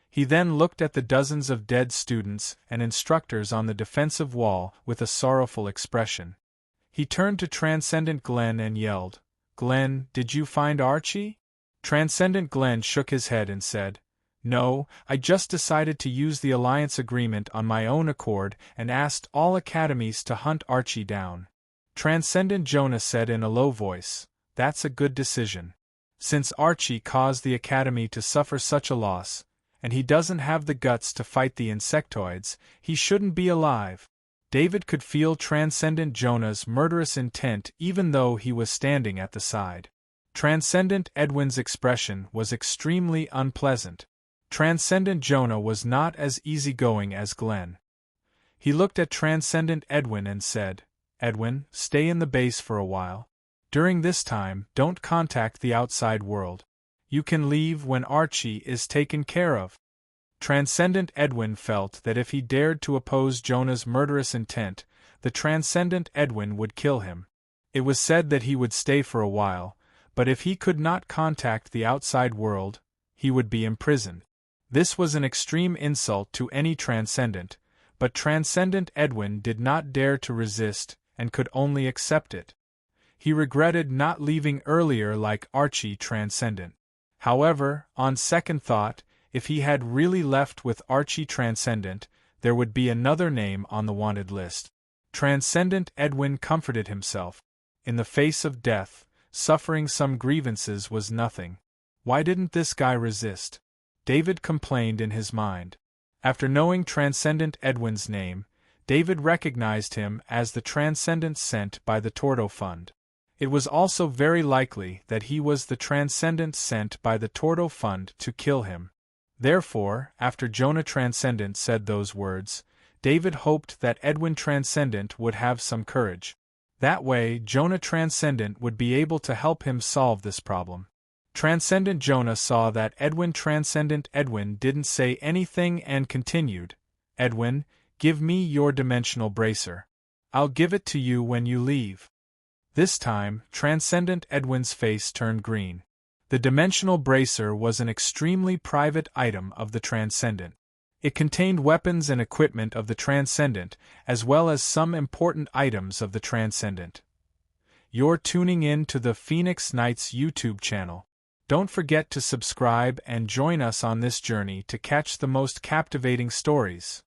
He then looked at the dozens of dead students and instructors on the defensive wall with a sorrowful expression. He turned to Transcendent Glenn and yelled, "Glenn, did you find Archie?" Transcendent Glenn shook his head and said, "No, I just decided to use the alliance agreement on my own accord and asked all academies to hunt Archie down." Transcendent Jonah said in a low voice, "That's a good decision. Since Archie caused the academy to suffer such a loss, and he doesn't have the guts to fight the insectoids, he shouldn't be alive." David could feel Transcendent Jonah's murderous intent even though he was standing at the side. Transcendent Edwin's expression was extremely unpleasant. Transcendent Jonah was not as easygoing as Glenn. He looked at Transcendent Edwin and said, "Edwin, stay in the base for a while. During this time, don't contact the outside world. You can leave when Archie is taken care of." Transcendent Edwin felt that if he dared to oppose Jonah's murderous intent, the Transcendent Edwin would kill him. It was said that he would stay for a while, but if he could not contact the outside world, he would be imprisoned. This was an extreme insult to any Transcendent, but Transcendent Edwin did not dare to resist and could only accept it. He regretted not leaving earlier like Archie Transcendent. However, on second thought, if he had really left with Archie Transcendent, there would be another name on the wanted list. Transcendent Edwin comforted himself. In the face of death, suffering some grievances was nothing. Why didn't this guy resist? David complained in his mind. After knowing Transcendent Edwin's name, David recognized him as the Transcendent sent by the Tordo Fund. It was also very likely that he was the Transcendent sent by the Tordo Fund to kill him. Therefore, after Jonah Transcendent said those words, David hoped that Edwin Transcendent would have some courage. That way, Jonah Transcendent would be able to help him solve this problem. Transcendent Jonah saw that Edwin Transcendent Edwin didn't say anything and continued, "Edwin, give me your dimensional bracer. I'll give it to you when you leave." This time, Transcendent Edwin's face turned green. The dimensional bracer was an extremely private item of the Transcendent. It contained weapons and equipment of the Transcendent, as well as some important items of the Transcendent. You're tuning in to the Phoenix Knights YouTube channel. Don't forget to subscribe and join us on this journey to catch the most captivating stories.